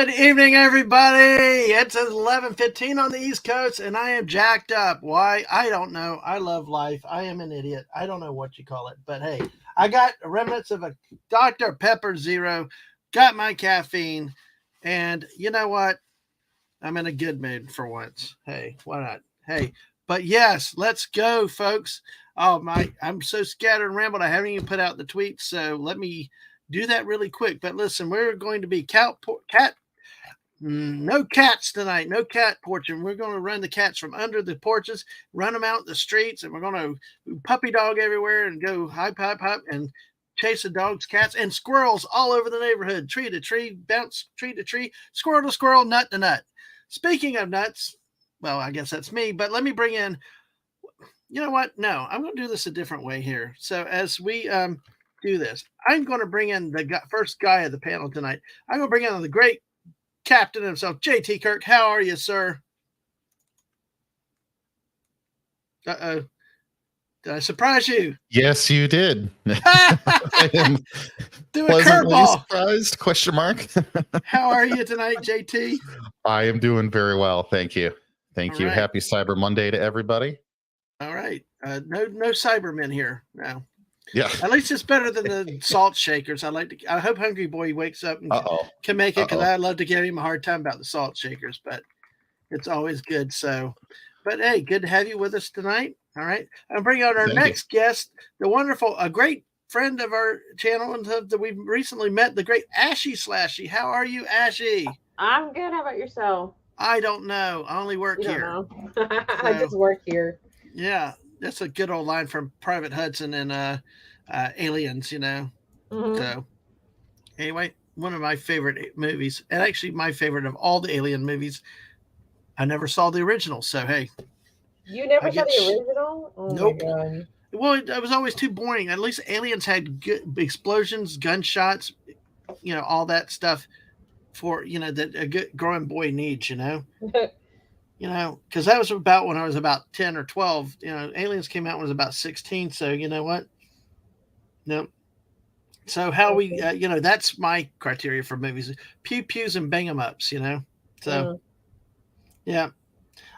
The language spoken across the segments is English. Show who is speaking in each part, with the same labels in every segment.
Speaker 1: Good evening, everybody. It's 11:15 on the East Coast, and I am jacked up. Why? I don't know. I love life. I am an idiot. I don't know what you call it, but hey, I got remnants of a Dr. Pepper Zero, got my caffeine, and you know what? I'm in a good mood for once. Hey, why not? Hey, but yes, let's go, folks. Oh my, I'm so scattered and rambled. I haven't even put out the tweets, so let me do that really quick. But listen, we're going to be no cats tonight. No cat porching. We're going to run the cats from under the porches, run them out the streets, and we're going to puppy dog everywhere and go hop, hop, hop, and chase the dogs, cats, and squirrels all over the neighborhood. Tree to tree, bounce tree to tree, squirrel to squirrel, nut to nut. Speaking of nuts, well, I guess that's me, but let me bring in, you know what? No, I'm going to do this a different way here. So as we do this, I'm going to bring in the first guy of the panel tonight. I'm going to bring in the great captain himself, JT Kirk. How are you, sir? Uh-oh. Did I surprise you?
Speaker 2: Yes, you did.
Speaker 1: I am do a
Speaker 2: pleasantly
Speaker 1: curveball.
Speaker 2: Surprised? Question mark.
Speaker 1: How are you tonight, JT?
Speaker 2: I am doing very well, thank you. Thank
Speaker 1: All
Speaker 2: you.
Speaker 1: right.
Speaker 2: Happy Cyber Monday to everybody.
Speaker 1: All right. No Cybermen here. No.
Speaker 2: Yeah.
Speaker 1: At least it's better than the salt shakers. I hope Hungry Boy wakes up and can make it, because I'd love to give him a hard time about the salt shakers, but it's always good. So, but hey, good to have you with us tonight. All right. I'm bringing out our next guest, the wonderful, a great friend of our channel and that we've recently met, the great Ashy Slashy. How are you, Ashy?
Speaker 3: I'm good. How about yourself?
Speaker 1: I don't know. I only work here.
Speaker 3: I just work here.
Speaker 1: Yeah. That's a good old line from Private Hudson and Aliens, you know.
Speaker 3: Mm-hmm.
Speaker 1: So anyway, one of my favorite movies, and actually my favorite of all the Alien movies. I never saw the original, so hey.
Speaker 3: You never saw the original? Oh
Speaker 1: nope.
Speaker 3: My God.
Speaker 1: Well, it was always too boring. At least Aliens had good explosions, gunshots, you know, all that stuff for, you know, that a good growing boy needs, you know. You know, because that was about when I was about 10 or 12. You know, Aliens came out when I was about 16. So, you know what? Nope. So how we, you know, that's my criteria for movies: pew pews and bang 'em ups. You know, so yeah.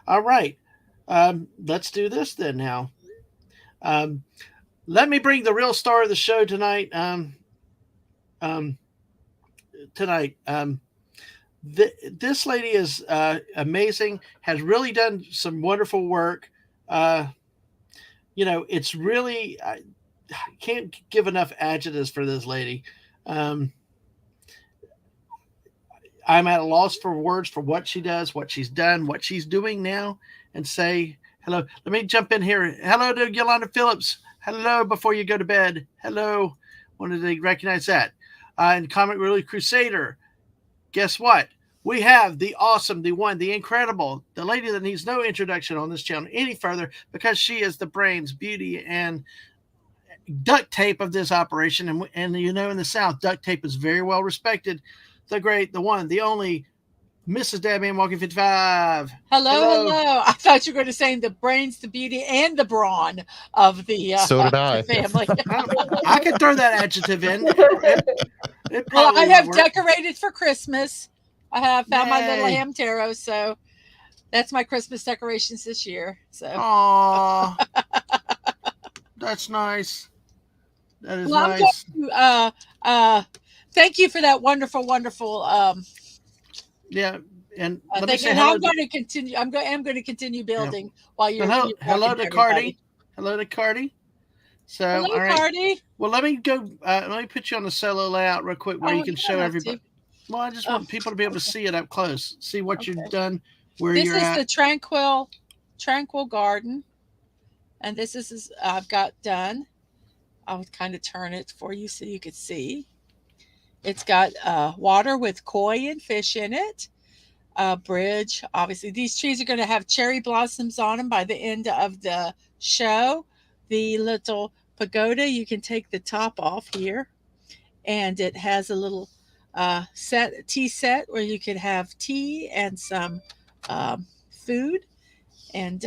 Speaker 1: All right, let's do this then. Now, let me bring the real star of the show tonight. This lady is amazing. Has really done some wonderful work. You know, it's really. Can't give enough adjectives for this lady. I'm at a loss for words for what she does, what she's done, what she's doing now, and say hello. Let me jump in here. Hello to Yolanda Phillips. Hello before you go to bed. Hello. Wanted to recognize that. And Comic Relief Crusader. Guess what? We have the awesome, the one, the incredible, the lady that needs no introduction on this channel any further, because she is the brains, beauty, and duct tape of this operation. And you know, in the South, duct tape is very well respected. The great, the one, the only Mrs. Dadman Walking 55.
Speaker 4: Hello. I thought you were going to say the brains, the beauty, and the brawn of the
Speaker 2: so did I.
Speaker 4: family.
Speaker 1: I could throw that adjective in.
Speaker 4: Well, I have decorated for Christmas. I have found my little
Speaker 1: Yay.
Speaker 4: ham taro, so that's my Christmas decorations this year. So,
Speaker 1: aww, that's nice. That is nice.
Speaker 4: Thank you for that wonderful.
Speaker 1: Yeah, and
Speaker 4: let me say hello. I'm going to continue. I'm going to continue building while you're.
Speaker 1: Hello to Cardi. Hello to Cardi. So,
Speaker 4: hello,
Speaker 1: all right.
Speaker 4: Cardi.
Speaker 1: Well, let me go. Let me put you on the solo layout real quick, where you can show everybody. Well, I just want people to be able to see it up close, see what you've done, where you're at.
Speaker 4: This is the tranquil garden, and this is I've got done. I'll kind of turn it for you so you could see. It's got water with koi and fish in it. Bridge. Obviously, these trees are going to have cherry blossoms on them by the end of the show. The little pagoda, you can take the top off here, and it has a little tea set where you could have tea and some food. And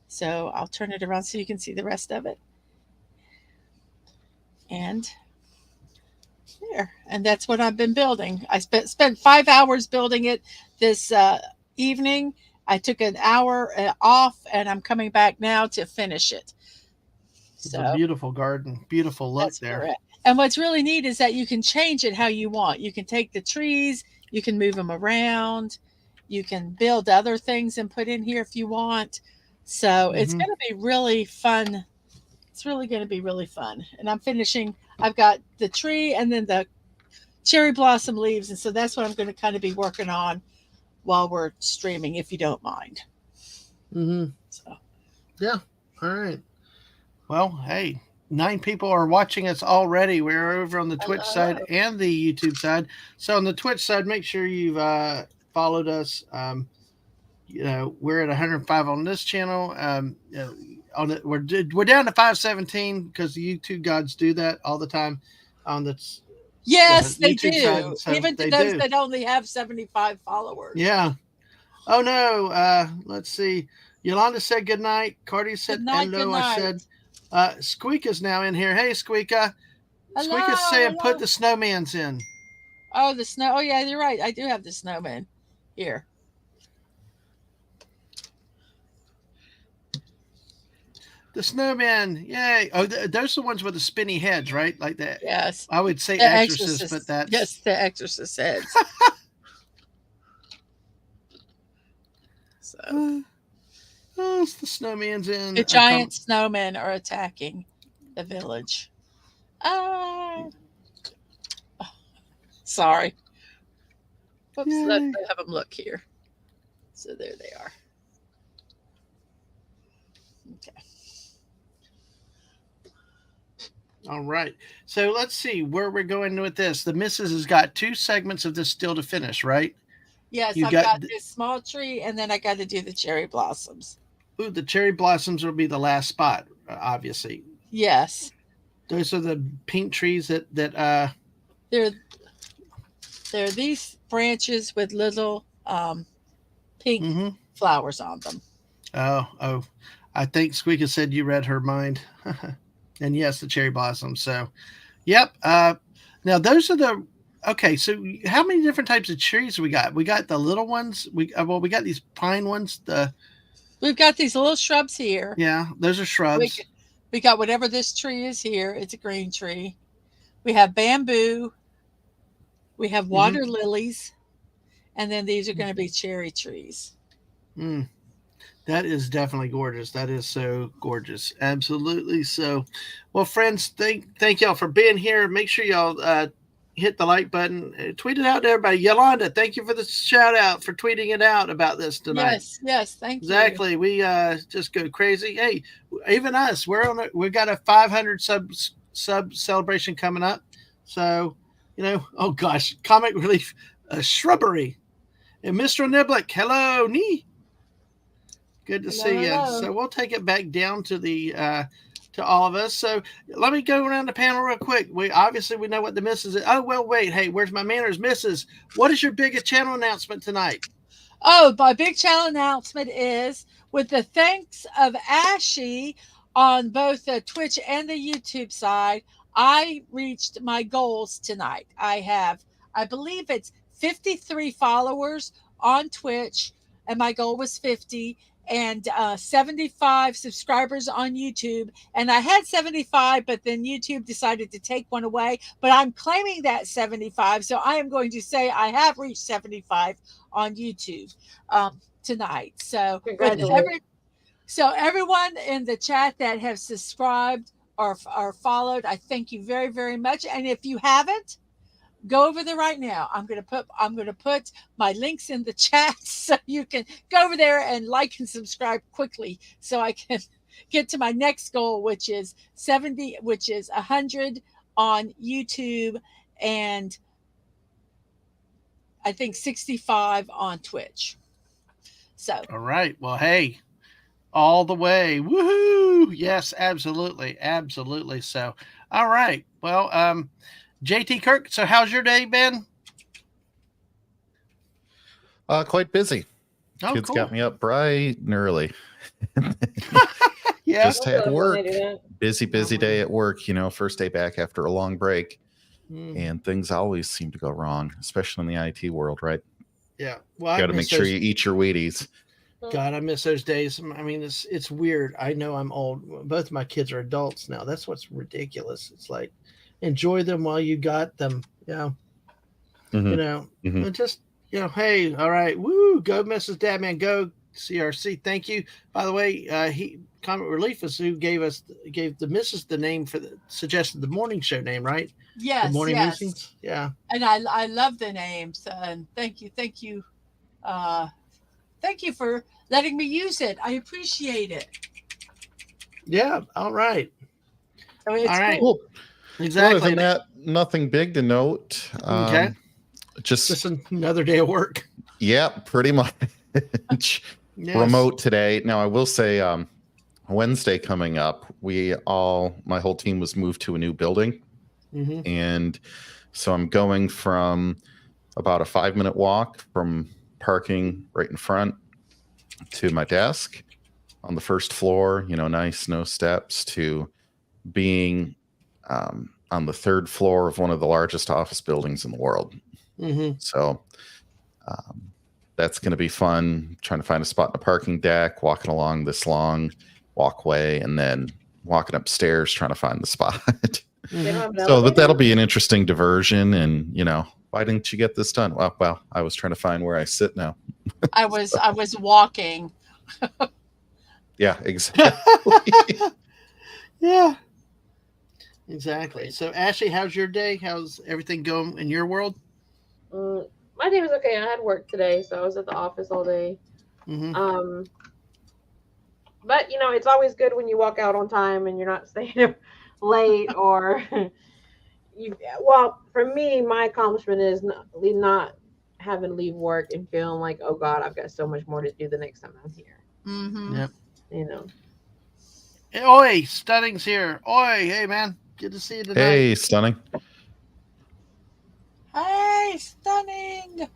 Speaker 4: so I'll turn it around so you can see the rest of it. And there. And that's what I've been building. I spent 5 hours building it this evening. I took an hour off, and I'm coming back now to finish it.
Speaker 1: It's a beautiful garden. Beautiful look there.
Speaker 4: Correct. And what's really neat is that you can change it how you want. You can take the trees, you can move them around, you can build other things and put in here if you want. So it's going to be really fun. It's really going to be really fun. And I'm finishing. I've got the tree and then the cherry blossom leaves. And so that's what I'm going to kind of be working on while we're streaming, if you don't mind. So,
Speaker 1: yeah. All right. Well, hey, 9 people are watching us already. We're over on the Twitch side and the YouTube side. So on the Twitch side, make sure you've followed us. We're at 105 on this channel. We're down to 517 because the YouTube gods do that all the time. On the
Speaker 4: yes, they
Speaker 1: YouTube
Speaker 4: do.
Speaker 1: side, so
Speaker 4: even to those that only have 75 followers.
Speaker 1: Yeah. Oh no. Let's see. Yolanda said good night. Cardi said hello. I said. Squeaka's now in here. Hey, Squeaka. Squeaka's saying put the snowmans in.
Speaker 4: Oh, the snow. Oh, yeah, you're right. I do have the snowman here.
Speaker 1: The snowman. Yay. Oh, those are the ones with the spinny heads, right? Like that.
Speaker 4: Yes.
Speaker 1: I would say exorcist, but that's.
Speaker 4: Yes, the exorcist heads. So.
Speaker 1: Oh, it's the snowman's in.
Speaker 4: The giant snowmen are attacking the village. Sorry. Whoops, let's have them look here. So there they are. Okay.
Speaker 1: All right. So let's see where we're going with this. The missus has got 2 segments of this still to finish, right?
Speaker 4: Yes, I've got this small tree, and then I got to do the cherry blossoms.
Speaker 1: Ooh, the cherry blossoms will be the last spot, obviously.
Speaker 4: Yes.
Speaker 1: Those are the pink trees that
Speaker 4: they're these branches with little pink flowers on them.
Speaker 1: Oh, I think Squeaka said you read her mind. And yes, the cherry blossoms. So, yep. Now those are the okay. So how many different types of trees we got? We got the little ones. We got these pine ones.
Speaker 4: We've got these little shrubs here.
Speaker 1: Yeah, those are shrubs.
Speaker 4: We got whatever this tree is here. It's a green tree. We have bamboo. We have water lilies. And then these are going to be cherry trees.
Speaker 1: That is definitely gorgeous. That is so gorgeous. Absolutely. So, well, friends, thank y'all for being here. Make sure y'all hit the like button. Tweet it out to everybody. Yolanda, thank you for the shout out for tweeting it out about this tonight.
Speaker 4: Yes, thank you.
Speaker 1: Exactly. We just go crazy. Hey, even us, we've got a 500 sub celebration coming up. So, oh gosh, comic relief, shrubbery, and Mr. Niblick. Hello, Nee. Good to see you. So we'll take it back down to the to all of us. So let me go around the panel real quick. We know what the missus is. Oh, well, wait. Hey, where's my manners? Missus, what is your biggest channel announcement tonight?
Speaker 4: Oh, my big channel announcement is with the thanks of Ashy on both the Twitch and the YouTube side, I reached my goals tonight. I believe it's 53 followers on Twitch, and my goal was 50. And 75 subscribers on YouTube. And I had 75, but then YouTube decided to take one away. But I'm claiming that 75. So I am going to say I have reached 75 on YouTube tonight. So everyone in the chat that have subscribed or followed, I thank you very, very much. And if you haven't, go over there right now. I'm going to put my links in the chat so you can go over there and like and subscribe quickly so I can get to my next goal, which is 100 on YouTube and I think 65 on Twitch. So,
Speaker 1: all right. Well, hey, all the way. Woohoo. Yes, absolutely. Absolutely. So, all right. Well, JT Kirk, so how's your day been?
Speaker 2: Quite busy.
Speaker 1: Oh,
Speaker 2: Kids
Speaker 1: cool.
Speaker 2: got me up bright and early.
Speaker 1: Yeah.
Speaker 2: Just had work. Busy day at work, first day back after a long break. and things always seem to go wrong, especially in the IT world, right?
Speaker 1: Yeah. Well,
Speaker 2: Got to make sure you eat your Wheaties.
Speaker 1: God, I miss those days. I mean, it's weird. I know I'm old. Both of my kids are adults now. That's what's ridiculous. It's like enjoy them while you got them. Yeah. You know, just hey, all right, woo, go, Mrs. Dadman, go. CRC, thank you. By the way, Comic Relief is who gave the missus the name suggested the morning show name, right?
Speaker 4: Yes,
Speaker 1: the morning musings. Yeah.
Speaker 4: And I love the names, and thank you, thank you for letting me use it. I appreciate it.
Speaker 1: Yeah. All right.
Speaker 4: I mean, it's
Speaker 1: all right.
Speaker 4: cool.
Speaker 1: Exactly.
Speaker 2: Other than that, nothing big to note.
Speaker 1: Okay.
Speaker 2: Just
Speaker 1: another day of work.
Speaker 2: Yeah, pretty much. Yes. Remote today. Now I will say Wednesday coming up, my whole team was moved to a new building. And so I'm going from about a 5-minute walk from parking right in front to my desk on the first floor, nice, no steps, to being on the 3rd floor of one of the largest office buildings in the world. So that's going to be fun, trying to find a spot in a parking deck, walking along this long walkway, and then walking upstairs trying to find the spot. But that'll be an interesting diversion. And, why didn't you get this done? Well, I was trying to find where I sit now.
Speaker 4: I was walking.
Speaker 2: Yeah, exactly.
Speaker 1: Yeah. Exactly. So, Ashley, how's your day? How's everything going in your world?
Speaker 3: My day was okay. I had work today, so I was at the office all day. But it's always good when you walk out on time and you're not staying late or for me, my accomplishment is not having to leave work and feeling like, oh God, I've got so much more to do the next time I'm here.
Speaker 1: Yep. Hey, Oi, Stunning's here. Oi, hey man, good to see you tonight.
Speaker 2: Hey, Stunning.
Speaker 4: Hey, Stunning.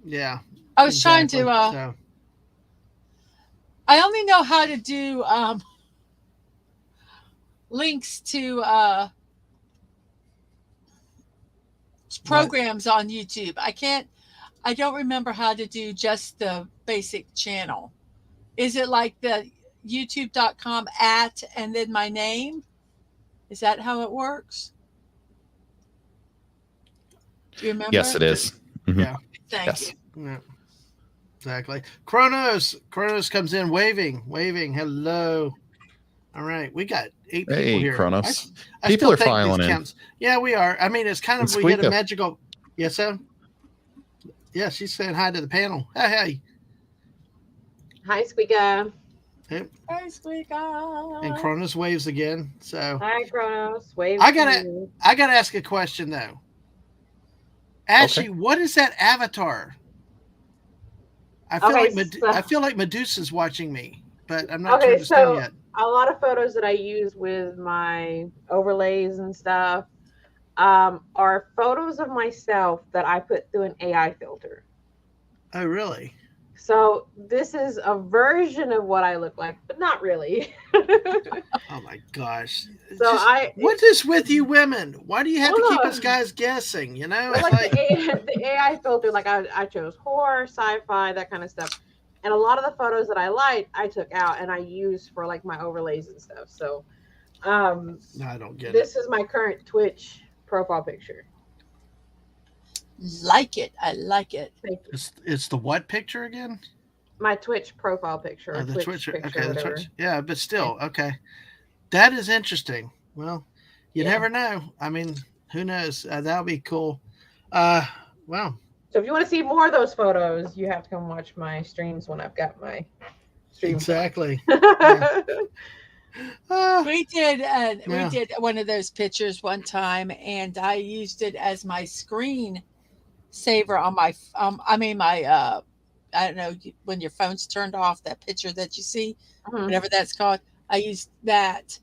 Speaker 1: Yeah.
Speaker 4: I was trying to I only know how to do links to programs on YouTube. I don't remember how to do just the basic channel. Is it like the youtube.com @ and then my name? Is that how it works? Do you remember?
Speaker 2: Yes, it is.
Speaker 1: Yeah.
Speaker 4: Thank you.
Speaker 1: Yeah. Exactly. Kronos comes in waving. Hello. All right. We got 8 people here.
Speaker 2: Hey, Kronos.
Speaker 1: I
Speaker 2: People are
Speaker 1: think
Speaker 2: filing in.
Speaker 1: counts. Yeah, we are. I mean, it's kind of, we hit a magical. Yes, sir. Yeah, she's saying hi to the panel. Hey.
Speaker 3: Hi, Squeaka.
Speaker 1: Hey.
Speaker 4: Hi, Squeaka.
Speaker 1: And Kronos waves again. So
Speaker 3: hi, Kronos. Wave.
Speaker 1: I gotta ask a question though. Ashley, what is that avatar? I feel like Medusa's watching me, but I'm not turned to stone yet.
Speaker 3: A lot of photos that I use with my overlays and stuff are photos of myself that I put through an AI filter.
Speaker 1: Oh, really?
Speaker 3: So this is a version of what I look like, but not really.
Speaker 1: Oh my gosh!
Speaker 3: So
Speaker 1: what is with you women? Why do you have to keep us guys guessing? It's
Speaker 3: like the AI filter. Like I chose horror, sci-fi, that kind of stuff, and a lot of the photos that I liked, I took out and I used for like my overlays and stuff. So,
Speaker 1: no, I don't get it.
Speaker 3: This is my current Twitch profile picture.
Speaker 4: Like it. I like it.
Speaker 1: It's the what picture again?
Speaker 3: My Twitch profile picture.
Speaker 1: The Twitch picture. Okay, the Twitch. Yeah, but still, okay. That is interesting. Well, you never know. I mean, who knows? That'll be cool. Wow.
Speaker 3: So if you want to see more of those photos, you have to come watch my streams when I've got my streams.
Speaker 1: Exactly.
Speaker 4: We did one of those pictures one time, and I used it as my screen saver on my I don't know, when your phone's turned off, that picture that you see, whatever that's called, I used that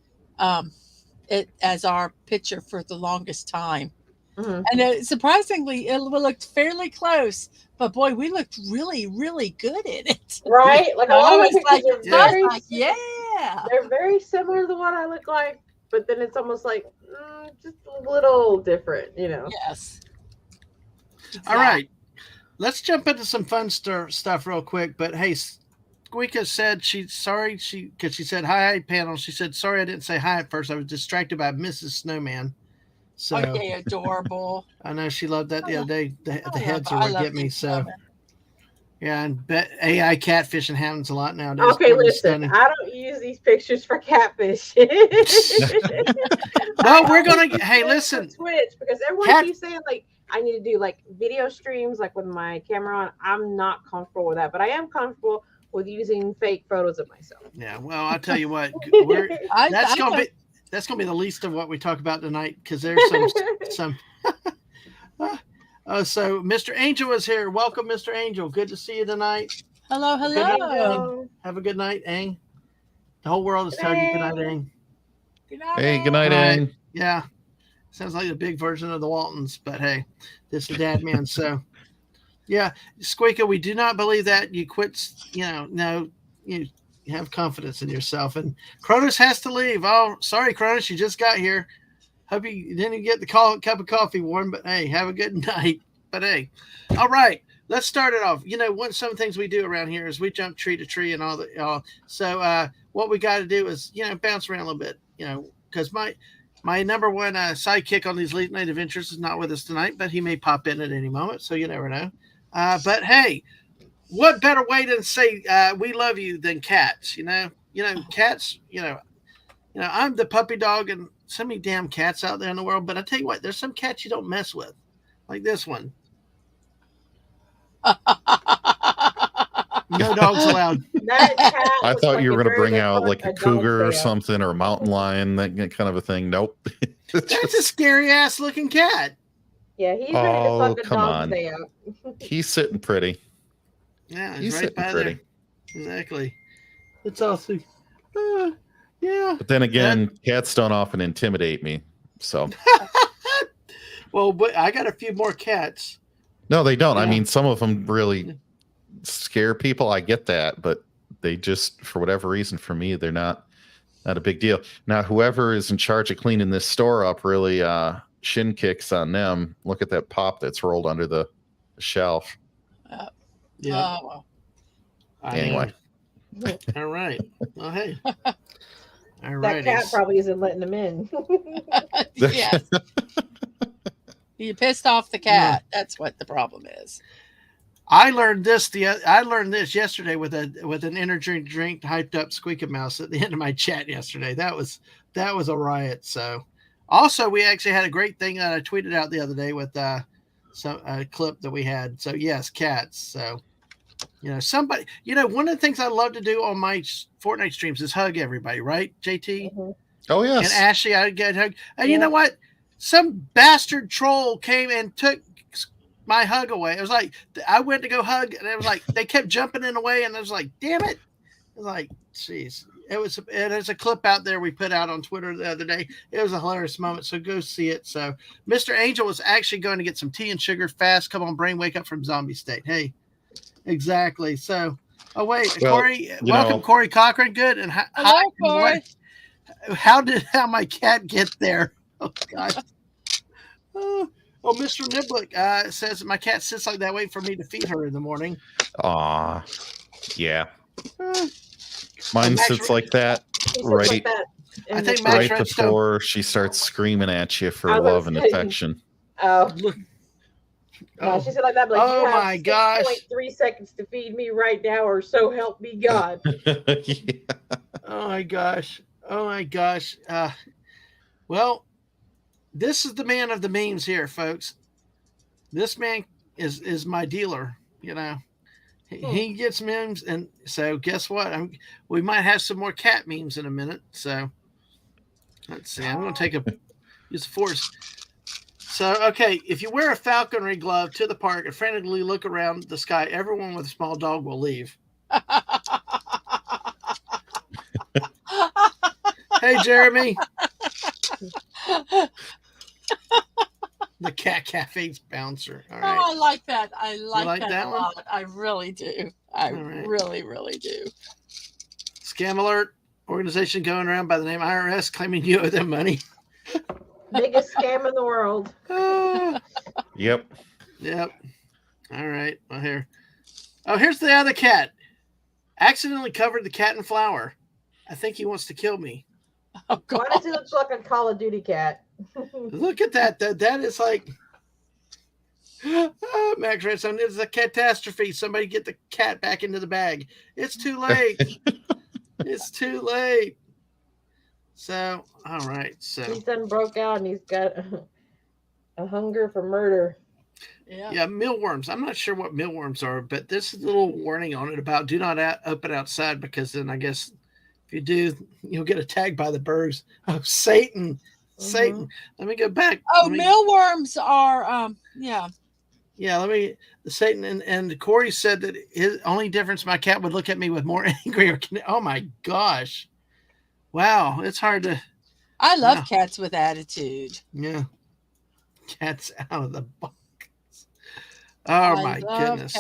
Speaker 4: it as our picture for the longest time. And surprisingly, it looked fairly close, but boy, we looked really, really good in it.
Speaker 3: Right? Like I was like,
Speaker 4: they're very
Speaker 3: similar to what I look like. but then it's almost like just a little different,
Speaker 4: Yes.
Speaker 1: All right. Let's jump into some fun stuff real quick. But hey, Squeaka said she's sorry because she said hi panel. She said sorry I didn't say hi at first. I was distracted by Mrs. Snowman. So
Speaker 4: Okay, adorable.
Speaker 1: I know she loved that the other day. The heads are
Speaker 4: I
Speaker 1: what
Speaker 4: love
Speaker 1: get me.
Speaker 4: these
Speaker 1: So
Speaker 4: snowmen.
Speaker 1: yeah, and AI catfishing happens a lot nowadays.
Speaker 3: Okay,
Speaker 1: Gordon's
Speaker 3: listen,
Speaker 1: stunning.
Speaker 3: I don't use these pictures for catfish.
Speaker 1: Well, we're gonna. Hey, listen.
Speaker 3: Twitch, because everyone keeps saying like I need to do like video streams like with my camera on. I'm not comfortable with that, but I am comfortable with using fake photos of myself.
Speaker 1: Yeah, well, I tell you what, that's gonna be the least of what we talk about tonight because there's some. So Mr. Angel is here. Welcome, Mr. Angel. Good to see you tonight.
Speaker 4: Hello.
Speaker 1: Have a good night, Ang. The whole world is telling you good night, Ang.
Speaker 4: Good night.
Speaker 2: Hey, good night, Ang.
Speaker 1: Yeah, sounds like the big version of the Waltons, but hey, this is Dadman. So, yeah, Squeaka, we do not believe that you quit. No, you have confidence in yourself. And Cronus has to leave. Oh, sorry, Cronus, you just got here. Hope you didn't get the cup of coffee warm, but hey, have a good night. But hey, all right, let's start it off. Some things we do around here is we jump tree to tree and all that. So what we got to do is bounce around a little bit. Because my number one sidekick on these late night adventures is not with us tonight, but he may pop in at any moment, so you never know. But hey, what better way to say we love you than cats? Cats. I'm the puppy dog, and so many damn cats out there in the world. But I tell you what, there's some cats you don't mess with, like this one. No dogs allowed.
Speaker 3: I
Speaker 2: thought you were going to bring out like a cougar or something, or a mountain lion, that kind of a thing. Nope.
Speaker 1: That's a scary ass looking cat.
Speaker 3: Yeah, he's ready to suck a dog's day out.
Speaker 2: He's sitting pretty.
Speaker 1: Yeah,
Speaker 2: he's
Speaker 1: right
Speaker 2: sitting pretty.
Speaker 1: There. Exactly. It's awesome. Yeah.
Speaker 2: But then again, cats don't often intimidate me. So.
Speaker 1: Well, but I got a few more cats.
Speaker 2: No, they don't. Yeah. I mean, some of them really scare people. I get that, but they just, for whatever reason, for me, they're not a big deal. Now, whoever is in charge of cleaning this store up really shin kicks on them. Look at that pop that's rolled under the shelf.
Speaker 1: Yeah.
Speaker 2: Anyway.
Speaker 1: All right. Well, hey. All
Speaker 3: right. That cat probably isn't letting them in.
Speaker 4: Yes. You pissed off the cat. Yeah. That's what the problem is.
Speaker 1: I learned this yesterday with an energy drink hyped up Squeaka Mouse at the end of my chat yesterday. That was a riot. So also we actually had a great thing that I tweeted out the other day with a clip that we had. So yes, cats. So somebody, one of the things I love to do on my Fortnite streams is hug everybody, right, JT?
Speaker 3: Mm-hmm.
Speaker 2: Oh yes.
Speaker 1: And Ashley, I'd get hug. And you know what? Some bastard troll came and took my hug away. It was like I went to go hug, and it was like they kept jumping in the way, and I was like, "Damn it!" It was like, "Jeez." There's a clip out there we put out on Twitter the other day. It was a hilarious moment, so go see it. So Mr. Angel was actually going to get some tea and sugar fast. Come on, brain, wake up from zombie state. Hey, exactly. So, Corey, welcome, Corey Cochran. Good. And
Speaker 4: hello, Corey.
Speaker 1: How did my cat get there? Oh God. Mr. Niblick says my cat sits like that, waiting for me to feed her in the morning.
Speaker 2: Aw, yeah. Mine sits like that, right?
Speaker 3: Like that.
Speaker 1: I think
Speaker 2: right before she starts screaming at you for love and affection.
Speaker 3: Oh, look. No, she said like that. Like,
Speaker 1: oh my gosh!
Speaker 3: 3 seconds to feed me right now, or so help me God.
Speaker 2: Yeah.
Speaker 1: Oh my gosh! Oh my gosh! Well. This is the man of the memes here, folks. This man is my dealer. He gets memes, and so guess what? We might have some more cat memes in a minute. So let's see. I'm going to use force. So okay, if you wear a falconry glove to the park and frantically look around the sky, everyone with a small dog will leave. Hey, Jeremy. The Cat Cafe's bouncer. All right.
Speaker 4: Oh, I like that. I like that a
Speaker 1: one?
Speaker 4: lot. I really do. I really, really do.
Speaker 1: Scam alert. organization going around by the name IRS claiming you owe them money.
Speaker 3: Biggest scam in the world.
Speaker 2: Yep.
Speaker 1: All right. Well, here. Oh, here's the other cat. Accidentally covered the cat in flour. I think he wants to kill me.
Speaker 4: Oh, God.
Speaker 3: Why does he look like a Call of Duty cat?
Speaker 1: Look at that. That is like... Oh, Max Redstone, it's a catastrophe. Somebody get the cat back into the bag. It's too late. It's too late. So, all right. So
Speaker 3: he's done broke out and he's got a hunger for murder.
Speaker 1: Yeah, mealworms. I'm not sure what mealworms are, but this is a little warning on it about do not open outside, because then I guess if you do, you'll get attacked by the birds. Oh, Satan. Satan. Let me go back.
Speaker 4: Oh, mealworms are, yeah.
Speaker 1: Yeah, the Satan and Corey said that his only difference, my cat would look at me with more angry. Oh my gosh. Wow. It's hard to.
Speaker 4: I love cats with attitude.
Speaker 1: Yeah. Cats out of the box. Oh my goodness.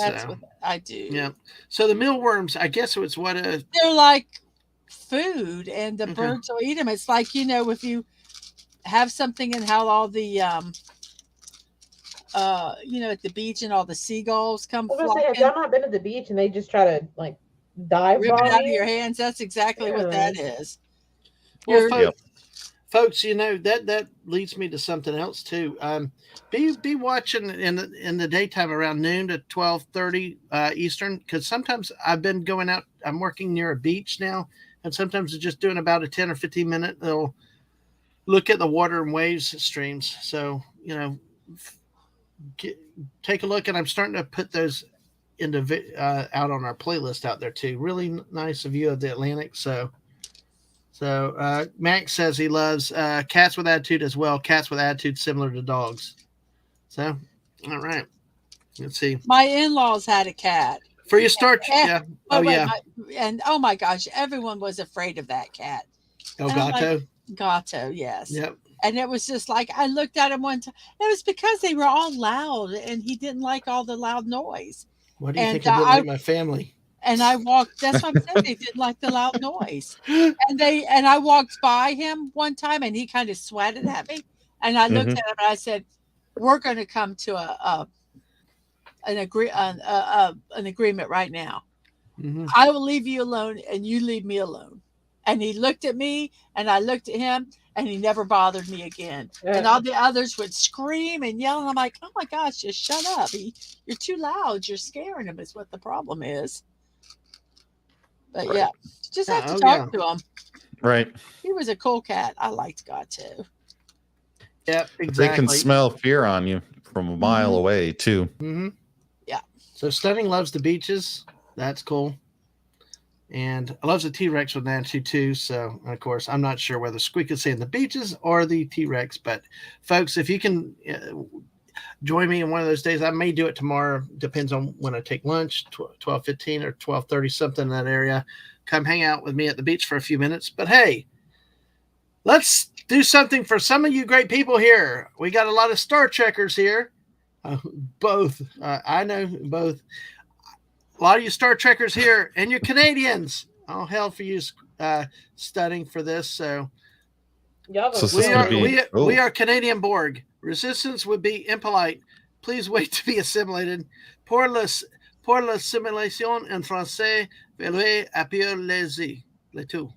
Speaker 4: I do.
Speaker 1: Yeah. So the mealworms, I guess it's what
Speaker 4: they're like food, and the birds will eat them. It's like, if you have something and how all the at the beach and all the seagulls come flocking.
Speaker 3: Have y'all not been at the beach and they just try to like dive
Speaker 4: rip it out of your hands? That's exactly what that is.
Speaker 1: Well, folks, that leads me to something else too. Be watching in the daytime around noon to 12:30 Eastern, because sometimes I've been going out. I'm working near a beach now, and sometimes it's just doing about a 10 or 15 minute. They'll look at the water and waves streams. So take a look, and I'm starting to put those out on our playlist out there too. Really nice view of the Atlantic. So Max says he loves cats with attitude as well. Cats with attitude similar to dogs. So, all right. Let's see.
Speaker 4: My in-laws had a cat.
Speaker 1: For your start, yeah.
Speaker 4: And oh my gosh, everyone was afraid of that cat.
Speaker 1: Oh, Gato?
Speaker 4: Like, Gato, yes.
Speaker 1: Yep.
Speaker 4: And it was just like, I looked at him one time. It was because they were all loud, and he didn't like all the loud noise.
Speaker 1: What do you think I did like my family?
Speaker 4: And I walked, that's what I'm saying. They didn't like the loud noise. And I walked by him one time, and he kind of sweated at me. And I looked at him and I said, we're going to come to an agreement right now. I will leave you alone and you leave me alone. And he looked at me and I looked at him, and he never bothered me again. And all the others would scream and yell. And I'm like, oh my gosh, just shut up. You're too loud. You're scaring him is what the problem is. But yeah, you just have to talk to him.
Speaker 2: Right.
Speaker 4: He was a cool cat. I liked Gato.
Speaker 1: Yeah, exactly.
Speaker 2: They can smell fear on you from a mile away too.
Speaker 4: Yeah.
Speaker 1: So Stunning loves the beaches. That's cool. And I love the T-Rex with attitude too. So, of course, I'm not sure whether Squeak is saying the beaches or the T-Rex. But, folks, if you can join me in one of those days, I may do it tomorrow. Depends on when I take lunch, 12:15 or 12:30, something in that area. Come hang out with me at the beach for a few minutes. But, hey, let's do something for some of you great people here. We got a lot of Star Trekkers here. Both. I know both. A lot of you Star Trekkers here, and you're Canadians. Oh, hell for you studying for this. So we are Canadian Borg. Resistance would be impolite. Please wait to be assimilated. Pour l'assimilation en français, veuillez appuyer les tout.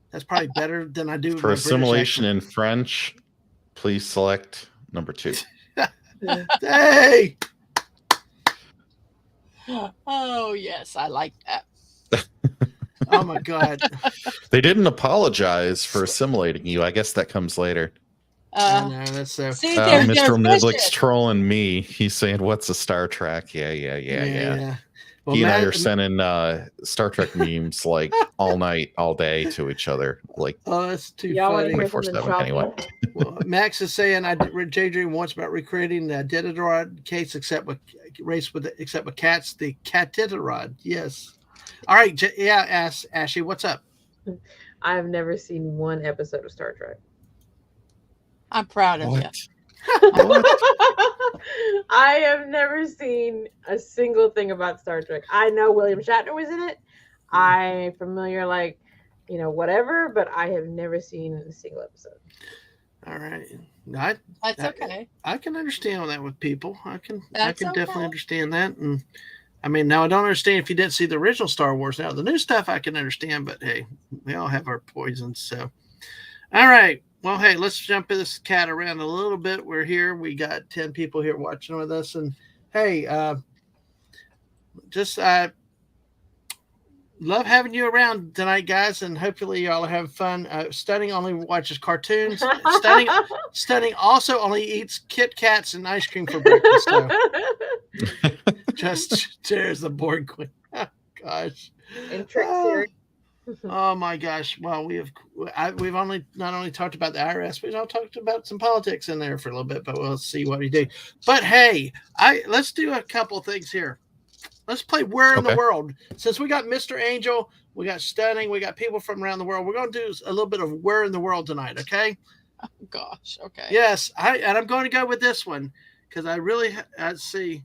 Speaker 1: That's probably better than I do.
Speaker 2: For assimilation in French, please select number 2.
Speaker 1: Hey!
Speaker 4: Oh, yes, I like that.
Speaker 1: Oh, my God.
Speaker 2: They didn't apologize for assimilating you. I guess that comes later.
Speaker 1: I know, that's so.
Speaker 4: See,
Speaker 2: Mr. Midlick's trolling me. He's saying, what's a Star Trek? Yeah. Well, he and I are sending Star Trek memes like all night, all day to each other. Like,
Speaker 1: oh, that's too funny.
Speaker 2: 24/7 anyway.
Speaker 1: Well, Max is saying I read Daydream once about recreating the Diderot case except with cats, the Catitarod. Yes. All right. Yeah, Ashley, what's up?
Speaker 3: I've never seen one episode of Star Trek.
Speaker 4: I'm proud of you.
Speaker 3: I have never seen a single thing about Star Trek. I know William Shatner was in it. I'm familiar, like whatever, but I have never seen a single episode.
Speaker 1: All right.
Speaker 4: That's okay.
Speaker 1: I can understand that with people. I can
Speaker 4: That's
Speaker 1: definitely
Speaker 4: okay.
Speaker 1: understand that. And I mean, now I don't understand if you didn't see the original Star Wars. Now the new stuff I can understand, but hey, we all have our poisons. So, all right. Well, hey, let's jump this cat around a little bit. We're here. We got 10 people here watching with us, and hey, just love having you around tonight, guys, and hopefully y'all are having fun. Stunning only watches cartoons. Stunning also only eats Kit Kats and ice cream for breakfast. So just there's the board queen. Oh, gosh.
Speaker 3: And Trick Series.
Speaker 1: Oh my gosh! Well, we've only not only talked about the IRS, we've all talked about some politics in there for a little bit. But we'll see what we do. But hey, let's do a couple things here. Let's play Where in the World. Since we got Mr. Angel, we got Stunning, we got people from around the world. We're going to do a little bit of Where in the World tonight, okay?
Speaker 4: Oh, gosh, okay.
Speaker 1: Yes, and I'm going to go with this one because I really see,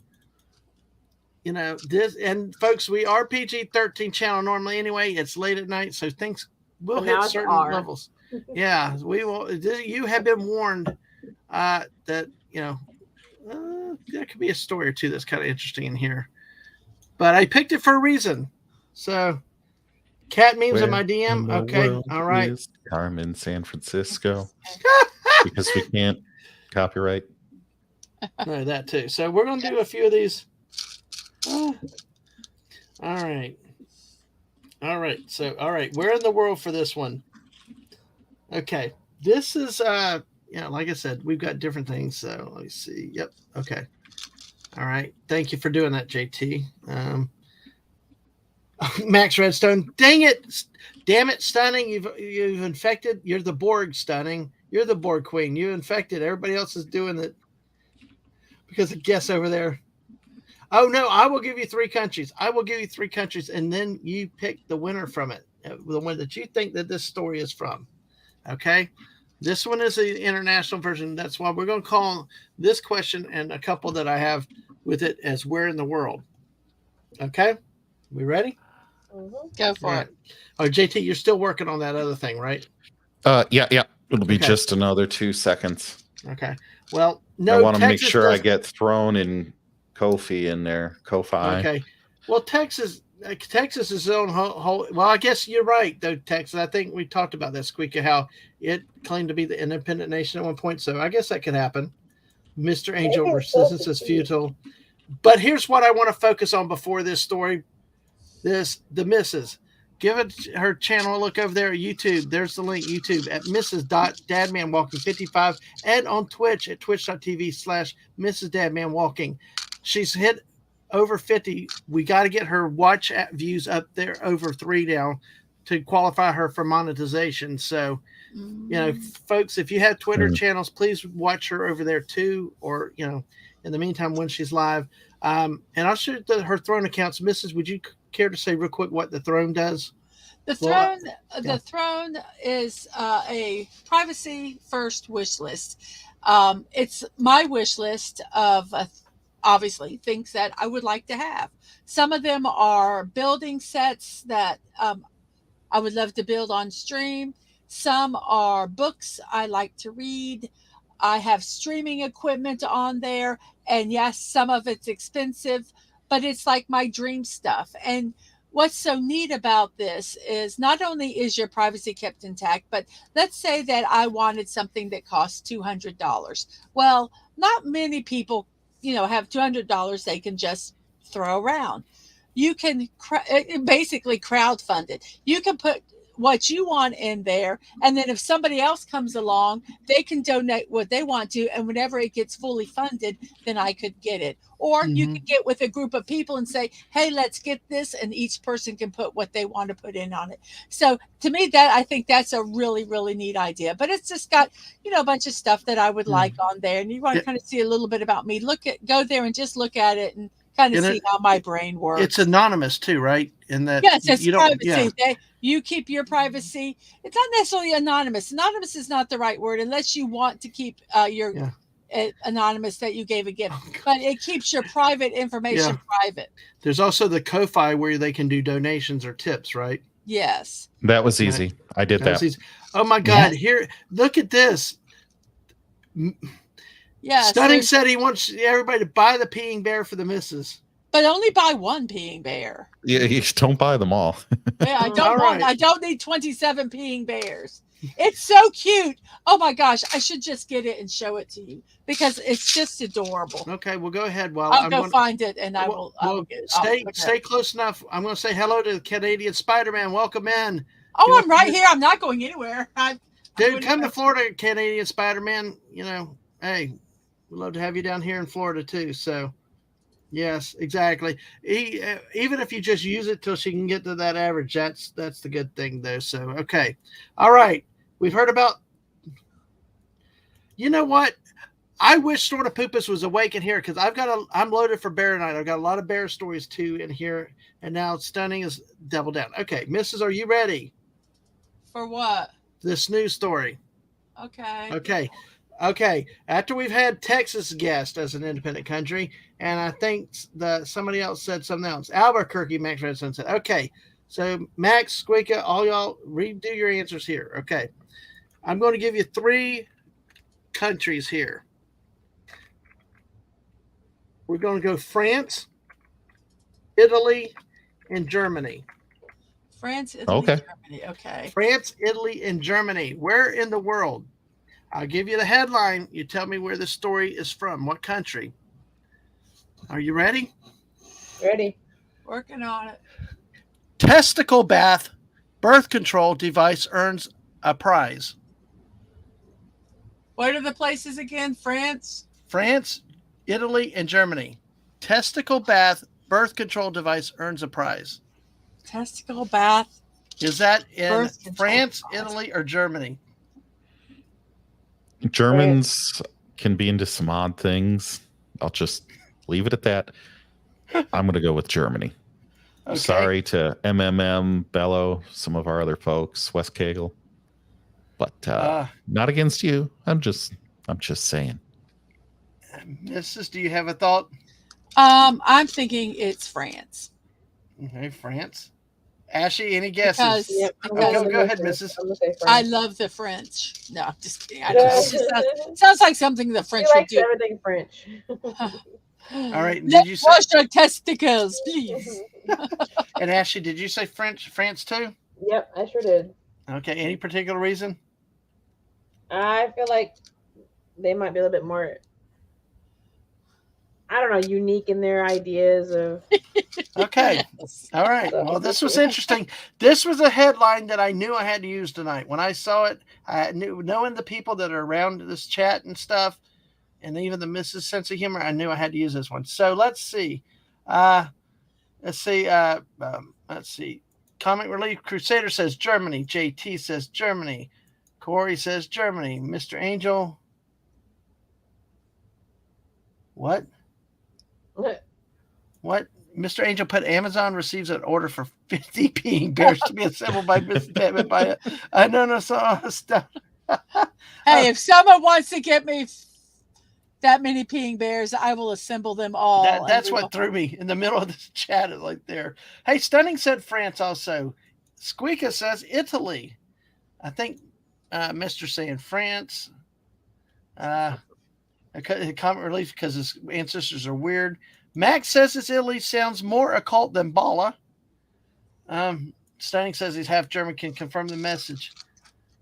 Speaker 1: this. And folks, we are PG-13 channel normally anyway. It's late at night, so things will hit certain levels. Yeah, we will. You have been warned that, there could be a story or two that's kind of interesting in here. But I picked it for a reason. So, cat memes in my DM. Okay. All right.
Speaker 2: Carmen, San Francisco. Because we can't copyright.
Speaker 1: No, that too. So, we're going to do a few of these. All right. All right. So, Where in the world for this one? Okay. This is, like I said, we've got different things. So, let me see. Yep. Okay. All right. Thank you for doing that, JT. Max Redstone. Dang it. Damn it, Stunning. You've infected. You're the Borg, Stunning. You're the Borg queen. You infected. Everybody else is doing it because of guess over there. Oh, no. I will give you 3 countries. And then you pick the winner from it. The one that you think that this story is from. Okay. This one is the international version. That's why we're going to call this question and a couple that I have with it as Where in the World. Okay? We ready?
Speaker 3: Mm-hmm.
Speaker 4: Go for it.
Speaker 1: Oh, JT, you're still working on that other thing, right?
Speaker 2: Yeah. It'll be just another 2 seconds.
Speaker 1: Okay. Well, no.
Speaker 2: I want to make sure I get thrown in Kofi in there. Kofi.
Speaker 1: Okay. Well, Texas is its own whole. Well, I guess you're right, though, Texas. I think we talked about that, Squeaky, how it claimed to be the independent nation at one point. So I guess that could happen. Mr. Angel resistance is futile. But here's what I want to focus on before this story. The missus. Give her channel a look over there at YouTube. There's the link, YouTube, at Mrs.Dadmanwalking55 and on Twitch at twitch.tv/Mrs.Dadmanwalking. She's hit over 50. We got to get her watch views up there over 3 now to qualify her for monetization. So, folks, if you have Twitter channels, please watch her over there too. Or, in the meantime, when she's live. And I'll show her throne accounts. Mrs., would you care to say real quick what the throne does?
Speaker 4: The throne is a privacy first wish list. It's my wish list of obviously things that I would like to have. Some of them are building sets that I would love to build on stream. Some are books I like to read. I have streaming equipment on there. And yes, some of it's expensive, but it's like my dream stuff. And what's so neat about this is not only is your privacy kept intact, but let's say that I wanted something that costs $200. Well, not many people, have $200 they can just throw around. You can basically crowdfund it. You can put what you want in there, and then if somebody else comes along, they can donate what they want to, and whenever it gets fully funded, then I could get it. Or you could get with a group of people and say, hey, let's get this, and each person can put what they want to put in on it. So to me, I think that's a really, really neat idea. But it's just got, a bunch of stuff that I would like on there, and you want to kind of see a little bit about me. Go there and just look at it and kind of see how my brain works.
Speaker 1: It's anonymous too, right? In that,
Speaker 4: yes, it's privacy. You keep your privacy. It's not necessarily anonymous. Anonymous is not the right word unless you want to keep your anonymous that you gave a gift. But it keeps your private information private.
Speaker 1: There's also the Ko-Fi where they can do donations or tips, right?
Speaker 4: Yes.
Speaker 2: That was easy. I did that.
Speaker 1: Oh my God! Here, look at this.
Speaker 4: Yeah.
Speaker 1: Stunning said he wants everybody to buy the peeing bear for the missus.
Speaker 4: But only buy one peeing bear.
Speaker 2: Yeah, you don't buy them all.
Speaker 4: Yeah, I don't need 27 peeing bears. It's so cute. Oh my gosh, I should just get it and show it to you because it's just adorable.
Speaker 1: Okay, well go ahead. While
Speaker 4: I'll go find it and I will.
Speaker 1: Stay close enough. I'm going to say hello to the Canadian Spider-Man. Welcome in.
Speaker 4: Oh, I'm right here. I'm not going anywhere.
Speaker 1: Dude, come to Florida, Canadian Spider-Man. You know, hey, we'd love to have you down here in Florida too. So, yes, exactly. Even if you just use it till she can get to that average, that's the good thing though. So, okay, all right. We've heard about. You know what? I wish Sort of Poopus was awake in here because I'm loaded for bear night. I've got a lot of bear stories too in here, and now Stunning is double down. Okay, Mrs., are you ready?
Speaker 4: For what?
Speaker 1: This news story.
Speaker 4: Okay.
Speaker 1: Okay. After we've had Texas guest as an independent country, and I think somebody else said something else. Albuquerque, Max Redstone said. Okay, so Max, Squeaka, all y'all redo your answers here. Okay, I'm going to give you 3 countries here. We're going to go France, Italy, and Germany.
Speaker 4: France, Italy, Germany. Okay.
Speaker 1: France, Italy, and Germany. Where in the world? I'll give you the headline. You tell me where the story is from. What country? Are you ready?
Speaker 3: Ready.
Speaker 4: Working on it.
Speaker 1: Testicle bath birth control device earns a prize.
Speaker 4: What are the places again? France,
Speaker 1: Italy, and Germany. Testicle bath birth control device earns a prize.
Speaker 4: Testicle bath.
Speaker 1: Is that in France, Italy, or Germany?
Speaker 2: Germans can be into some odd things. I'll just leave it at that. I'm going to go with Germany. Okay. Sorry to MMM, Bello, some of our other folks, West Kegel, but not against you. I'm just saying.
Speaker 1: Mrs., do you have a thought?
Speaker 4: I'm thinking it's France.
Speaker 1: Okay, France. Ashley, any guesses? Go ahead, Mrs.
Speaker 4: I love the French. No, I'm just kidding. It sounds like something the French would do.
Speaker 3: Everything French.
Speaker 1: All right.
Speaker 4: Did you wash your testicles, please?
Speaker 1: And Ashley, did you say France too?
Speaker 3: Yep, I sure did.
Speaker 1: Okay. Any particular reason?
Speaker 3: I feel like they might be a little bit more, I don't know, unique in their ideas of.
Speaker 1: Okay. All right. Well, this was interesting. This was a headline that I knew I had to use tonight. When I saw it, I knew, knowing the people that are around this chat and stuff, and even the Mrs. Sense of Humor, I knew I had to use this one. So let's see. Let's see. Comic Relief Crusader says Germany. JT says Germany. Corey says Germany. Mr. Angel. What? What? Mr. Angel put Amazon receives an order for 50 peeing bears to be assembled by Miss Dadman by stuff.
Speaker 4: Hey, if someone wants to get me that many peeing bears, I will assemble them all.
Speaker 1: That's what threw me in the middle of this chat like there. Hey, Stunning said France also. Squeaka says Italy. I think Mr. saying France. Comment relief because his ancestors are weird. Max says it's Italy. Sounds more occult than Bala. Stunning says he's half German, can confirm the message.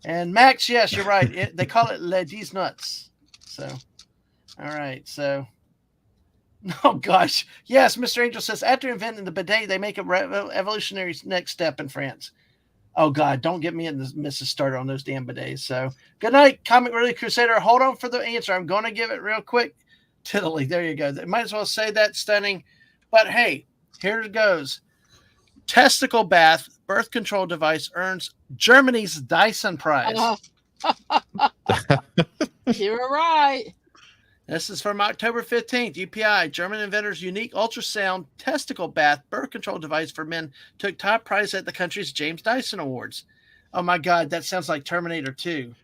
Speaker 1: And Max, yes, you're right. They call it Les Dix Nuts. So, all right. So, oh gosh, yes. Mr. Angel says after inventing the bidet, they make a evolutionary next step in France. Oh God, don't get me in this Mrs. Starter on those damn bidets. So, good night, Comic Relief Crusader. Hold on for the answer. I'm going to give it real quick. Tiddly, there you go. Might as well say that, Stunning. But hey, here it goes. Testicle bath birth control device earns Germany's Dyson Prize.
Speaker 4: You were right.
Speaker 1: This is from October 15th. UPI, German inventor's unique ultrasound testicle bath birth control device for men took top prize at the country's James Dyson Awards. Oh my God, that sounds like Terminator 2.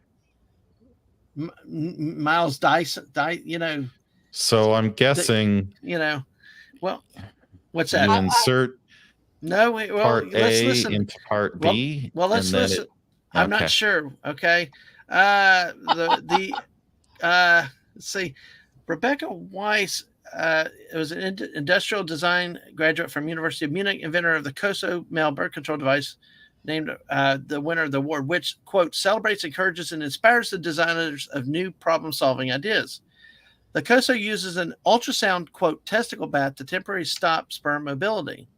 Speaker 1: Miles Dyson, you know.
Speaker 2: So I'm guessing,
Speaker 1: well, what's that?
Speaker 2: You insert
Speaker 1: No, well,
Speaker 2: part
Speaker 1: let's
Speaker 2: A
Speaker 1: listen.
Speaker 2: into part B.
Speaker 1: Well, let's listen. I'm not sure. Okay. Let's see. Rebecca Weiss was an industrial design graduate from University of Munich, inventor of the COSO male birth control device, named the winner of the award, which, quote, celebrates, encourages, and inspires the designers of new problem-solving ideas. The COSO uses an ultrasound, quote, testicle bath to temporarily stop sperm mobility.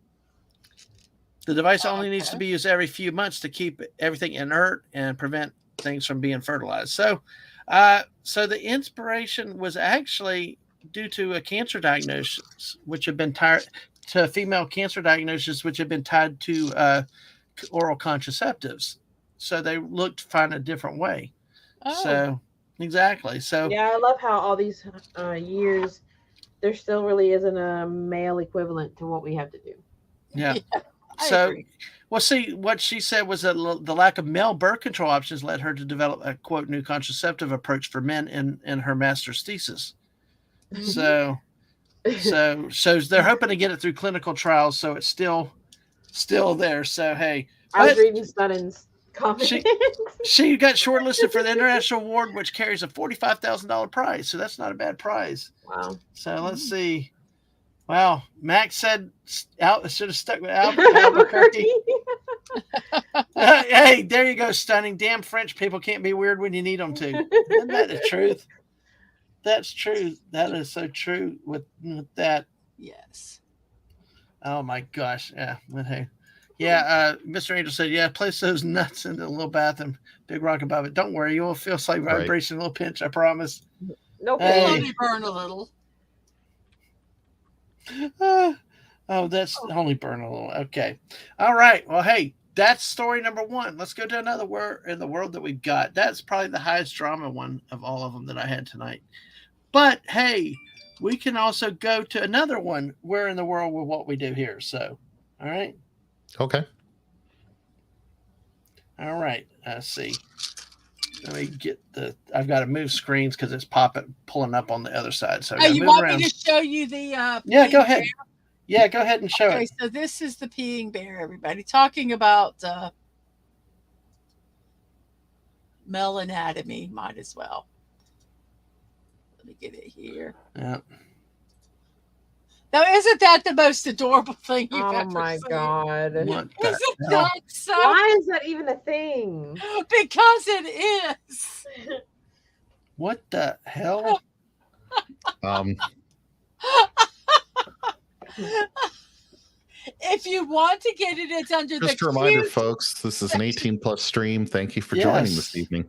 Speaker 1: The device only needs to be used every few months to keep everything inert and prevent things from being fertilized. So the inspiration was actually due to a cancer diagnosis, which had been tied to female cancer diagnosis, which had been tied to oral contraceptives. So they looked to find a different way. Oh. So exactly. So
Speaker 3: yeah, I love how all these years there still really isn't a male equivalent to what we have to do.
Speaker 1: Yeah. So, well, see, what she said was that the lack of male birth control options led her to develop a, quote, new contraceptive approach for men in her master's thesis. So they're hoping to get it through clinical trials, so it's still there. So, hey.
Speaker 3: I was reading Stunning's comment.
Speaker 1: She got shortlisted for the International Award, which carries a $45,000 prize, so that's not a bad prize.
Speaker 3: Wow.
Speaker 1: So, let's see. Wow, Max said should have stuck with Albuquerque. Hey, there you go, Stunning. Damn French people can't be weird when you need them to. Isn't that the truth? That's true. That is so true with that.
Speaker 4: Yes.
Speaker 1: Oh my gosh. Yeah. Hey. Yeah. Mr. Angel said, yeah, place those nuts in the little bath and big rock above it. Don't worry, you will feel slight vibration, a little pinch. I promise.
Speaker 3: No,
Speaker 4: only burn a little.
Speaker 1: That's only burn a little. Okay. All right. Well, hey, that's story number 1. Let's go to another word in the world that we've got. That's probably the highest drama one of all of them that I had tonight. But hey, we can also go to another one. Where in the world with what we do here. So, all right.
Speaker 2: Okay.
Speaker 1: All right. Let's see. Let me get I've got to move screens because it's pulling up on the other side. So
Speaker 4: you want me to show you the
Speaker 1: yeah, go ahead. Bear? Yeah, go ahead and show it.
Speaker 4: So this is the peeing bear, everybody. Talking about male anatomy, might as well. Let me get it here.
Speaker 1: Yeah.
Speaker 4: Now, isn't that the most adorable thing you've ever seen?
Speaker 3: Oh my God.
Speaker 4: Isn't that so?
Speaker 3: Why is that even a thing?
Speaker 4: Because it is.
Speaker 1: What the hell?
Speaker 4: If you want to get it, it's under
Speaker 2: just
Speaker 4: the
Speaker 2: a reminder, folks, this is an 18+ stream. Thank you for joining this evening.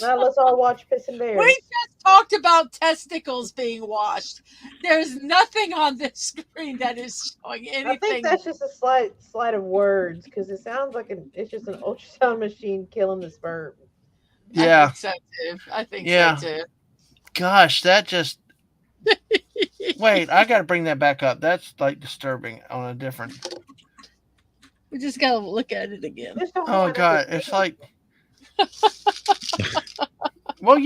Speaker 3: Now let's all watch Piss and Bear.
Speaker 4: We just talked about testicles being washed. There's nothing on this screen that is showing anything.
Speaker 3: I think that's just a sleight of words because it sounds like it's just an ultrasound machine killing the sperm.
Speaker 1: Yeah.
Speaker 4: I think so too.
Speaker 1: Gosh, that just wait, I gotta bring that back up. That's like disturbing on a different.
Speaker 4: We just gotta look at it again.
Speaker 1: Oh God, it's like well,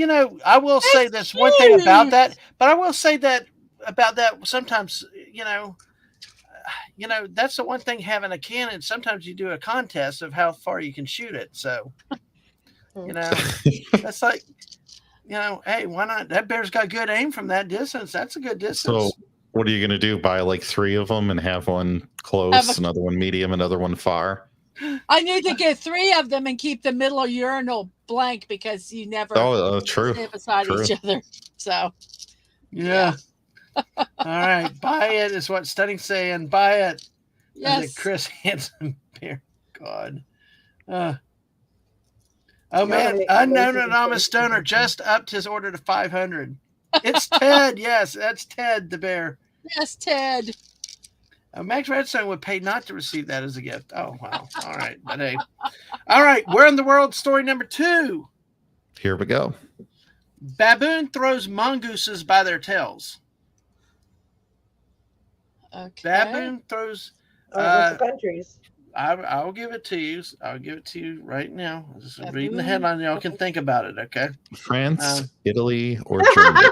Speaker 1: I will say this one thing about that, but I will say that about that sometimes, that's the one thing having a cannon. Sometimes you do a contest of how far you can shoot it. So, that's like, hey, why not? That bear's got good aim from that distance. That's a good distance.
Speaker 2: So what are you going to do? Buy like 3 of them and have one close, another one medium, another one far?
Speaker 4: I need to get 3 of them and keep the middle urinal blank because you never stay beside each other. So,
Speaker 1: yeah. All right, buy it is what Stunning's saying. Buy it.
Speaker 4: Yes,
Speaker 1: Chris Hansen beer. God. Oh man, unknown anonymous stoner just upped his order to 500. It's Ted. Yes, that's Ted the bear.
Speaker 4: Yes, Ted.
Speaker 1: Max Redstone would pay not to receive that as a gift. Oh, wow. All right. But hey. All right. Where in the world? Story number 2.
Speaker 2: Here we go.
Speaker 1: Baboon throws mongooses by their tails.
Speaker 4: Okay.
Speaker 1: Baboon throws.
Speaker 3: What's the countries?
Speaker 1: I'll give it to you. I'll give it to you right now. I'm just reading the headline. Y'all can think about it, okay?
Speaker 2: France, Italy, or Germany?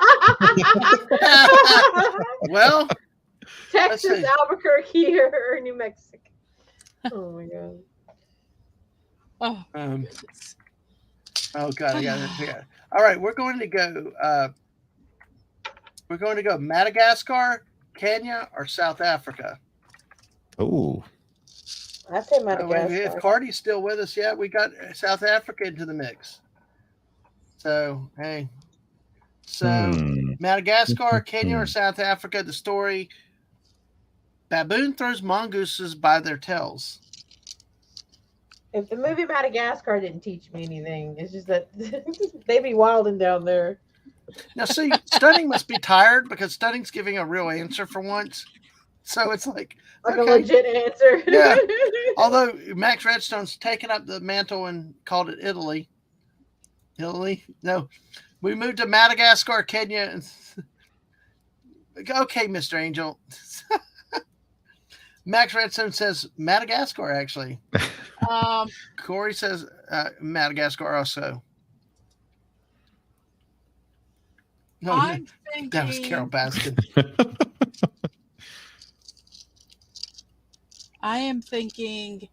Speaker 1: Well,
Speaker 3: Texas, Albuquerque, or New Mexico. Oh my god.
Speaker 4: Oh,
Speaker 1: Oh god, I got it. All right, we're going to go. We're going to go Madagascar, Kenya, or South Africa.
Speaker 2: Oh,
Speaker 3: I'd say Madagascar.
Speaker 1: If Cardi's still with us, yeah, we got South Africa into the mix. So hey, Madagascar, Kenya, or South Africa. The story: baboon throws mongooses by their tails.
Speaker 3: If the movie Madagascar didn't teach me anything, it's just that they be wilding down there.
Speaker 1: Now, see, Stunning must be tired because Stunning's giving a real answer for once. So it's like
Speaker 3: a legit answer.
Speaker 1: Yeah. Although Max Redstone's taken up the mantle and called it Italy. Italy? No. We moved to Madagascar, Kenya. Okay, Mr. Angel. Max Redstone says Madagascar, actually. Corey says Madagascar also. No,
Speaker 4: I'm thinking
Speaker 1: that was Carol Baskin.
Speaker 4: I am thinking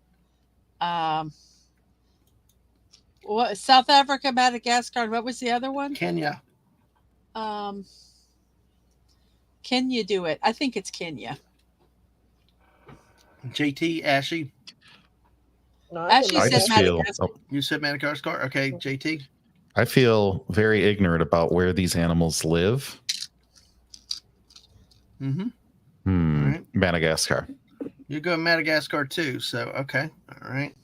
Speaker 4: what, South Africa, Madagascar, what was the other one?
Speaker 1: Kenya.
Speaker 4: Kenya do it. I think it's Kenya.
Speaker 1: JT, Ashley.
Speaker 3: No,
Speaker 4: Ashley said Madagascar.
Speaker 1: You said Madagascar? Okay, JT.
Speaker 2: I feel very ignorant about where these animals live.
Speaker 1: Right.
Speaker 2: Madagascar.
Speaker 1: You go Madagascar too, so okay. All right.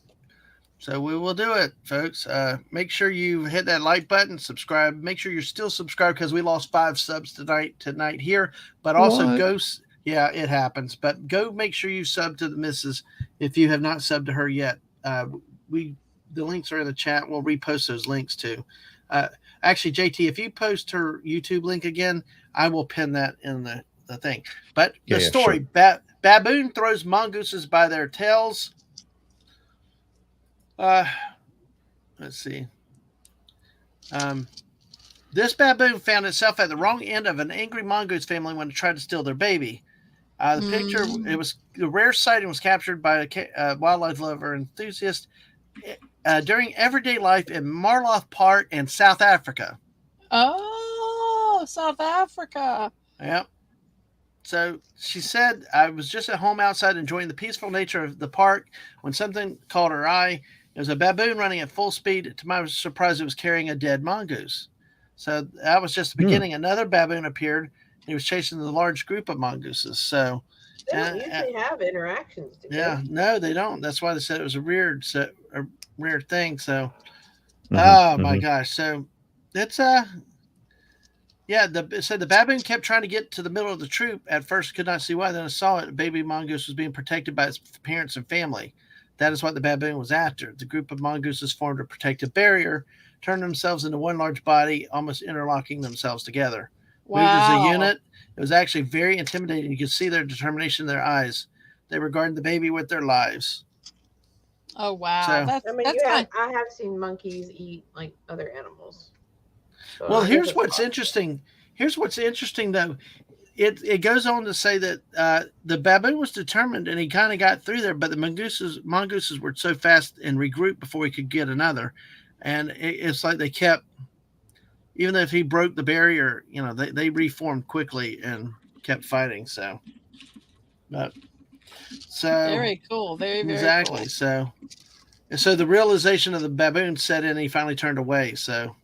Speaker 1: So we will do it, folks. Make sure you hit that like button, subscribe. Make sure you're still subscribed because we lost 5 subs tonight here. But also go, yeah, it happens. But go make sure you sub to the missus if you have not subbed to her yet. The links are in the chat. We'll repost those links too. Actually, JT, if you post her YouTube link again, I will pin that in the thing. But the story, sure. Baboon throws mongooses by their tails. Let's see. This baboon found itself at the wrong end of an angry mongoose family when it tried to steal their baby. The picture, the rare sighting was captured by a wildlife lover enthusiast during everyday life in Marloth Park in South Africa.
Speaker 4: Oh, South Africa.
Speaker 1: Yep. So she said, I was just at home outside enjoying the peaceful nature of the park when something caught her eye. It was a baboon running at full speed. To my surprise, it was carrying a dead mongoose. So that was just the beginning. Another baboon appeared. He was chasing the large group of mongooses. So
Speaker 3: they don't usually have interactions.
Speaker 1: Yeah, no, they don't. That's why they said it was a rare thing. So, oh my gosh. So it's the baboon kept trying to get to the middle of the troop. At first, could not see why. Then I saw it. A baby mongoose was being protected by its parents and family. That is what the baboon was after. The group of mongooses formed a protective barrier, turned themselves into one large body, almost interlocking themselves together.
Speaker 4: Wow.
Speaker 1: Moved as a unit. It was actually very intimidating. You could see their determination in their eyes. They regarded the baby with their lives.
Speaker 4: Oh, wow.
Speaker 3: So, I have seen monkeys eat like other animals. So
Speaker 1: well, here's what's interesting. Here's what's interesting, though. It goes on to say that the baboon was determined, and he kind of got through there, but the mongooses were so fast and regrouped before he could get another. And it's like they kept, even though if he broke the barrier, they reformed quickly and kept fighting. So
Speaker 4: very cool. Very, very
Speaker 1: exactly. Cool. So the realization of the baboon set in, and he finally turned away. So,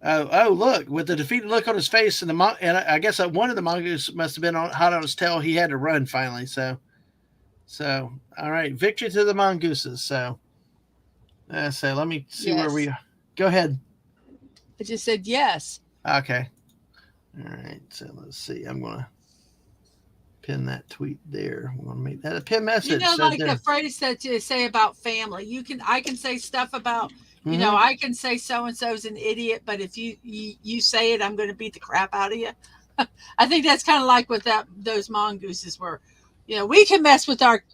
Speaker 1: look, with the defeated look on his face and I guess one of the mongoose must have been hot on his tail. He had to run finally. So all right, victory to the mongooses. So let me see where we are. Go ahead.
Speaker 4: I just said yes.
Speaker 1: Okay. All right. So let's see. I'm going to pin that tweet there. I'm going to make that a pin message.
Speaker 4: Like the phrase that you say about family. I can say stuff about, I can say so-and-so's an idiot, but if you say it, I'm going to beat the crap out of you. I think that's kind of like what those mongooses were. We can mess with our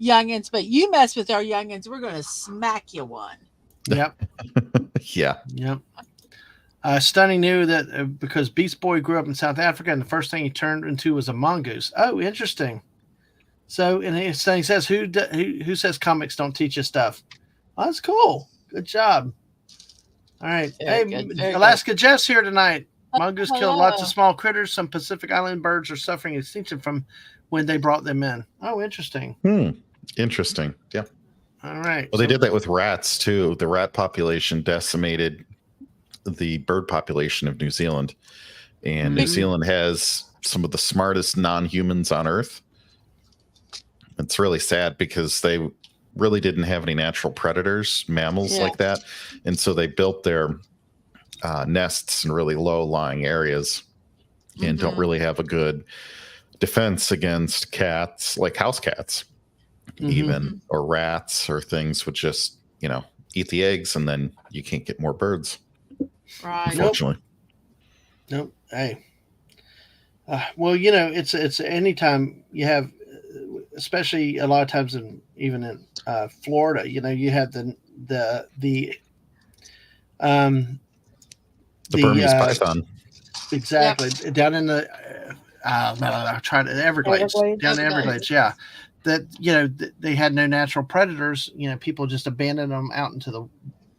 Speaker 4: youngins, but you mess with our youngins, we're going to smack you one.
Speaker 1: Yep.
Speaker 2: Yeah.
Speaker 1: Yep. Stunning knew that because Beast Boy grew up in South Africa, and the first thing he turned into was a mongoose. Oh, interesting. So, and Stunning says, who says comics don't teach you stuff? Well, that's cool. Good job. All right.
Speaker 4: Very
Speaker 1: Hey,
Speaker 4: good, very
Speaker 1: Alaska Jeff's here tonight. Mongoose killed lots of
Speaker 4: Hello.
Speaker 1: small critters. Some Pacific Island birds are suffering extinction from when they brought them in. Oh, interesting.
Speaker 2: Interesting. Yeah.
Speaker 1: All right.
Speaker 2: Well, they did that with rats too. The rat population decimated the bird population of New Zealand. And New Zealand has some of the smartest non-humans on Earth. It's really sad because they really didn't have any natural predators, mammals like that. And so they built their nests in really low-lying areas and don't really have a good defense against cats, like house cats, even, or rats, or things would just, eat the eggs, and then you can't get more birds.
Speaker 4: Right.
Speaker 2: Unfortunately.
Speaker 1: Nope. Hey. Well, it's anytime you have, especially a lot of times even in Florida, you have the
Speaker 2: Burmese python.
Speaker 1: Exactly. Yep. Down in the Everglades. Down in Everglades, yeah. That they had no natural predators. People just abandoned them out into the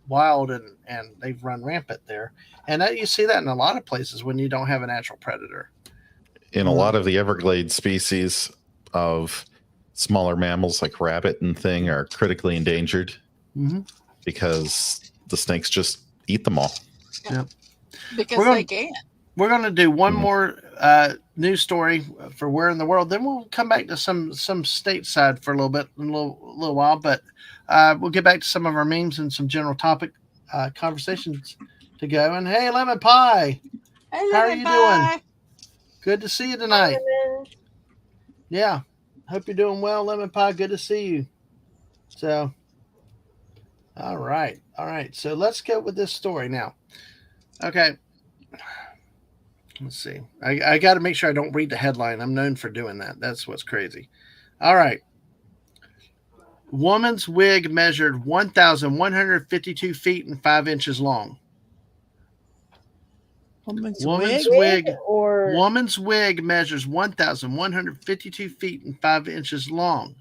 Speaker 1: wild, and they've run rampant there. And you see that in a lot of places when you don't have a natural predator.
Speaker 2: In a lot of the Everglades species of smaller mammals like rabbit and thing are critically endangered because the snakes just eat them all.
Speaker 1: Yep.
Speaker 4: Because they can.
Speaker 1: We're going to do one more news story for Where in the World. Then we'll come back to some stateside for a little while. But we'll get back to some of our memes and some general topic conversations to go. And hey, Lemon Pie.
Speaker 4: Hey,
Speaker 1: how are you doing? Good to see you tonight. Yeah. Hope you're doing well, Lemon Pie. Good to see you. So, all right. So let's go with this story now. Okay. Let's see. I got to make sure I don't read the headline. I'm known for doing that. That's what's crazy. All right. Woman's wig measured 1,152 feet and 5 inches long. Woman's wig measures 1,152 feet and 5 inches long.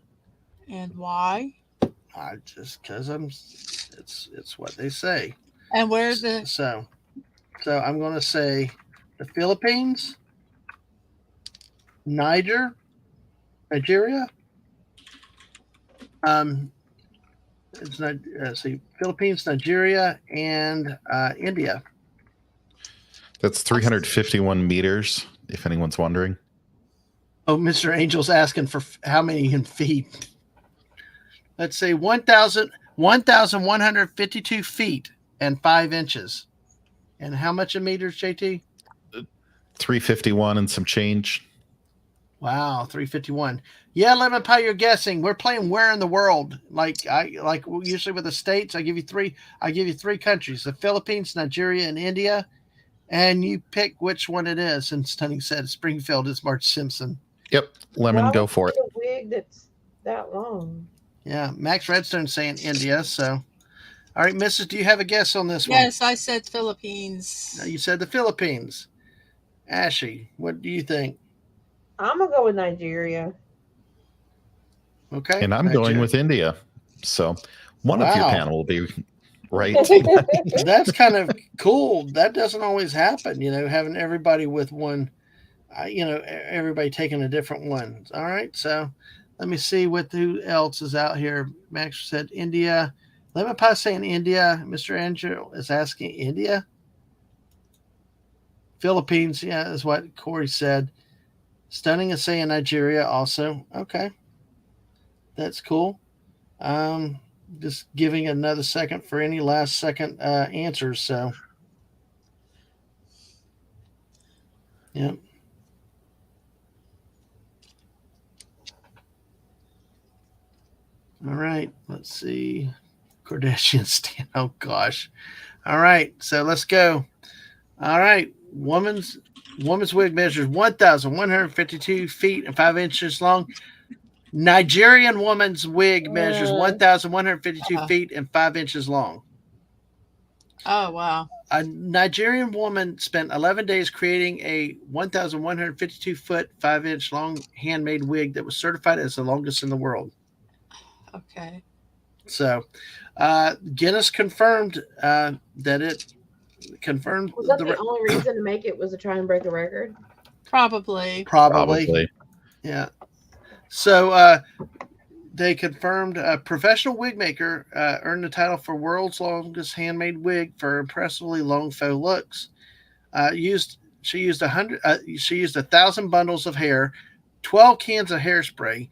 Speaker 4: And why?
Speaker 1: Just because it's what they say.
Speaker 4: And where's the
Speaker 1: so I'm going to say the Philippines, Nigeria, it's not Philippines, Nigeria, and India.
Speaker 2: That's 351 meters, if anyone's wondering.
Speaker 1: Oh, Mr. Angel's asking for how many in feet. Let's say 1,152 feet and 5 inches. And how much in meters, JT?
Speaker 2: 351 and some change.
Speaker 1: Wow, 351. Yeah, Lemon Pie, you're guessing. We're playing Where in the World. Like usually with the states, I give you three countries: the Philippines, Nigeria, and India. And you pick which one it is. And Stunning said Springfield is Marge Simpson.
Speaker 2: Yep, Lemon, go for it.
Speaker 3: A wig that's that long.
Speaker 1: Yeah, Max Redstone saying India. So, all right, Mrs., do you have a guess on this one?
Speaker 4: Yes, I said Philippines.
Speaker 1: No, you said the Philippines. Ashley, what do you think?
Speaker 3: I'm gonna go with Nigeria.
Speaker 1: Okay.
Speaker 2: And I'm going with India. So one of your panel will be right.
Speaker 1: That's kind of cool. That doesn't always happen, having everybody with one, everybody taking a different one. All right. So let me see who else is out here. Max said India. Lemon Pie saying India. Mr. Angel is asking India. Philippines, yeah, is what Corey said. Stunning is saying Nigeria also. Okay. That's cool. Just giving another second for any last second answers. So, yep. All right. Let's see. Kardashian stand. Oh, gosh. All right. So let's go. All right. Woman's wig measures 1,152 feet and 5 inches long. Nigerian woman's wig measures 1,152 feet and 5 inches long.
Speaker 4: Oh, wow.
Speaker 1: A Nigerian woman spent 11 days creating a 1,152 foot, 5-inch long handmade wig that was certified as the longest in the world.
Speaker 4: Okay.
Speaker 1: So, Guinness confirmed that it confirmed
Speaker 3: Was that the only reason to make it was to try and break a record?
Speaker 4: Probably.
Speaker 1: Probably. Yeah. So, they confirmed a professional wig maker earned the title for world's longest handmade wig for impressively long faux looks. She used 1,000 bundles of hair, 12 cans of hairspray,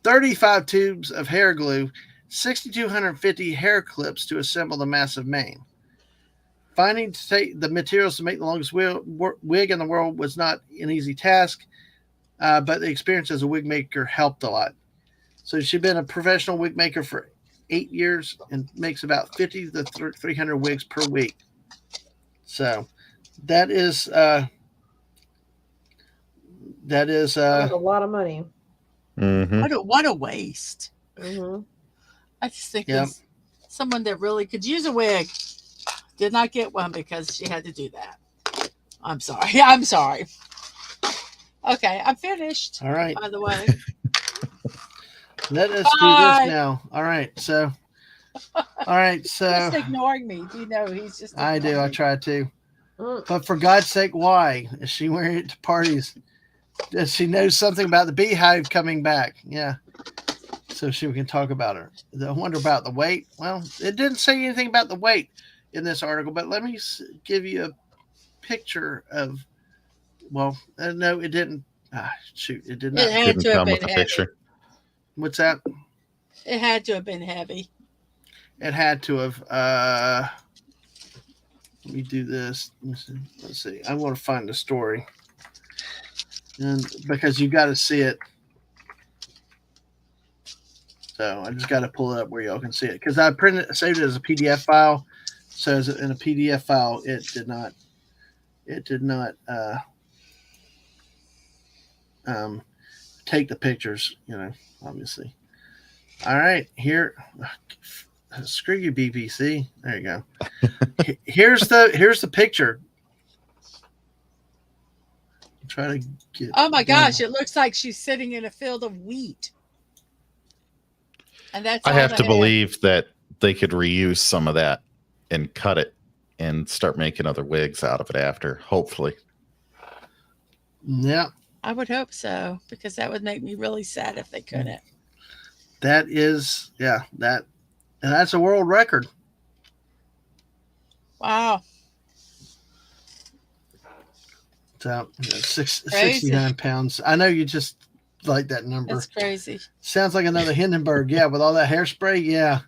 Speaker 1: 35 tubes of hair glue, 6,250 hair clips to assemble the massive mane. Finding the materials to make the longest wig in the world was not an easy task, but the experience as a wig maker helped a lot. So she's been a professional wig maker for 8 years and makes about 50 to 300 wigs per week. So that is
Speaker 3: a lot of money.
Speaker 2: Mm-hmm.
Speaker 4: What a waste.
Speaker 3: Mm-hmm.
Speaker 4: I just think it's someone that really could use a wig did not get one because she had to do that. I'm sorry. I'm sorry. Okay, I'm finished.
Speaker 1: all right.
Speaker 4: By the way.
Speaker 1: Let us do this now. All right. So
Speaker 4: Just ignoring me. Do you know he's just
Speaker 1: I do. I try to.
Speaker 3: Mm.
Speaker 1: But for God's sake, why is she wearing it to parties? Does she know something about the beehive coming back? Yeah. So she can talk about her. I wonder about the weight. Well, it didn't say anything about the weight in this article, but let me give you a picture of. Well, no, it didn't. Shoot, it did not.
Speaker 4: It had to have been heavy.
Speaker 2: Picture.
Speaker 1: What's that?
Speaker 4: It had to have been heavy.
Speaker 1: It had to have. Let me do this. Let's see. I want to find the story, and because you got to see it. So I just got to pull it up where y'all can see it because I saved it as a PDF file. So in a PDF file, it did not take the pictures. Obviously. All right, here. Screw you, BBC. There you go. Here's the picture. Try to get.
Speaker 4: Oh my gosh! It looks like she's sitting in a field of wheat. And that's.
Speaker 2: I have to believe that they could reuse some of that and cut it and start making other wigs out of it after. Hopefully.
Speaker 1: Yeah.
Speaker 4: I would hope so because that would make me really sad if they couldn't.
Speaker 1: That is, and that's a world record.
Speaker 4: Wow.
Speaker 1: So 69 pounds. I know you just like that number.
Speaker 4: That's crazy.
Speaker 1: Sounds like another Hindenburg. Yeah, with all that hairspray. Yeah.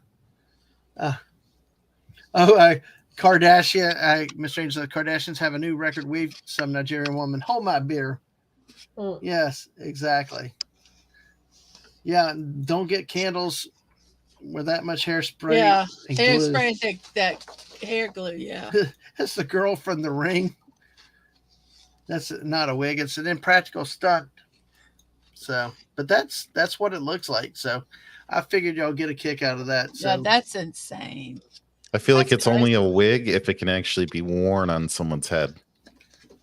Speaker 1: Kardashian. Mr. Angel, the Kardashians have a new record. Some Nigerian woman. Hold my beer.
Speaker 3: Mm.
Speaker 1: Yes, exactly. Yeah, don't get candles with that much hairspray.
Speaker 4: Yeah,
Speaker 1: and
Speaker 4: hairspray and that hair glue. Yeah.
Speaker 1: That's the girl from The Ring. That's not a wig. It's an impractical stunt. So, but that's what it looks like. So, I figured y'all get a kick out of that. So.
Speaker 4: Yeah, that's insane.
Speaker 2: I feel like it's only a wig if it can actually be worn on someone's head.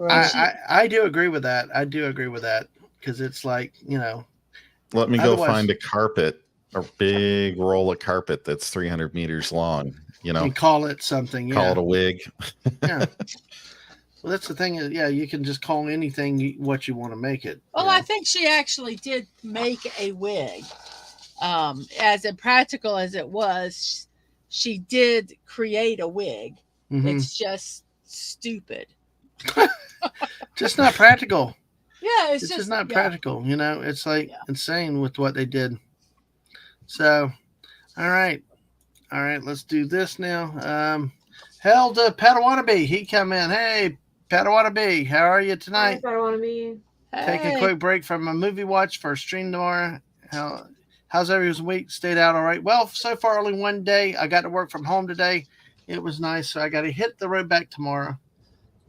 Speaker 1: Right. I do agree with that. I do agree with that because it's like,
Speaker 2: Let me go find a carpet, a big roll of carpet that's 300 meters long.
Speaker 1: And call it something.
Speaker 2: Call it a wig.
Speaker 1: Yeah. Well, that's the thing is, you can just call anything what you want to make it.
Speaker 4: Well, I think she actually did make a wig. As impractical as it was, she did create a wig. Mm-hmm. It's just stupid.
Speaker 1: Just not practical.
Speaker 4: Yeah,
Speaker 1: it's just not practical. It's like insane with what they did. So, all right, let's do this now. Hell to Padawannabe. He come in. Hey, Padawannabe, how are you tonight?
Speaker 3: Hi, Padawannabe.
Speaker 1: Take a quick break from a movie watch for a stream tomorrow. How's everyone's week? Stayed out all right? Well, so far only one day. I got to work from home today. It was nice. So I got to hit the road back tomorrow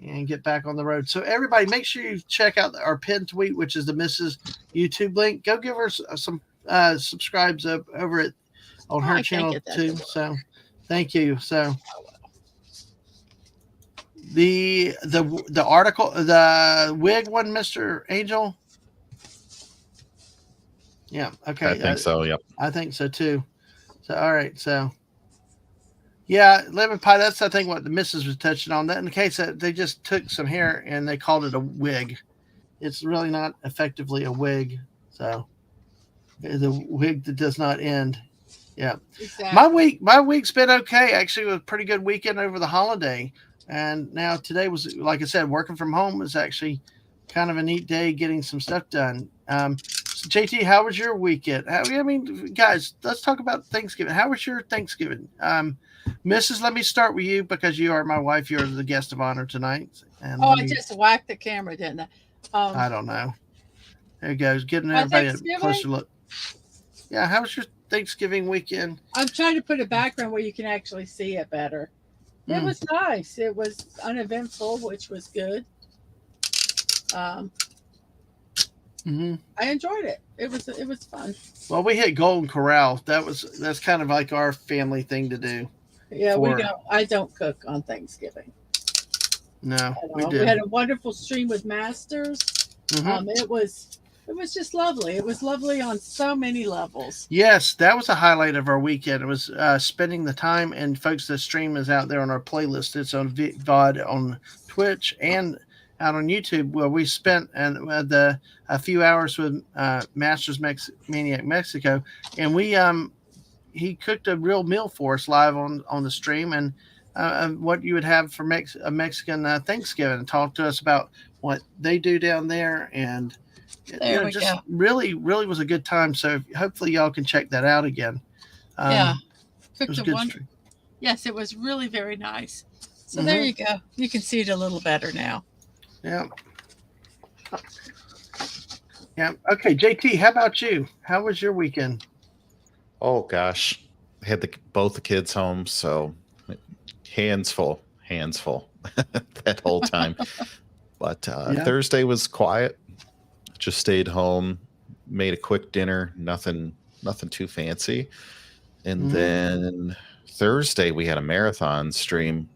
Speaker 1: and get back on the road. So everybody, make sure you check out our pinned tweet, which is the Mrs. YouTube link. Go give her some subscribes over on her channel too. So thank you. So The article, the wig one, Mr. Angel. Yeah. Okay.
Speaker 2: I think so. Yep.
Speaker 1: I think so too. So all right. So yeah, lemon pie. That's I think what the missus was touching on. That in the case that they just took some hair and they called it a wig. It's really not effectively a wig. So the wig that does not end. Yeah.
Speaker 4: Exactly.
Speaker 1: My week's been okay. Actually, it was a pretty good weekend over the holiday. And now today was, like I said, working from home was actually kind of a neat day getting some stuff done. So JT, how was your weekend? I mean, guys, let's talk about Thanksgiving. How was your Thanksgiving? Mrs., let me start with you because you are my wife. You're the guest of honor tonight. And
Speaker 4: I just whacked the camera, didn't I?
Speaker 1: I don't know. There it goes. Getting everybody a closer look. Yeah, how was your Thanksgiving weekend?
Speaker 4: I'm trying to put a background where you can actually see it better. It was nice. It was uneventful, which was good. I enjoyed it. It was fun.
Speaker 1: Well, we hit Golden Corral. That's kind of like our family thing to do.
Speaker 4: Yeah, I don't cook on Thanksgiving.
Speaker 1: No, we
Speaker 4: did. We had a wonderful stream with Masters. It was just lovely. It was lovely on so many levels.
Speaker 1: Yes, that was a highlight of our weekend. It was spending the time, and folks, the stream is out there on our playlist. It's on VOD on Twitch and out on YouTube, where we spent a few hours with Masters Maniac Mexico, and he cooked a real meal for us live on the stream, and what you would have for a Mexican Thanksgiving, and talk to us about what they do down there, and really was a good time. So hopefully y'all can check that out again.
Speaker 4: Cooked a good yes, it was really very nice. So there you go. You can see it a little better now.
Speaker 1: Yeah. Okay, JT, how about you? How was your weekend?
Speaker 2: Oh gosh, I had both the kids home, so hands full that whole time. But Thursday was quiet. Just stayed home, made a quick dinner, nothing too fancy. And then Thursday we had a marathon stream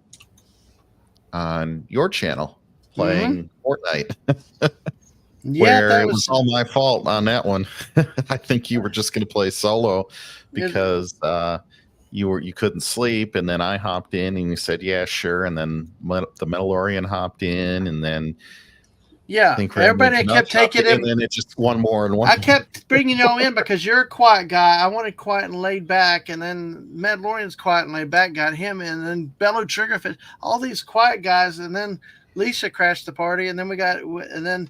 Speaker 2: on your channel playing Fortnite. Where it was all my fault on that one. I think you were just going to play solo because you couldn't sleep, and then I hopped in and you said yeah sure, and then the Mandalorian hopped in, and then
Speaker 1: everybody kept taking him,
Speaker 2: and then it just one more and one.
Speaker 1: I kept bringing y'all in because you're a quiet guy. I wanted quiet and laid back, and then Mandalorian's quiet and laid back got him in, and then Bello Triggerfish, all these quiet guys, and then Lisa crashed the party, and then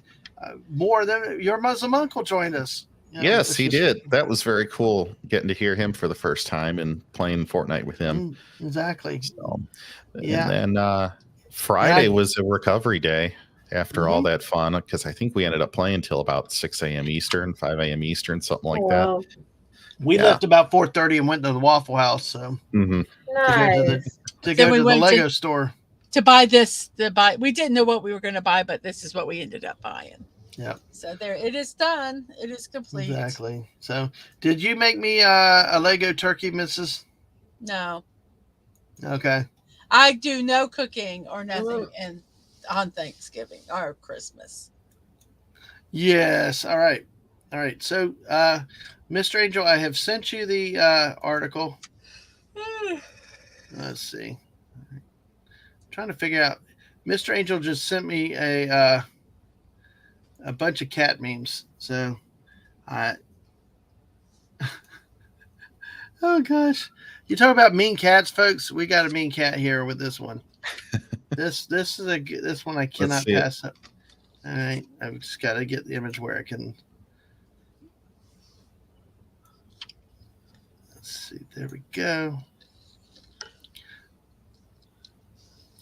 Speaker 1: more of them. Your Muslim uncle joined us.
Speaker 2: Yes, he did. That was very cool getting to hear him for the first time and playing Fortnite with him.
Speaker 1: Exactly.
Speaker 2: So, and then Friday was a recovery day after all that fun, because I think we ended up playing till about 6 a.m. Eastern, 5 a.m. Eastern, something like that.
Speaker 1: We left about 4:30 and went to the Waffle House. So
Speaker 3: nice.
Speaker 1: to go to the Lego store
Speaker 4: to buy this. We didn't know what we were going to buy, but this is what we ended up buying.
Speaker 1: Yeah.
Speaker 4: So there, it is done. It is complete.
Speaker 1: Exactly. So, did you make me a Lego turkey, Mrs.?
Speaker 4: No.
Speaker 1: Okay.
Speaker 4: I do no cooking or nothing on Thanksgiving or Christmas.
Speaker 1: Yes. All right. So, Mr. Angel, I have sent you the article. Let's see. I'm trying to figure out. Mr. Angel just sent me a bunch of cat memes. So oh gosh, you talk about mean cats, folks. We got a mean cat here with this one. this one I cannot pass up. All right, I've just got to get the image where I can. Let's see. There we go.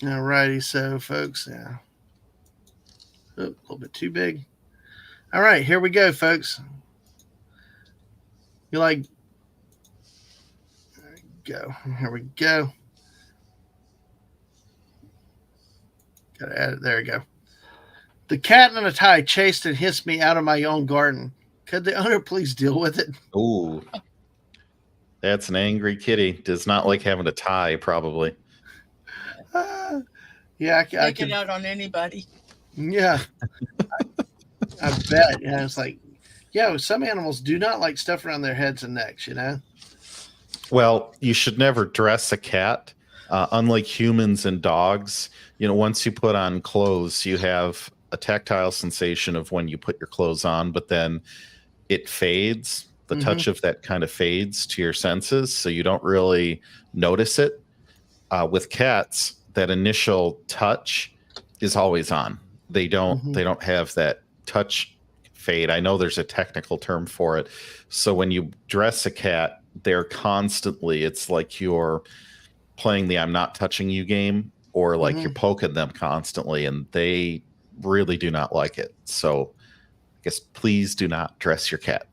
Speaker 1: All righty, so folks, a little bit too big. All right, here we go, folks. There we go. Here we go. Gotta add it. There we go. The cat in a tie chased and hissed me out of my own garden. Could the owner please deal with it?
Speaker 2: Ooh, that's an angry kitty. Does not like having a tie, probably.
Speaker 1: Yeah, I
Speaker 4: take
Speaker 1: could.
Speaker 4: it out on anybody.
Speaker 1: Yeah, I bet. Yeah, it's like, some animals do not like stuff around their heads and necks.
Speaker 2: Well, you should never dress a cat. Unlike humans and dogs, once you put on clothes, you have a tactile sensation of when you put your clothes on, but then it fades. The touch of that kind of fades to your senses, so you don't really notice it. With cats, that initial touch is always on. They don't have that touch fade. I know there's a technical term for it. So when you dress a cat, they're constantly, it's like you're playing the I'm not touching you game, or like you're poking them constantly, and they really do not like it. So I guess please do not dress your cat.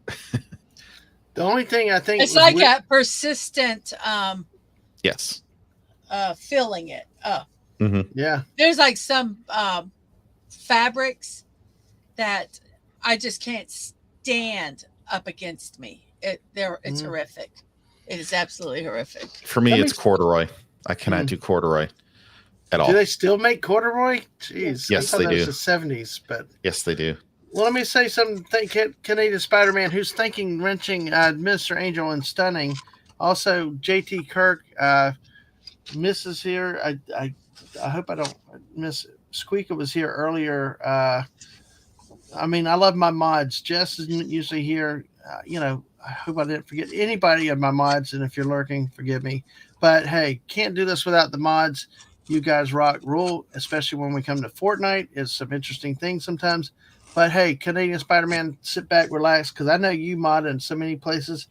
Speaker 1: The only thing I think
Speaker 4: it's like a persistent
Speaker 2: yes,
Speaker 4: filling it up.
Speaker 1: Yeah,
Speaker 4: there's like some fabrics that I just can't stand up against me. It's horrific. It is absolutely horrific.
Speaker 2: For me, it's corduroy. I cannot do corduroy at all.
Speaker 1: Do they still make corduroy? Jeez.
Speaker 2: Yes, they do.
Speaker 1: That was the 70s, but
Speaker 2: yes, they do.
Speaker 1: Well, let me say something. Canadian Spider-Man, who's thinking wrenching Mr. Angel and Stunning. Also, JT Kirk, Mrs. here. I hope I don't miss. Squeaka was here earlier. I love my mods. Jess isn't usually here. I hope I didn't forget anybody of my mods. And if you're lurking, forgive me. But hey, can't do this without the mods. You guys rock, rule, especially when we come to Fortnite. It's some interesting things sometimes. But hey, Canadian Spider-Man, sit back, relax, because I know you mod in so many places.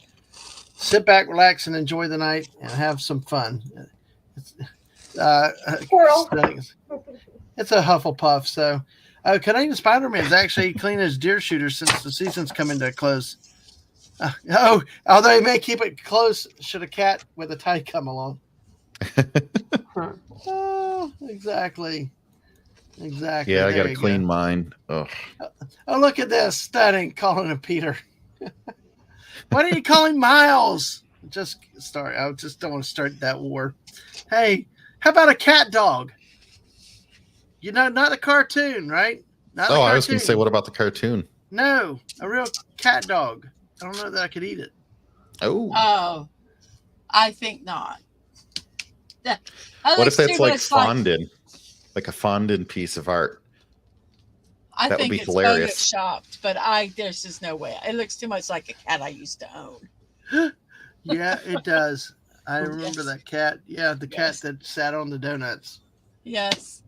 Speaker 1: Sit back, relax, and enjoy the night and have some fun.
Speaker 3: Squirrel.
Speaker 1: It's a Hufflepuff. So, Canadian Spider-Man is actually clean as deer shooter since the season's coming to a close. Although he may keep it close, should a cat with a tie come along. Oh, exactly.
Speaker 2: Yeah, I got a clean mind. Oh,
Speaker 1: look at this. Stunning. Calling him Peter. Why didn't you call him Miles? I just don't want to start that war. Hey, how about a cat dog? Not a cartoon, right?
Speaker 2: I was going to say, what about the cartoon?
Speaker 1: No, a real cat dog. I don't know that I could eat it.
Speaker 4: Oh, I think not.
Speaker 2: What if that's like fondant? Like a fondant piece of art.
Speaker 4: I
Speaker 2: that
Speaker 4: think
Speaker 2: would be
Speaker 4: it's
Speaker 2: hilarious.
Speaker 4: Photoshopped, but there's just no way. It looks too much like a cat I used to own.
Speaker 1: Yeah, it does. I remember that cat. Yeah, the cat that sat on the donuts.
Speaker 4: Yes.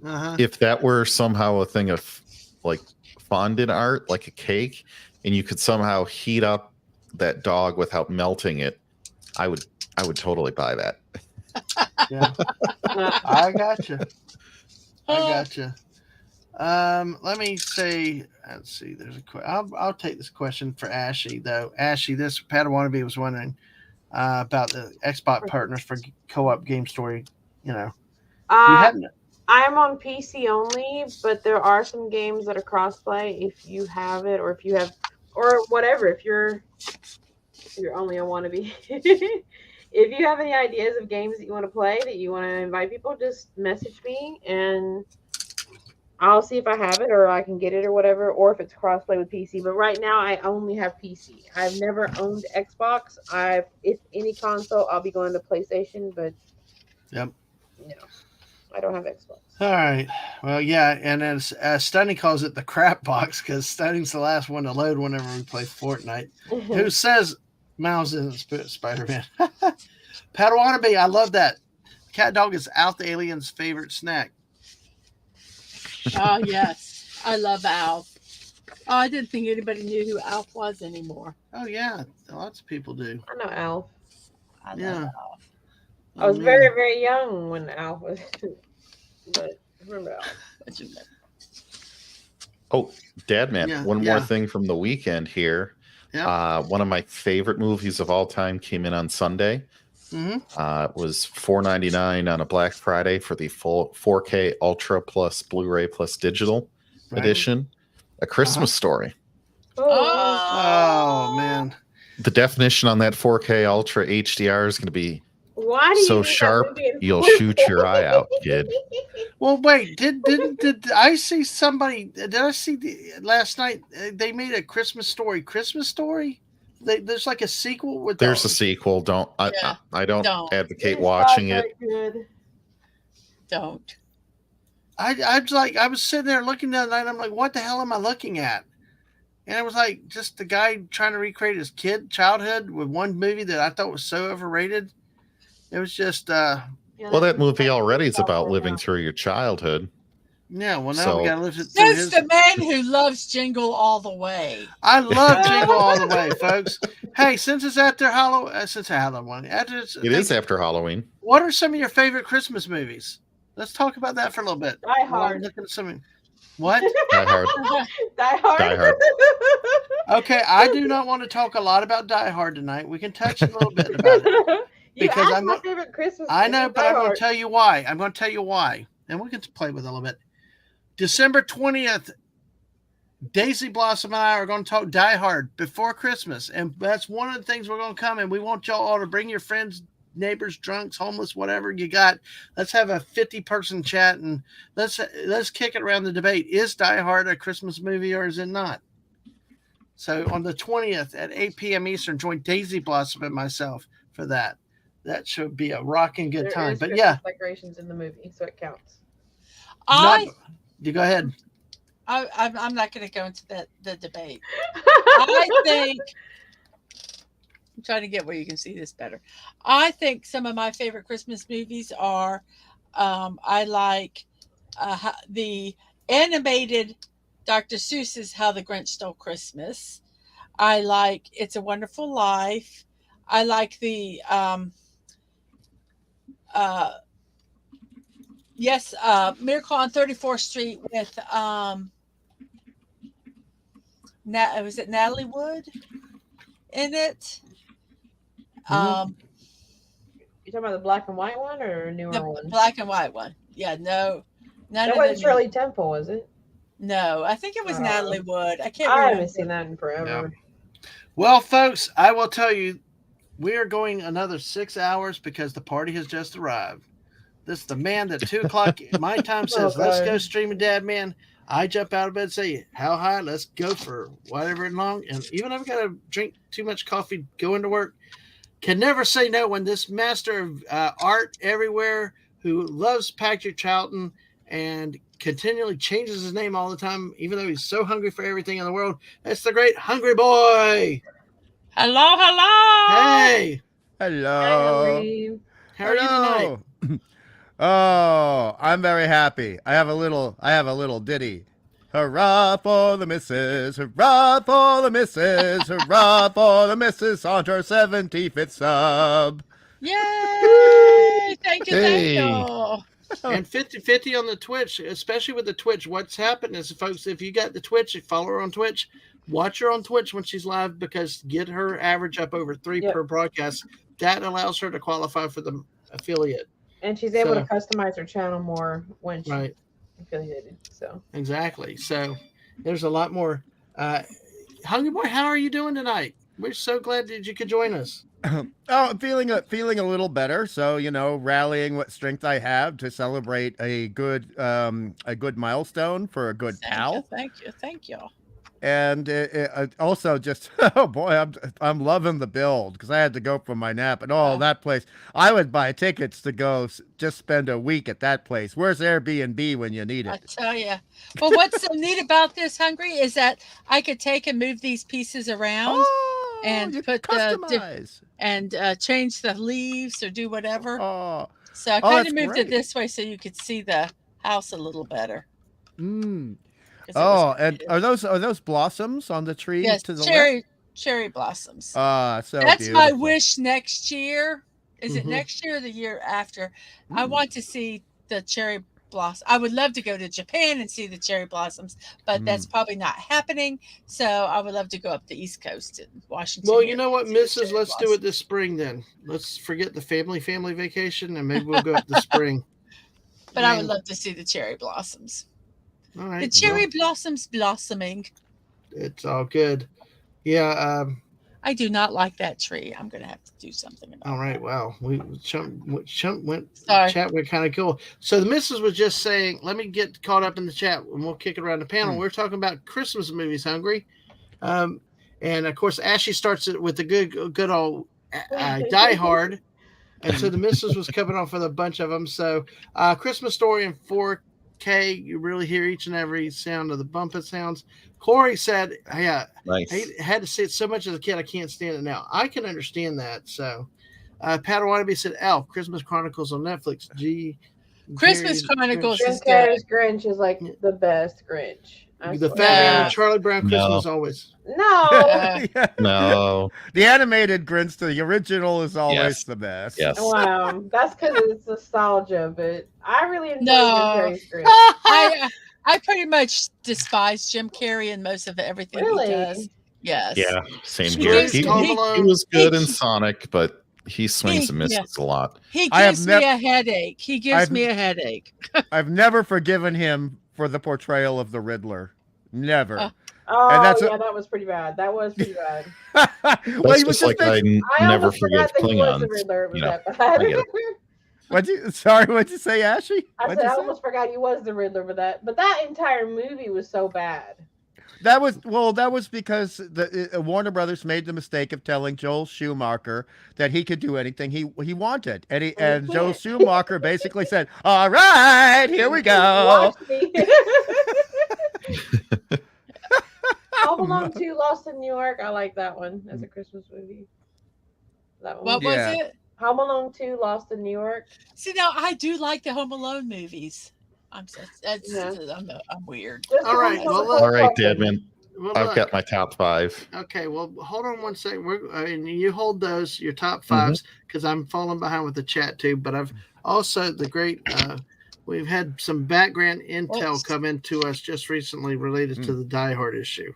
Speaker 2: If that were somehow a thing of like fondant art, like a cake, and you could somehow heat up that dog without melting it, I would totally buy that.
Speaker 1: Yeah, I gotcha. Let me say. Let's see. There's a question. I'll take this question for Ashley though. Ashley, this Padawannabe was wondering about the Xbox partners for co-op game story.
Speaker 3: I'm on PC only, but there are some games that are crossplay if you have it, or if you have, or whatever. If you're only a wannabe. If you have any ideas of games that you want to play, that you want to invite people, just message me and I'll see if I have it or I can get it or whatever, or if it's crossplay with PC. But right now, I only have PC. I've never owned Xbox. If any console, I'll be going to PlayStation, but
Speaker 1: yep.
Speaker 3: No, I don't have Xbox.
Speaker 1: All right. Well, yeah, and as Stunning calls it the crap box, because Stunning's the last one to load whenever we play Fortnite. Who says Miles isn't Spider-Man? Padawannabe, I love that. Cat dog is Alf the alien's favorite snack.
Speaker 4: Oh, yes. I love Alf. Oh, I didn't think anybody knew who Alf was anymore.
Speaker 1: Oh, yeah. Lots of people do.
Speaker 3: I know Alf.
Speaker 4: I love Alf.
Speaker 3: I was very, very young when Alf was... but I remember Alf.
Speaker 2: Oh, Dadman, one more thing from the weekend here. Yeah. One of my favorite movies of all time came in on Sunday. It was $4.99 on a Black Friday for the full 4K Ultra plus Blu-ray plus digital edition. A Christmas Story.
Speaker 1: Oh, man.
Speaker 2: The definition on that 4K Ultra HDR is going to be
Speaker 3: Why do you
Speaker 2: so
Speaker 3: need that
Speaker 2: sharp
Speaker 3: movie in
Speaker 2: you'll
Speaker 3: 4K?
Speaker 2: shoot your eye out, kid.
Speaker 1: Well, wait. Did I see somebody? Did I see last night? They made a Christmas Story. Christmas Story. There's like a sequel with.
Speaker 2: There's a sequel.
Speaker 4: Yeah,
Speaker 2: I don't
Speaker 4: don't.
Speaker 2: advocate
Speaker 3: It's
Speaker 2: watching
Speaker 3: not
Speaker 2: it.
Speaker 3: very good.
Speaker 4: Don't.
Speaker 1: I was sitting there looking the other night. I'm like, what the hell am I looking at? And it was like just the guy trying to recreate his childhood with one movie that I thought was so overrated. It was just
Speaker 3: Yeah,
Speaker 2: Well, that movie
Speaker 3: movie's
Speaker 2: already is about
Speaker 3: right
Speaker 2: living
Speaker 3: now.
Speaker 2: through your childhood.
Speaker 1: yeah. Well, now
Speaker 2: So-
Speaker 1: we gotta live it through
Speaker 4: Says
Speaker 1: his.
Speaker 4: the man who loves Jingle All the Way.
Speaker 1: I love Jingle All the Way, folks. Hey, since it's after Halloween,
Speaker 2: It is after Halloween.
Speaker 1: What are some of your favorite Christmas movies? Let's talk about that for a little bit.
Speaker 3: Die
Speaker 1: While I'm
Speaker 3: Hard.
Speaker 1: looking at some. What?
Speaker 2: Die Hard.
Speaker 3: Die Hard.
Speaker 2: Die Hard.
Speaker 1: Okay, I do not want to talk a lot about Die Hard tonight. We can touch a little bit about it.
Speaker 3: You
Speaker 1: Because
Speaker 3: asked my favorite Christmas
Speaker 1: I
Speaker 3: movie,
Speaker 1: know, but
Speaker 3: Die
Speaker 1: I'm going
Speaker 3: Hard.
Speaker 1: to tell you why. I'm going to tell you why. And we can play with it a little bit. December 20th, Daisy Blossom and I are going to talk Die Hard before Christmas. And that's one of the things we're going to come. And we want y'all all to bring your friends, neighbors, drunks, homeless, whatever you got. Let's have a 50-person chat and let's kick it around the debate. Is Die Hard a Christmas movie or is it not? So on the 20th at 8 p.m. Eastern, join Daisy Blossom and myself for that. That should be a rocking good
Speaker 3: There
Speaker 1: time.
Speaker 3: is
Speaker 1: But
Speaker 3: Christmas
Speaker 1: yeah,
Speaker 3: decorations in the movie, so it counts.
Speaker 1: you go ahead.
Speaker 4: I'm not going to go into the debate. I think I'm trying to get where you can see this better. I think some of my favorite Christmas movies are I like the animated Dr. Seuss's How the Grinch Stole Christmas. I like It's a Wonderful Life. I like the Miracle on 34th Street with was it Natalie Wood in it?
Speaker 1: Mhm.
Speaker 3: You talking about the black and white one or newer
Speaker 4: The
Speaker 3: one?
Speaker 4: black and white one. Yeah, no. None
Speaker 3: That
Speaker 4: of
Speaker 3: wasn't
Speaker 4: the
Speaker 3: Shirley Temple, was it?
Speaker 4: No, I think it was
Speaker 3: Oh.
Speaker 4: Natalie Wood. I can't
Speaker 3: I
Speaker 4: remember.
Speaker 3: haven't seen that in forever.
Speaker 1: Well, folks, I will tell you, we are going another 6 hours because the party has just arrived. This is the man that 2 o'clock my time says, let's go streaming Dadman. I jump out of bed and say, how high? Let's go for whatever long. And even if I've got to drink too much coffee, go into work, can never say no when this master of art everywhere who loves Patrick Charlton and continually changes his name all the time, even though he's so hungry for everything in the world. That's the great Hungry Boy.
Speaker 4: Hello.
Speaker 1: Hey,
Speaker 5: Hello.
Speaker 1: how are you tonight?
Speaker 5: Oh, I'm very happy. I have a little ditty. Hurrah for the missus, hurrah for the missus, hurrah for the missus on her 75th sub.
Speaker 4: Yay! Thank you,
Speaker 2: Hey.
Speaker 4: thank you.
Speaker 1: And 50-50 on the Twitch, especially with the Twitch. What's happened is, folks, if you got the Twitch, you follow her on Twitch, watch her on Twitch when she's live, because get her average up over 3 per broadcast. That allows her to qualify for the affiliate.
Speaker 3: And she's able to customize her channel more when she's affiliated. So
Speaker 1: Exactly. So there's a lot more. Hungry Boy, how are you doing tonight? We're so glad that you could join us.
Speaker 5: I'm feeling a little better. So, rallying what strength I have to celebrate a good milestone for a good pal.
Speaker 4: Thank you.
Speaker 5: And it also just, oh boy, I'm loving the build, because I had to go for my nap and that place. I would buy tickets to go just spend a week at that place. Where's Airbnb when you need it?
Speaker 4: I tell you. Well, what's so neat about this, Hungry, is that I could take and move these pieces around and
Speaker 5: you
Speaker 4: put
Speaker 5: customize
Speaker 4: and change the leaves or do whatever.
Speaker 5: Oh,
Speaker 4: So I kind of
Speaker 5: that's
Speaker 4: moved
Speaker 5: great.
Speaker 4: it this way so you could see the house a little better.
Speaker 5: Mm.
Speaker 4: 'Cause it was
Speaker 5: And are those blossoms on the tree
Speaker 4: yes,
Speaker 5: to the left?
Speaker 4: cherry blossoms.
Speaker 5: So
Speaker 4: That's
Speaker 5: beautiful.
Speaker 4: my wish next year. Is it
Speaker 1: Mhm.
Speaker 4: next year or the year after? I want to see the cherry blossom. I would love to go to Japan and see the cherry blossoms, but that's probably not happening. So I would love to go up the East Coast in Washington.
Speaker 1: Well, you know what,
Speaker 4: and see the
Speaker 1: Mrs.
Speaker 4: cherry
Speaker 1: Let's do it
Speaker 4: blossoms.
Speaker 1: this spring then. Let's forget the family vacation and maybe we'll go up this spring.
Speaker 4: But I would love to see the cherry blossoms.
Speaker 1: All right.
Speaker 4: The cherry blossoms blossoming.
Speaker 1: It's all good. Yeah.
Speaker 4: I do not like that tree. I'm going to have to do something about it.
Speaker 1: All right. Wow.
Speaker 4: Sorry.
Speaker 1: Chat went kind of cool. So the missus was just saying, let me get caught up in the chat and we'll kick it around the panel. We're talking about Christmas movies, Hungry. And of course, Ashley starts it with the good old Die Hard. And so the missus was coming off with a bunch of them. So Christmas Story in 4K, you really hear each and every sound of the bumping sounds. Corey said, yeah,
Speaker 2: Nice.
Speaker 1: I had to see it so much as a kid, I can't stand it now. I can understand that. So Pat Wannabe said, Elf, Christmas Chronicles on Netflix.
Speaker 4: Christmas Chronicles
Speaker 3: Jim
Speaker 4: is good.
Speaker 3: Carrey's Grinch is like the best Grinch.
Speaker 1: The Fat Man, Charlie Brown Christmas always.
Speaker 3: No.
Speaker 2: No.
Speaker 5: The animated Grinch, the original, is always the best.
Speaker 2: Yes.
Speaker 3: Wow. That's because it's nostalgia, but I really enjoy Jim Carrey's Grinch.
Speaker 4: I pretty much despise Jim Carrey in most of everything he does. Yes.
Speaker 2: Yeah, same
Speaker 1: He
Speaker 2: here.
Speaker 1: gives
Speaker 2: He was good in Sonic, but he swings and misses a lot.
Speaker 4: He gives me a headache. He gives me a headache.
Speaker 5: I've never forgiven him for the portrayal of the Riddler. Never.
Speaker 3: And that was pretty bad. That was pretty bad.
Speaker 5: Well, he was
Speaker 2: just like I never forgive Klingons. What'd you say, Ashley?
Speaker 3: I said I almost forgot he was the Riddler for that. But that entire movie was so bad.
Speaker 5: That was because the Warner Brothers made the mistake of telling Joel Schumacher that he could do anything he wanted, and Joel Schumacher basically said, "All right, here we go."
Speaker 3: Home Alone 2, Lost in New York. I like that one as a Christmas movie. That one.
Speaker 4: What was it?
Speaker 3: Home Alone 2, Lost in New York.
Speaker 4: See, now I do like the Home Alone movies. I'm weird.
Speaker 1: All right,
Speaker 2: Dadman. I've got my top 5.
Speaker 1: Okay, well, hold on one second. You hold those, your top 5s, because I'm falling behind with the chat too. But I've also we've had some background intel come into us just recently related to the Die Hard issue.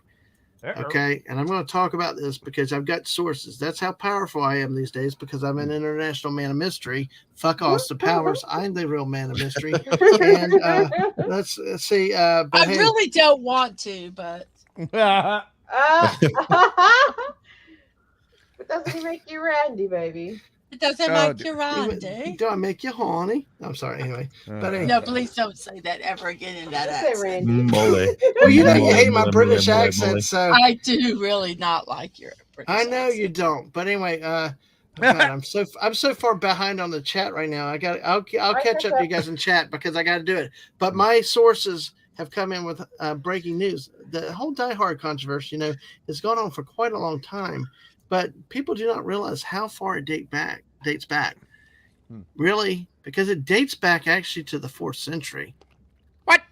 Speaker 1: Okay, and I'm going to talk about this because I've got sources. That's how powerful I am these days, because I'm an international man of mystery. Fuck Austin Powers. I'm the real man of mystery. And let's see.
Speaker 4: I really don't want to, but.
Speaker 3: But doesn't he make you Randy, baby?
Speaker 4: It doesn't make you Randy.
Speaker 1: Do I make you horny? I'm sorry, anyway. But anyway.
Speaker 4: No, please don't say that ever again in that accent.
Speaker 3: Say Randy.
Speaker 1: Well, you know you hate my British accent, so
Speaker 4: I do really not like your British
Speaker 1: I know
Speaker 4: accent.
Speaker 1: you don't, but anyway, God, I'm so far behind on the chat right now. I'll catch up to you guys in chat because I got to do it. But my sources have come in with breaking news. The whole Die Hard controversy, has gone on for quite a long time, but people do not realize how far it dates back. Really, because it dates back actually to the 4th century.
Speaker 4: What?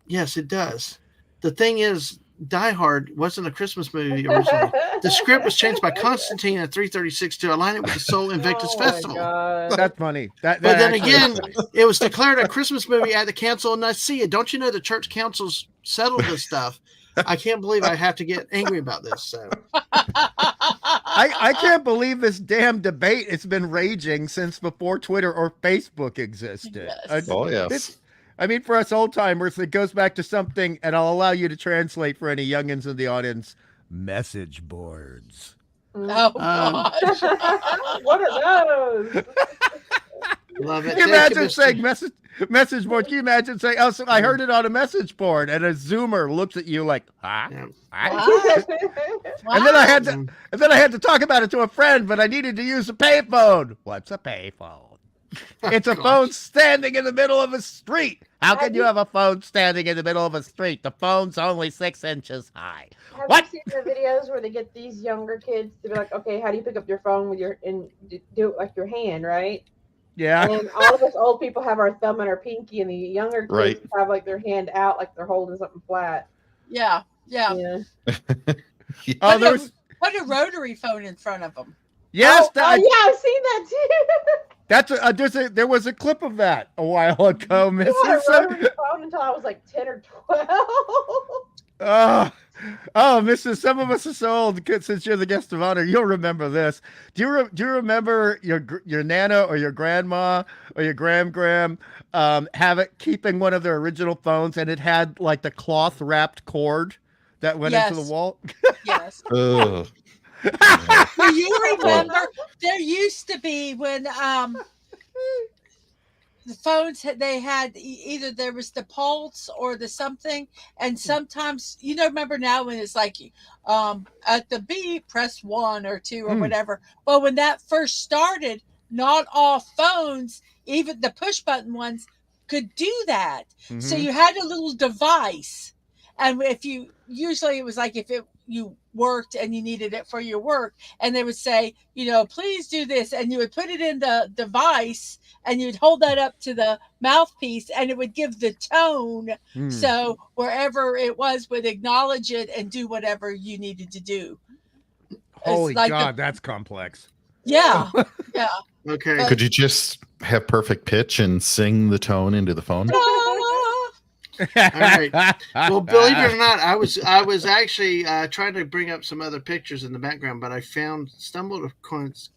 Speaker 1: Yes, it does. The thing is, Die Hard wasn't a Christmas movie originally. The script was changed by Constantine in 336 to align it with the Sol Invictus Festival.
Speaker 5: That's funny. But
Speaker 1: then again, it was declared a Christmas movie at the Council of Nicaea. Don't you know the church councils settled this stuff? I can't believe I have to get angry about this. So
Speaker 5: I can't believe this damn debate. It's been raging since before Twitter or Facebook existed.
Speaker 4: Yes.
Speaker 5: For us old timers, it goes back to something, and I'll allow you to translate for any youngins in the audience. Message boards.
Speaker 4: Oh gosh.
Speaker 3: What are those?
Speaker 1: Love it.
Speaker 5: Can you imagine saying message board? Can you imagine saying, "Oh, so I heard it on a message board," and a Zoomer looks at you like, "Huh?"
Speaker 1: Yeah.
Speaker 5: And then I had to talk about it to a friend, but I needed to use a payphone. What's a payphone? It's a phone standing in the middle of a street. How can you have a phone standing in the middle of a street? The phone's only 6 inches high.
Speaker 3: Have you seen the videos where they get these younger kids to be like, okay, how do you pick up your phone and do it like your hand, right?
Speaker 5: Yeah.
Speaker 3: And all of us old people have our thumb and our pinky, and the younger kids have like their hand out like they're holding something flat.
Speaker 4: Yeah.
Speaker 3: Yeah.
Speaker 4: Put a rotary phone in front of them.
Speaker 5: Yes.
Speaker 3: Yeah, I've seen that too.
Speaker 5: There was a clip of that a while ago, Mrs.
Speaker 3: I had a rotary phone until I was like 10 or 12.
Speaker 5: Mrs. Some of us are so old. Since you're the guest of honor, you'll remember this. Do you remember your nana or your grandma or your gram keeping one of their original phones, and it had like the cloth wrapped cord that went into the wall?
Speaker 4: Yes. Do you remember there used to be when the phones they had either there was the pulse or the something, and sometimes remember now when it's like at the beep press 1 or 2 or whatever. But when that first started, not all phones, even the push button ones, could do that. So you had a little device, and if you usually it was like if you worked and you needed it for your work, and they would say, please do this, and you would put it in the device and you'd hold that up to the mouthpiece and it would give the tone. So wherever it was would acknowledge it and do whatever you needed to do.
Speaker 5: Holy God, that's complex.
Speaker 4: Yeah. Yeah.
Speaker 1: Okay.
Speaker 2: Could you just have perfect pitch and sing the tone into the phone?
Speaker 1: All right. Well, believe it or not, I was actually trying to bring up some other pictures in the background, but I stumbled across.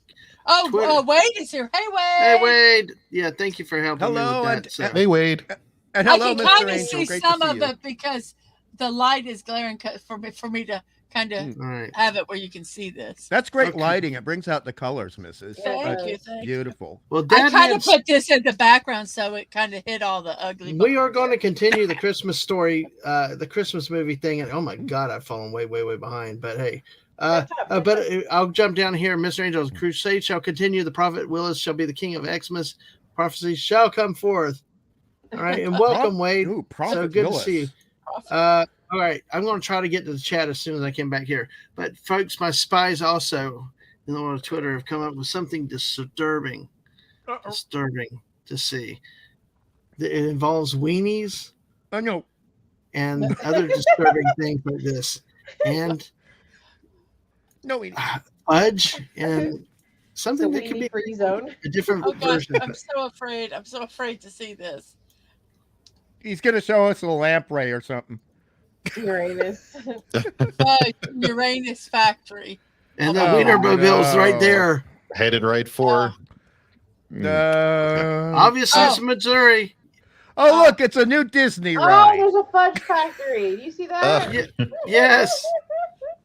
Speaker 4: Wade is here. Hey, Wade.
Speaker 1: Hey, Wade. Yeah, thank you for helping me with that.
Speaker 2: Hey, Wade.
Speaker 5: And hello,
Speaker 4: I can
Speaker 5: Mr.
Speaker 4: kind of
Speaker 5: Angel.
Speaker 4: see
Speaker 5: Great
Speaker 4: some
Speaker 5: to see
Speaker 4: of
Speaker 5: you.
Speaker 4: it because the light is glaring for me to kind of have it where you can see this.
Speaker 5: That's great lighting. It brings out the colors, Mrs.
Speaker 4: Thank you.
Speaker 5: Beautiful.
Speaker 1: Well,
Speaker 4: I kind of put this in the background so it kind of hit all the ugly.
Speaker 1: We are going to continue the Christmas story, the Christmas movie thing, and oh my God, I've fallen way behind. But hey, but I'll jump down here. Mr. Angel's crusade shall continue. The prophet Willis shall be the king of Xmas. Prophecy shall come forth. All right, and welcome, Wade.
Speaker 5: Ooh,
Speaker 1: so good to see you. All right, I'm going to try to get to the chat as soon as I can back here. But folks, my spies also on Twitter have come up with something disturbing to see. It involves weenies.
Speaker 5: I know.
Speaker 1: And other disturbing things like this, and fudge and something that could be
Speaker 3: free zone.
Speaker 1: A different version.
Speaker 4: I'm so afraid. I'm so afraid to see this.
Speaker 5: He's going to show us a lamprey or something.
Speaker 3: Uranus.
Speaker 4: Uranus factory.
Speaker 1: And the Wienermobile's right there.
Speaker 2: Headed right for.
Speaker 1: Obviously, it's Missouri.
Speaker 5: Oh, look, it's a new Disney ride.
Speaker 3: Oh, there's a fudge factory. Do you see that?
Speaker 1: Yes.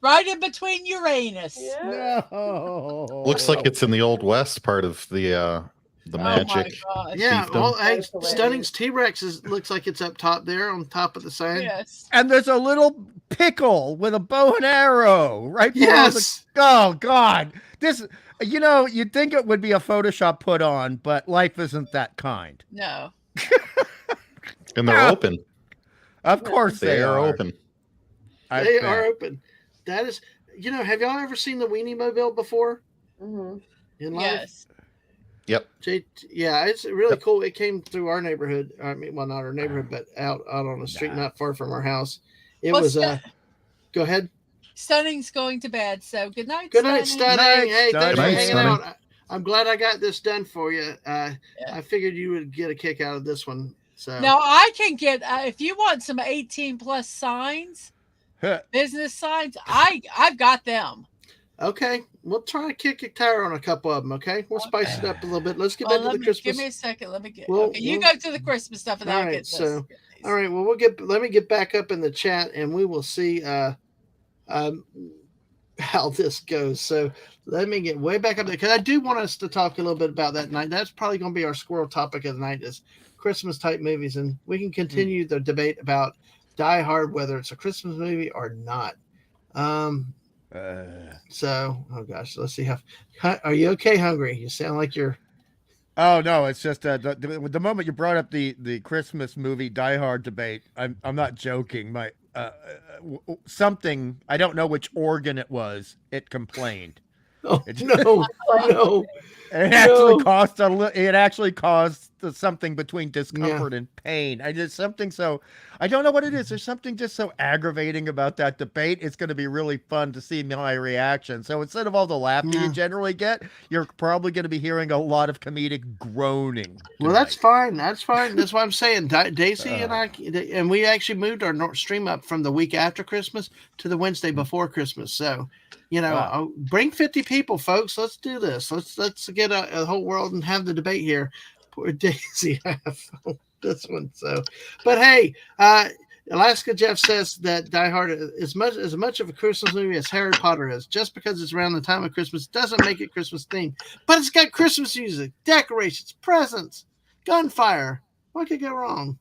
Speaker 4: Right in between Uranus.
Speaker 3: Yeah.
Speaker 5: No.
Speaker 2: Looks like it's in the Old West part of the magic.
Speaker 1: Yeah. Well, Stunning's T-Rex looks like it's up top there on top of the sign.
Speaker 4: Yes.
Speaker 5: And there's a little pickle with a bow and arrow right below
Speaker 1: Yes.
Speaker 5: Oh, God. This, you'd think it would be a Photoshop put on, but life isn't that kind.
Speaker 4: No.
Speaker 2: And they're open.
Speaker 5: Of course
Speaker 2: they are open.
Speaker 1: They are open. That is, have y'all ever seen the Weenie Mobile before?
Speaker 3: Mm-hmm.
Speaker 1: In life?
Speaker 2: Yes. Yep.
Speaker 1: Yeah, it's really cool. It came through our neighborhood. I mean, well, not our neighborhood, but out on the street, not far from our house. It was. Go ahead.
Speaker 4: Stunning's going to bed, so good night.
Speaker 1: Good night, Stunning. Hey, thanks for hanging
Speaker 2: Stunning.
Speaker 1: out. I'm glad I got this done for you. I figured you would get a kick out of this one. So
Speaker 4: now I can get if you want some 18+ signs, business signs. I've got them.
Speaker 1: Okay, we'll try to kick a tire on a couple of them. Okay, we'll spice it up a little bit. Let's get back to the Christmas.
Speaker 4: Give me a second. Let me get. You go to the Christmas stuff, and I'll get this.
Speaker 1: So, all right. Well, let me get back up in the chat, and we will see how this goes. So let me get way back up there because I do want us to talk a little bit about that night. That's probably going to be our squirrel topic of the night is Christmas type movies, and we can continue the debate about Die Hard, whether it's a Christmas movie or not. So, oh gosh, let's see how. Are you okay? Hungry? You sound like you're.
Speaker 5: Oh no, it's just the moment you brought up the Christmas movie Die Hard debate. I'm not joking. My something, I don't know which organ it was. It complained.
Speaker 1: Oh no!
Speaker 5: It actually caused something between discomfort and pain. I did something so I don't know what it is. There's something just so aggravating about that debate. It's going to be really fun to see my reaction. So instead of all the laughter you generally get, you're probably going to be hearing a lot of comedic groaning tonight.
Speaker 1: Well, that's fine. That's fine. That's what I'm saying. Daisy and we actually moved our stream up from the week after Christmas to the Wednesday before Christmas. So, bring 50 people, folks. Let's do this. Let's get a whole world and have the debate here. Poor Daisy, this one. So, but hey, Alaska Jeff says that Die Hard is as much of a Christmas movie as Harry Potter is. Just because it's around the time of Christmas doesn't make it Christmas themed. But it's got Christmas music, decorations, presents, gunfire. What could go wrong?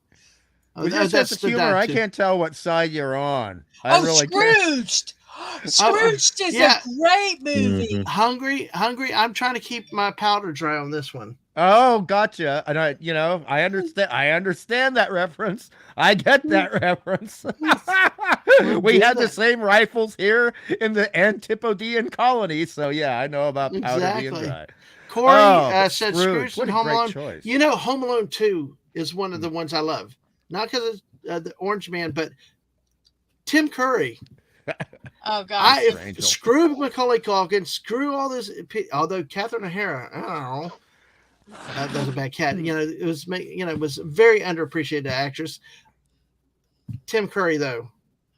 Speaker 5: With your sense of humor, I can't tell what side you're on. I really
Speaker 4: Scrooged! Scrooged is a great movie.
Speaker 2: Mhm.
Speaker 1: Hungry. I'm trying to keep my powder dry on this one.
Speaker 5: Oh, gotcha. And I understand that reference. I get that reference. We had the same rifles here in the Antipodean colony, so yeah, I know about powder being dry.
Speaker 1: Corey said
Speaker 5: Scrooge.
Speaker 1: Scrooge
Speaker 5: What
Speaker 1: and
Speaker 5: a
Speaker 1: Home
Speaker 5: great
Speaker 1: Alone.
Speaker 5: choice.
Speaker 1: You know, Home Alone 2 is one of the ones I love. Not because of the Orange Man, but Tim Curry.
Speaker 4: Oh, God.
Speaker 1: Screw Macaulay Culkin, screw all this. Although Catherine O'Hara, I don't know. That was a bad cat. It was very underappreciated actress. Tim Curry, though.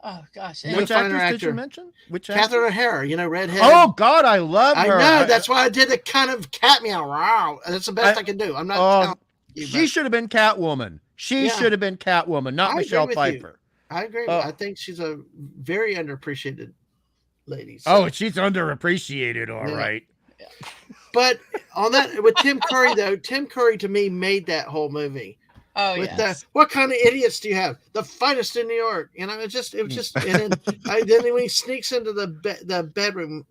Speaker 4: Oh gosh!
Speaker 5: Which actress did you mention?
Speaker 1: Catherine O'Hara, redhead.
Speaker 5: Oh God, I love her.
Speaker 1: I know. That's why I did the kind of cat meow. Wow, that's the best I can do. I'm not.
Speaker 5: She should have been Catwoman. She should have been Catwoman, not Michelle Pfeiffer.
Speaker 1: I agree. I think she's a very underappreciated lady. So.
Speaker 5: Oh, she's underappreciated. All right.
Speaker 1: Yeah. But on that, with Tim Curry though, Tim Curry to me made that whole movie.
Speaker 4: Oh yeah.
Speaker 1: What kind of idiots do you have? The finest in New York. It was just. And then when he sneaks into the bedroom,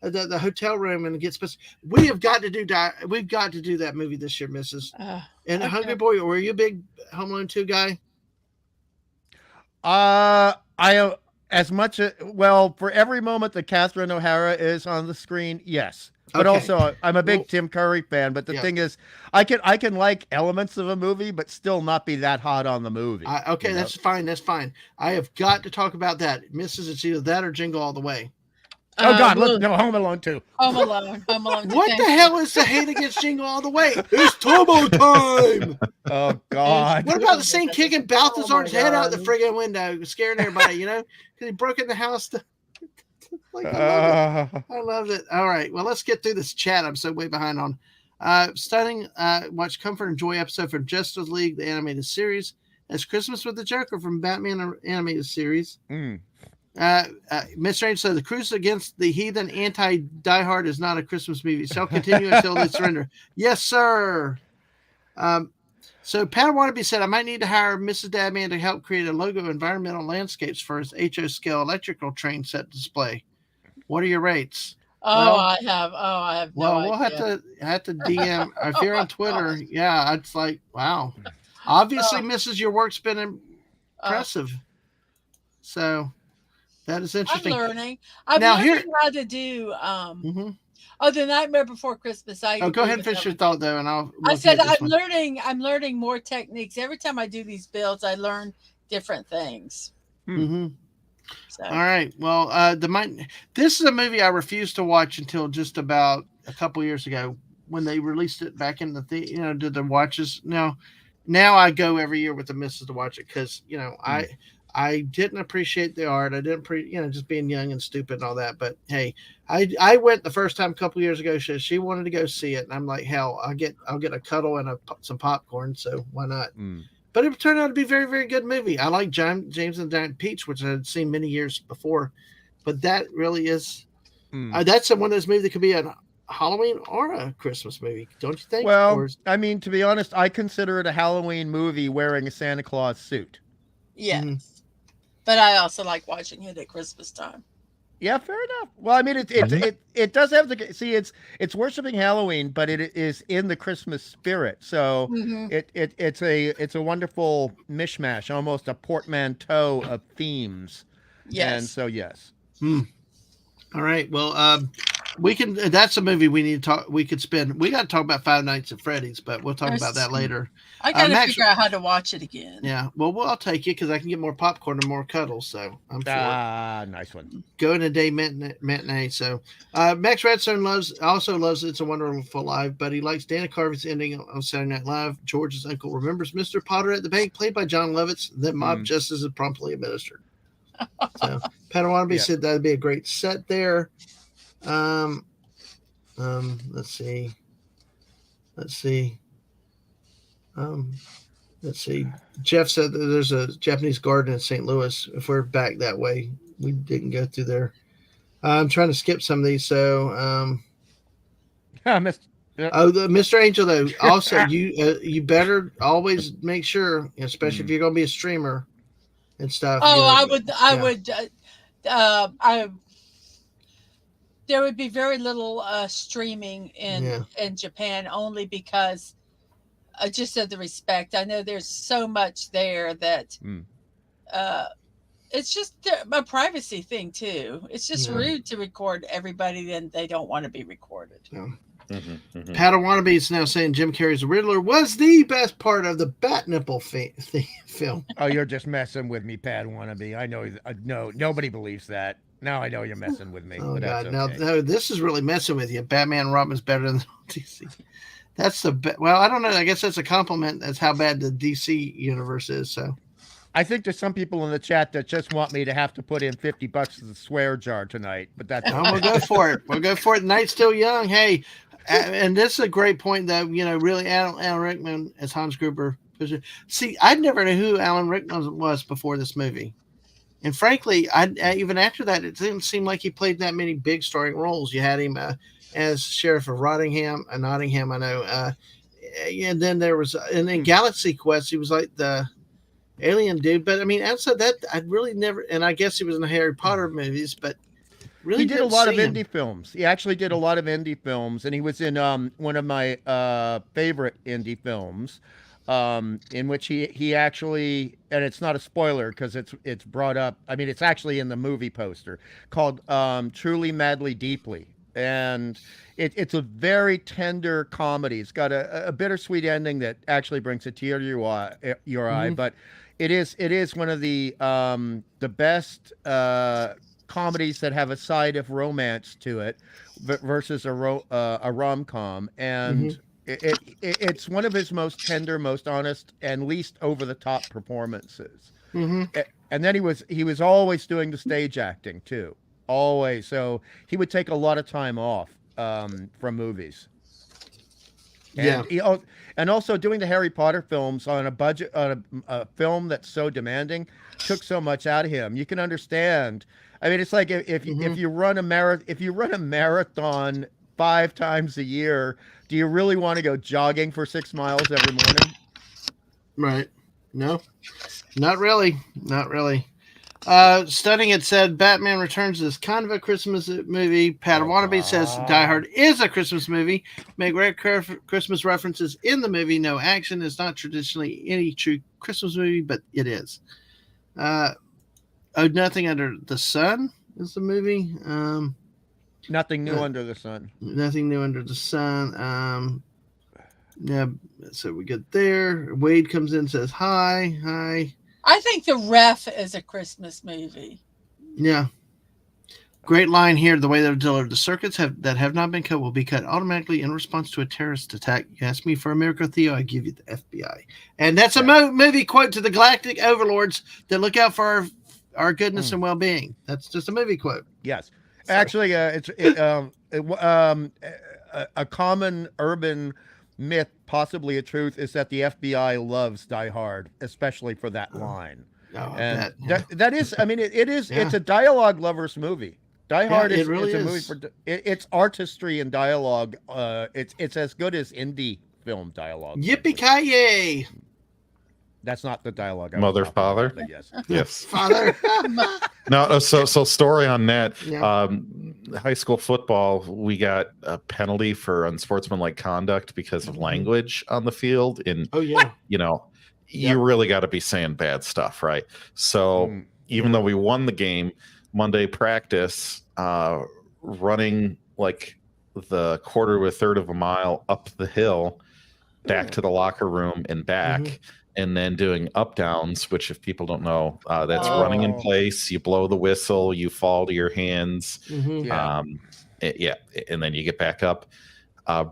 Speaker 1: the hotel room, and gets. We've got to do that movie this year, Mrs. And okay. Hungry Boy, were you a big Home Alone 2 guy?
Speaker 5: For every moment that Catherine O'Hara is on the screen, yes. But also, I'm a big Tim Curry fan. But the thing is, I can like elements of a movie, but still not be that hot on the movie.
Speaker 1: That's fine. That's fine. I have got to talk about that, Mrs. It's either that or Jingle All the Way.
Speaker 5: Oh God! Home Alone 2.
Speaker 4: Home Alone 2.
Speaker 1: What the hell is the hate against Jingle All the Way? It's turbo time.
Speaker 5: Oh God!
Speaker 1: What about the scene kicking Balthazar's head out the friggin' window, scaring everybody? Because he broke in the house. I loved it. All right, well, let's get through this chat. I'm so way behind on. Stunning. Watch Comfort and Joy episode from Justice League, the animated series. That's Christmas with the Joker from Batman animated series. Miss Range said the Cruise Against the Heathen anti-Die Hard is not a Christmas movie. Shall continue until they surrender. Yes, sir. So Pat Wannabe said I might need to hire Mrs. Dadman to help create a logo of environmental landscapes for his HO scale electrical train set display. What are your rates?
Speaker 4: I have no
Speaker 1: we'll
Speaker 4: idea.
Speaker 1: have to DM if you're on Twitter. Yeah, it's like wow. Obviously, Mrs. Your work's been impressive. So that is interesting.
Speaker 4: I'm learning how to do the Nightmare Before Christmas.
Speaker 1: Go ahead and finish your thought though, and
Speaker 4: I said I'm learning more techniques. Every time I do these builds, I learn different things. So.
Speaker 1: All right. Well, this is a movie I refused to watch until just about a couple years ago when they released it back in did the watches. Now I go every year with the missus to watch it because I didn't appreciate the art. I didn't just being young and stupid and all that. But hey, I went the first time a couple years ago. She wanted to go see it, and I'm like, hell, I'll get a cuddle and some popcorn. So why not? But it turned out to be a very, very good movie. I like James and the Giant Peach, which I had seen many years before. But that really is that's one of those movies that could be a Halloween or a Christmas movie, don't you think?
Speaker 5: Well, I mean, to be honest, I consider it a Halloween movie wearing a Santa Claus suit.
Speaker 4: Yes. But I also like watching it at Christmas time.
Speaker 5: Yeah, fair enough. Well, I mean, it does have it's worshiping Halloween, but it is in the Christmas spirit. So it's a wonderful mishmash, almost a portmanteau of themes.
Speaker 4: Yes.
Speaker 5: And so yes.
Speaker 1: All right. Well, we can. That's a movie we need to talk. We could spend. We got to talk about Five Nights at Freddy's, but we'll talk about that later.
Speaker 4: I got to figure out how to watch it again.
Speaker 1: Yeah. Well, I'll take you because I can get more popcorn and more cuddles. So I'm for it.
Speaker 5: Nice one.
Speaker 1: Going a day matinee. So Max Redstone also loves It's a Wonderful Life, but he likes Dana Carvey's ending on Saturday Night Live. George's uncle remembers Mr. Potter at the bank, played by John Lovitz. Then mob justice is promptly administered. So Padawannabe said that'd be a great set there. Let's see. Let's see. Jeff said that there's a Japanese garden in St. Louis. If we're back that way, we didn't go through there. I'm trying to skip some of these. So, Mr. Angel though. Also, you better always make sure, especially if you're going to be a streamer and stuff.
Speaker 4: Oh, there would be very little streaming in Japan, only because just of the respect. I know there's so much there that it's just a privacy thing too. It's just rude to record everybody, and they don't want to be recorded.
Speaker 1: Yeah. Pat Wannabe is now saying Jim Carrey's Riddler was the best part of the Bat Nipple film.
Speaker 5: Oh, you're just messing with me, Pat Wannabe. I know. No, nobody believes that. Now I know you're messing with me.
Speaker 1: Oh
Speaker 5: God!
Speaker 1: Okay. No, this is really messing with you. Batman and Robin's better than DC. That's well, I don't know. I guess that's a compliment. That's how bad the DC universe is. So,
Speaker 5: I think there's some people in the chat that just want me to have to put in $50 to the swear jar tonight. But that's
Speaker 1: we'll go for it. We'll go for it. The night's still young. Hey, and this is a great point, though. Really, Alan Rickman as Hans Gruber. See, I never knew who Alan Rickman was before this movie. And frankly, even after that, it didn't seem like he played that many big starring roles. You had him as Sheriff of Nottingham, I know. And then there was, and in Galaxy Quest, he was like the alien dude. But I mean, outside that, I really never, and I guess he was in the Harry Potter movies, but really
Speaker 5: he did a lot of indie films. He actually did a lot of indie films, and he was in one of my favorite indie films. In which he actually, and it's not a spoiler because it's brought up. I mean, it's actually in the movie poster called Truly, Madly, Deeply, and it's a very tender comedy. It's got a bittersweet ending that actually brings a tear to your eye, but it is one of the best comedies that have a side of romance to it versus a rom-com, and it's one of his most tender, most honest, and least over-the-top performances. And then he was always doing the stage acting too, always. So he would take a lot of time off from movies. And and also doing the Harry Potter films on a budget, on a film that's so demanding, took so much out of him. You can understand. I mean, it's like if you run a marathon 5 times a year, do you really want to go jogging for 6 miles every morning?
Speaker 1: Right. No, not really. Not really. Stunning had said Batman Returns is kind of a Christmas movie. Pat Wannabe says Die Hard is a Christmas movie. Make rare Christmas references in the movie. No action is not traditionally any true Christmas movie, but it is. Nothing Under the Sun is the movie.
Speaker 5: Nothing new under the sun.
Speaker 1: Nothing new under the sun. Yeah, so we get there. Wade comes in and says, hi.
Speaker 4: I think The Ref is a Christmas movie.
Speaker 1: Yeah. Great line here. The way they're delivered. The circuits that have not been cut will be cut automatically in response to a terrorist attack. You ask me for a miracle, Theo, I give you the FBI. And that's a movie quote to the galactic overlords that look out for our goodness and well-being. That's just a movie quote.
Speaker 5: Yes. Actually, it's a common urban myth, possibly a truth, is that the FBI loves Die Hard, especially for that line. And that is, I mean, it is. It's a dialogue lovers movie. Die Hard is really a movie for it's artistry and dialogue. It's as good as indie film dialogue.
Speaker 1: Yippee-ki-yay!
Speaker 5: That's not the dialogue.
Speaker 2: Mother, father.
Speaker 5: Yes.
Speaker 1: Father.
Speaker 2: No. So story on that. Yeah. High school football, we got a penalty for unsportsmanlike conduct because of language on the field. And you really got to be saying bad stuff, right? So even though we won the game, Monday practice, running like the quarter to a third of a mile up the hill, back to the locker room and back. And then doing up downs, which if people don't know, that's running in place. You blow the whistle, you fall to your hands. And then you get back up.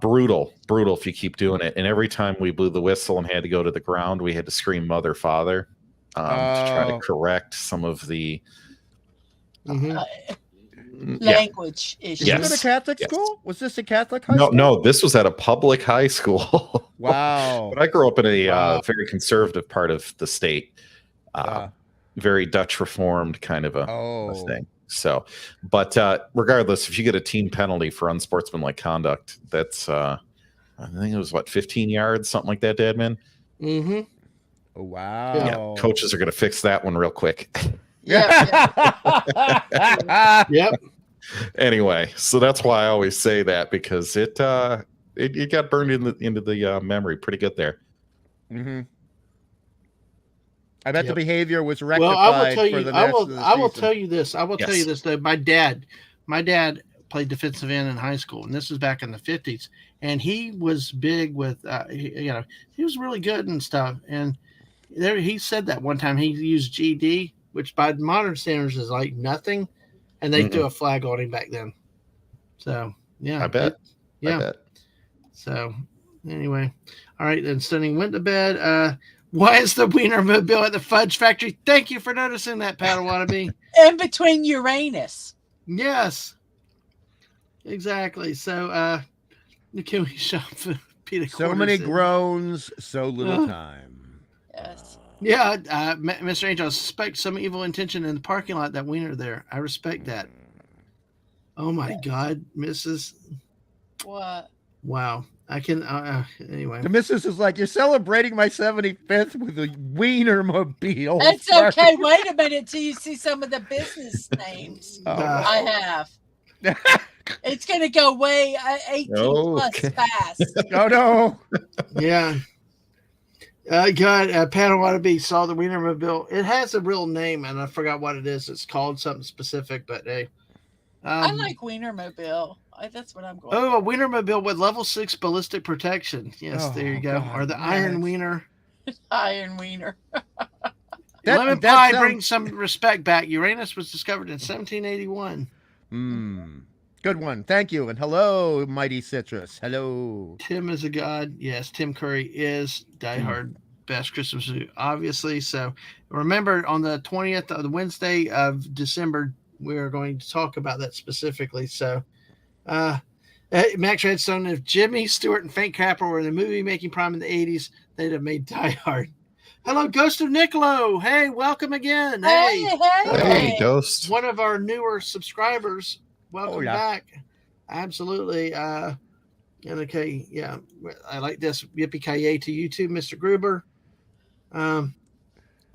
Speaker 2: Brutal if you keep doing it. And every time we blew the whistle and had to go to the ground, we had to scream mother, father to try to correct some of the
Speaker 4: language issue.
Speaker 5: Is
Speaker 2: Yes.
Speaker 5: it a Catholic
Speaker 2: Yes.
Speaker 5: school? Was this a Catholic high
Speaker 2: No,
Speaker 5: school?
Speaker 2: no, this was at a public high school.
Speaker 5: Wow.
Speaker 2: But I grew up in a
Speaker 5: Wow.
Speaker 2: very conservative part of the state, very Dutch Reformed kind of a thing. So, but regardless, if you get a team penalty for unsportsmanlike conduct, that's I think it was 15 yards, something like that, Dadman.
Speaker 1: Mm-hmm.
Speaker 5: Oh, wow.
Speaker 2: Yeah, coaches are going to fix that one real quick.
Speaker 4: Yeah.
Speaker 1: Yep.
Speaker 2: Anyway, so that's why I always say that, because it got burned into the memory pretty good there.
Speaker 5: Mm-hmm. I bet the behavior was rectified.
Speaker 1: Well, I will tell you.
Speaker 5: For the next of the
Speaker 1: I will
Speaker 5: season.
Speaker 1: tell you this. I will tell you
Speaker 2: Yes.
Speaker 1: this. Though my dad played defensive end in high school, and this was back in the 50s. And he was big with, he was really good and stuff. And he said that one time he used GD, which by modern standards is like nothing, and they threw a flag on him back then. So yeah,
Speaker 2: I bet.
Speaker 1: Yeah.
Speaker 2: I bet.
Speaker 1: So anyway, all right. Then Stunning went to bed. Why is the Wienermobile at the Fudge Factory? Thank you for noticing that, Padawannabe.
Speaker 4: In between Uranus.
Speaker 1: Yes, exactly. So, can we shop for Peter?
Speaker 5: So many groans, so little time.
Speaker 4: Yes.
Speaker 1: Yeah, Mr. Angel, I suspect some evil intention in the parking lot that Wiener there. I respect that. Oh my God, Mrs.
Speaker 4: What?
Speaker 1: Wow. I can, anyway.
Speaker 5: The missus is like, you're celebrating my 75th with a Wienermobile.
Speaker 4: It's okay. Wait a minute till you see some of the business names I have. It's going to go way 18 plus fast.
Speaker 5: Oh, no.
Speaker 1: Yeah. God, Padawannabe saw the Wienermobile. It has a real name, and I forgot what it is. It's called something specific, but hey.
Speaker 4: I like Wienermobile. That's what I'm going
Speaker 1: a Wienermobile with level 6 ballistic protection. Yes, there you go.
Speaker 5: God,
Speaker 1: or the Iron Wiener.
Speaker 4: Iron Wiener.
Speaker 1: Lemon pie brings some respect back. Uranus was discovered in 1781.
Speaker 5: Good one. Thank you. And hello, Mighty Citrus. Hello.
Speaker 1: Tim is a god. Yes, Tim Curry is diehard best Christmas movie, obviously. So remember, on the 20th of the Wednesday of December, we are going to talk about that specifically. So Max Redstone, if Jimmy Stewart and Frank Capra were in the movie making prime in the 80s, they'd have made Die Hard. Hello, Ghost of Niccolo. Hey, welcome again.
Speaker 2: Hey, Ghost.
Speaker 1: One of our newer subscribers. Welcome back. Absolutely. Okay, yeah. I like this. Yippee-ki-yay to you too, Mr. Gruber. I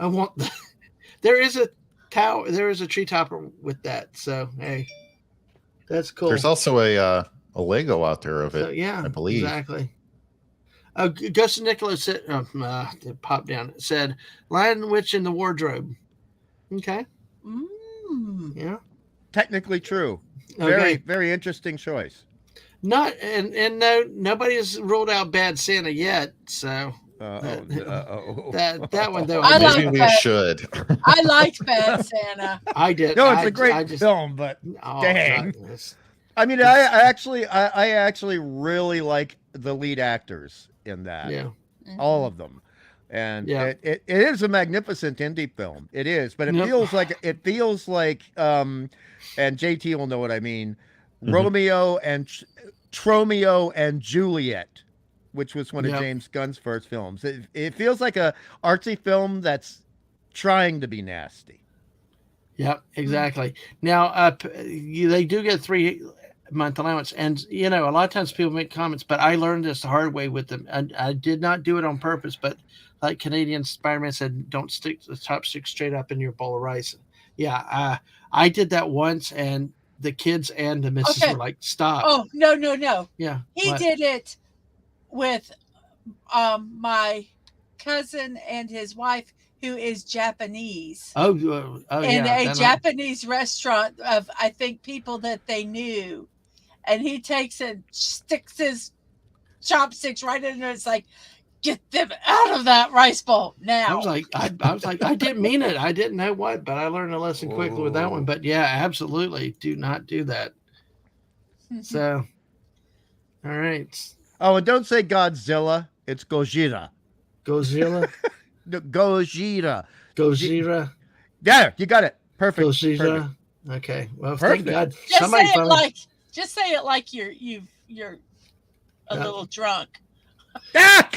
Speaker 1: want there is a tower, there is a tree topper with that. So hey, that's cool.
Speaker 2: There's also a Lego out there of it.
Speaker 1: So, yeah,
Speaker 2: I believe.
Speaker 1: Exactly. Ghost of Nicholas said, it popped down. It said, Lion Witch in the Wardrobe. Okay. Yeah.
Speaker 5: Technically true. Very, very interesting choice.
Speaker 1: Not and no, nobody has ruled out Bad Santa yet. So that one though.
Speaker 2: Maybe we should.
Speaker 4: I liked Bad Santa.
Speaker 1: I did.
Speaker 5: No, it's a great film, but dang.
Speaker 1: Goodness.
Speaker 5: I mean, I actually really like the lead actors in that.
Speaker 1: Yeah.
Speaker 5: All of them. And it is a magnificent indie film. It is, but it feels like and JT will know what I mean. Romeo and Tromeo and Juliet, which was one of James Gunn's first films. It feels like a artsy film that's trying to be nasty.
Speaker 1: Yep, exactly. Now, they do get 3-month allowance, and a lot of times people make comments, but I learned this the hard way with them. I did not do it on purpose, but like Canadian Spider-Man said, don't stick the chopstick straight up in your bowl of rice. Yeah, I did that once, and the kids and the missus were like, "Stop!"
Speaker 4: Oh no!
Speaker 1: Yeah,
Speaker 4: he did it with my cousin and his wife, who is Japanese.
Speaker 1: In
Speaker 4: a Japanese restaurant of, I think, people that they knew, and he takes and sticks his chopsticks right in there. It's like, get them out of that rice bowl now.
Speaker 1: I was like, I didn't mean it. I didn't know what, but I learned a lesson quickly with that one. But yeah, absolutely, do not do that. So, all right.
Speaker 5: Oh, and don't say Godzilla. It's Gojira.
Speaker 1: Gojira.
Speaker 5: Gojira.
Speaker 1: Gojira.
Speaker 5: Yeah, you got it. Perfect.
Speaker 1: Gojira.
Speaker 5: Perfect.
Speaker 1: Okay. Well,
Speaker 5: Perfect.
Speaker 1: thank God.
Speaker 4: Just
Speaker 1: Somebody
Speaker 4: say it
Speaker 1: finally.
Speaker 4: like, just say it like you're a
Speaker 1: Yeah.
Speaker 4: little drunk.
Speaker 5: Ah!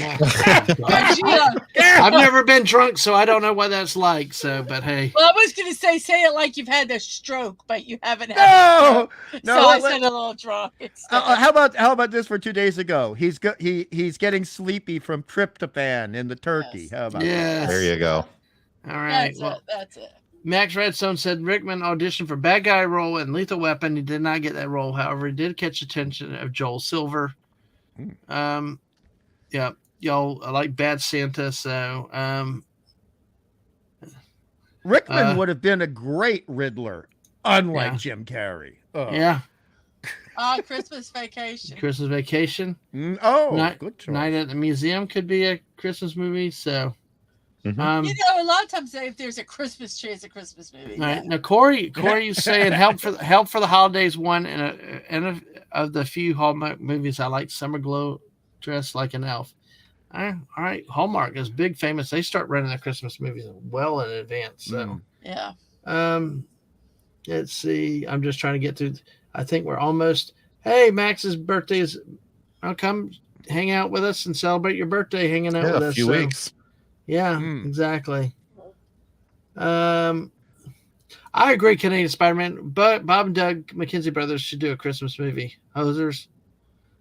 Speaker 1: I've never been drunk, so I don't know what that's like. So, but hey.
Speaker 4: Well, I was going to say it like you've had a stroke, but you haven't had
Speaker 5: No,
Speaker 4: a stroke.
Speaker 5: no.
Speaker 4: So I said a little drunk.
Speaker 5: How about this for 2 days ago? He's getting sleepy from tryptophan in the turkey.
Speaker 4: Yes.
Speaker 5: How about
Speaker 1: Yes.
Speaker 2: There you go.
Speaker 1: All right.
Speaker 4: That's it.
Speaker 1: Max Redstone said Rickman auditioned for bad guy role in Lethal Weapon. He did not get that role. However, he did catch attention of Joel Silver. Yeah, y'all like Bad Santa. So,
Speaker 5: Rickman would have been a great Riddler, unlike
Speaker 1: Yeah.
Speaker 5: Jim Carrey.
Speaker 1: yeah,
Speaker 4: Christmas Vacation.
Speaker 1: Christmas Vacation.
Speaker 5: Good choice.
Speaker 1: Night at the Museum could be a Christmas movie. So,
Speaker 2: Mhm.
Speaker 4: You know, a lot of times if there's a Christmas tree, it's a Christmas movie.
Speaker 1: all right. Now, Corey is saying help for the holidays. One and of the few Hallmark movies I like, Summer Glow, Dressed Like an Elf. All right, Hallmark is big famous. They start running their Christmas movies well in advance. So,
Speaker 4: Yeah.
Speaker 1: Let's see. I'm just trying to get through. I think we're almost. Hey, Max's birthday is. I'll come hang out with us and celebrate your birthday. Hanging out with us.
Speaker 2: A few weeks.
Speaker 1: Yeah, exactly. I agree. Canadian Spider-Man, but Bob and Doug McKenzie brothers should do a Christmas movie. Hosers.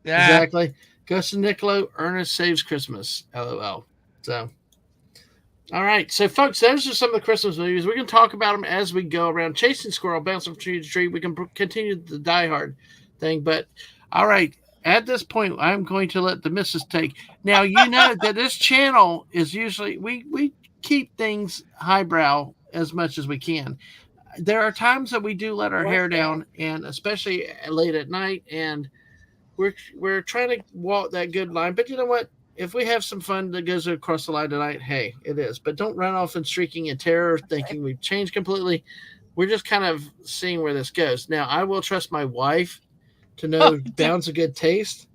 Speaker 5: Yeah.
Speaker 1: Exactly. Ghost and Niccolo, Ernest Saves Christmas. LOL. So, all right. So, folks, those are some of the Christmas movies. We're going to talk about them as we go around. Chasing Squirrel, Bouncing from Tree to Tree. We can continue the Die Hard thing. But, all right. At this point, I'm going to let the missus take. Now, you know that this channel is usually, we keep things highbrow as much as we can. There are times that we do let our hair down, and especially late at night, and we're trying to walk that good line. But you know what? If we have some fun that goes across the line tonight, hey, it is. But don't run off and streaking in terror, thinking we've changed completely. We're just kind of seeing where this goes. Now, I will trust my wife to know Bound's a good taste.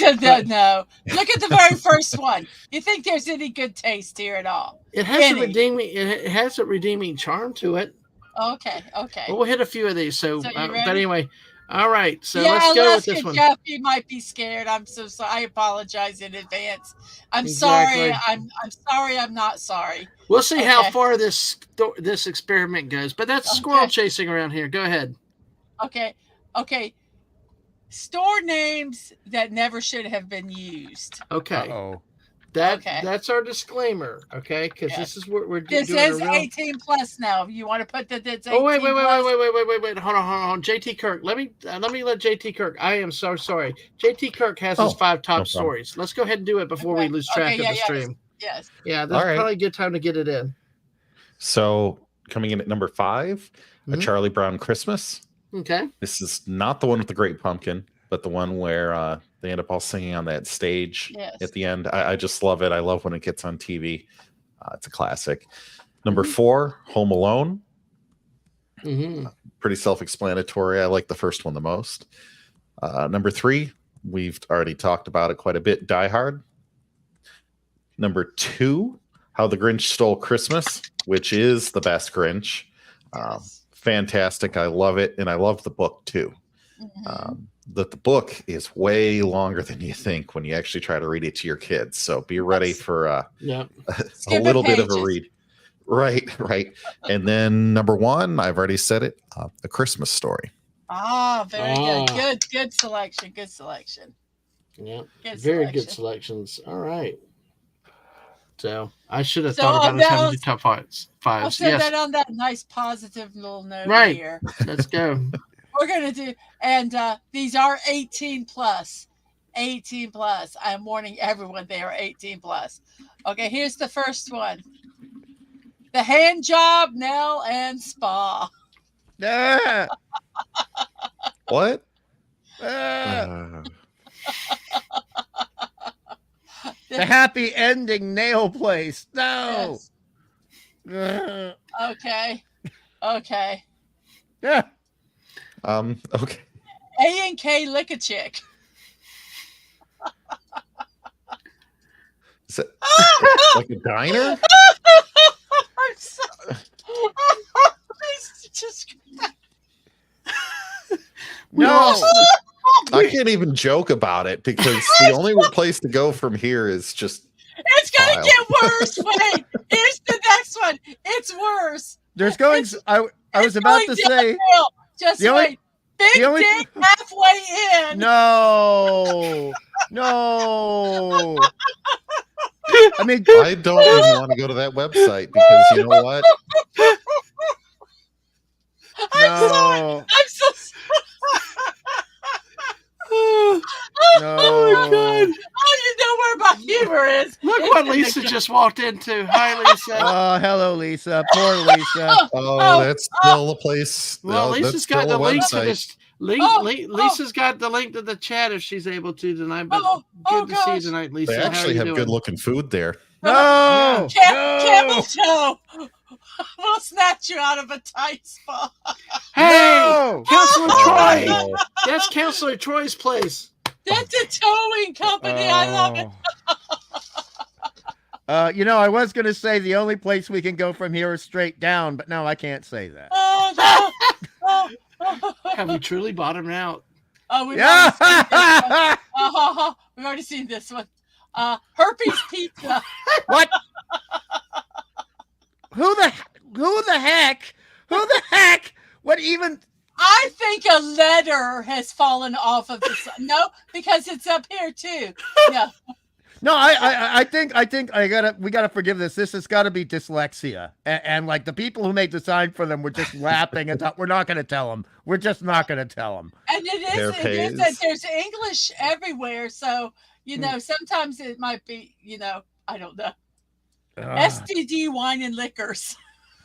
Speaker 4: No. Look at the very first one. You think there's any good taste here at all?
Speaker 1: It has a redeeming charm to it.
Speaker 4: Okay.
Speaker 1: Well, we'll hit a few of these. So
Speaker 4: you
Speaker 1: but
Speaker 4: ready?
Speaker 1: anyway, all right. So let's go with this one.
Speaker 4: Jeff, you might be scared. I'm so sorry. I apologize in advance. I'm
Speaker 1: Exactly.
Speaker 4: sorry. I'm sorry. I'm not sorry.
Speaker 1: We'll see how far this experiment goes. But that's squirrel chasing around here. Go ahead.
Speaker 4: Okay. Store names that never should have been used.
Speaker 1: Okay.
Speaker 5: Uh-oh.
Speaker 1: That's our disclaimer, okay? Because this is what we're doing.
Speaker 4: This is 18 plus now. You want to put that it's 18
Speaker 1: wait.
Speaker 4: plus?
Speaker 1: Hold on. JT Kirk. Let me let JT Kirk. I am so sorry. JT Kirk has his 5 top stories. Let's go ahead and do it before we lose track of the stream.
Speaker 4: Yes.
Speaker 1: Yeah, that's probably a good time to get it in.
Speaker 2: So coming in at number 5, A Charlie Brown Christmas.
Speaker 1: Okay.
Speaker 2: This is not the one with the great pumpkin, but the one where they end up all singing on that stage at the end. I just love it. I love when it gets on TV. It's a classic. Number 4, Home Alone. Pretty self-explanatory. I like the first one the most. Number 3, we've already talked about it quite a bit, Die Hard. Number 2, How the Grinch Stole Christmas, which is the best Grinch. Fantastic. I love it. And I love the book too. The book is way longer than you think when you actually try to read it to your kids. So be ready for a little bit of a read. Right. And then number 1, I've already said it, A Christmas Story.
Speaker 4: Very good. Good selection.
Speaker 1: Yeah.
Speaker 4: Very
Speaker 1: good selections. All right. So I should have thought about us having to do top 5s.
Speaker 4: I'll set that on that nice positive little note here.
Speaker 1: Let's go.
Speaker 4: We're going to do, and these are 18 plus. 18 plus. I'm warning everyone they are 18 plus. Okay, here's the first one. The Hand Job, Nell and Spa.
Speaker 5: Yeah.
Speaker 2: What?
Speaker 5: The Happy Ending Nail Place. No.
Speaker 4: Yes. Okay.
Speaker 5: Yeah.
Speaker 2: Okay.
Speaker 4: A&K Lick-A-Chick.
Speaker 2: Is it like a diner?
Speaker 4: I'm sorry.
Speaker 2: I can't even joke about it because the only place to go from here is just.
Speaker 4: It's gonna get worse. Wait, here's the next one. It's worse.
Speaker 5: There's going. I was about to say.
Speaker 4: Just wait. Big Dick halfway in.
Speaker 5: No. I mean,
Speaker 2: I don't even want to go to that website because you know what?
Speaker 5: No.
Speaker 4: I'm so sorry.
Speaker 5: No.
Speaker 1: Oh my God!
Speaker 4: Oh, you know where my humor is.
Speaker 1: Look what Lisa just walked into. Hi, Lisa.
Speaker 5: Oh, hello, Lisa. Poor Lisa.
Speaker 2: Oh, that's still a place.
Speaker 1: Well,
Speaker 2: that's
Speaker 1: Lisa's
Speaker 2: still
Speaker 1: got the
Speaker 2: a
Speaker 1: link to
Speaker 2: website.
Speaker 1: this. Lisa's got the link to the chat if she's able to tonight. But good to see you tonight, Lisa.
Speaker 2: They actually have good-looking food there.
Speaker 5: No.
Speaker 4: Camel toe. We'll snatch you out of a tight spot.
Speaker 1: Hey,
Speaker 5: No.
Speaker 1: Counselor Troy.
Speaker 2: Oh,
Speaker 1: That's Counselor Troy's place.
Speaker 4: That's a towing company. I love it.
Speaker 5: I was going to say the only place we can go from here is straight down, but no, I can't say that.
Speaker 4: Oh, no.
Speaker 1: Have we truly bottomed out?
Speaker 4: Oh, we've already seen this one. Herpes pizza.
Speaker 5: What? Who the heck? What even?
Speaker 4: I think a letter has fallen off of this. No, because it's up here too. No.
Speaker 5: No, I think we gotta forgive this. This has got to be dyslexia, and like the people who made the sign for them were just laughing and thought we're not going to tell them. We're just not going to tell them.
Speaker 4: And it is that there's English everywhere, so sometimes it might be I don't know. STD wine and liquors.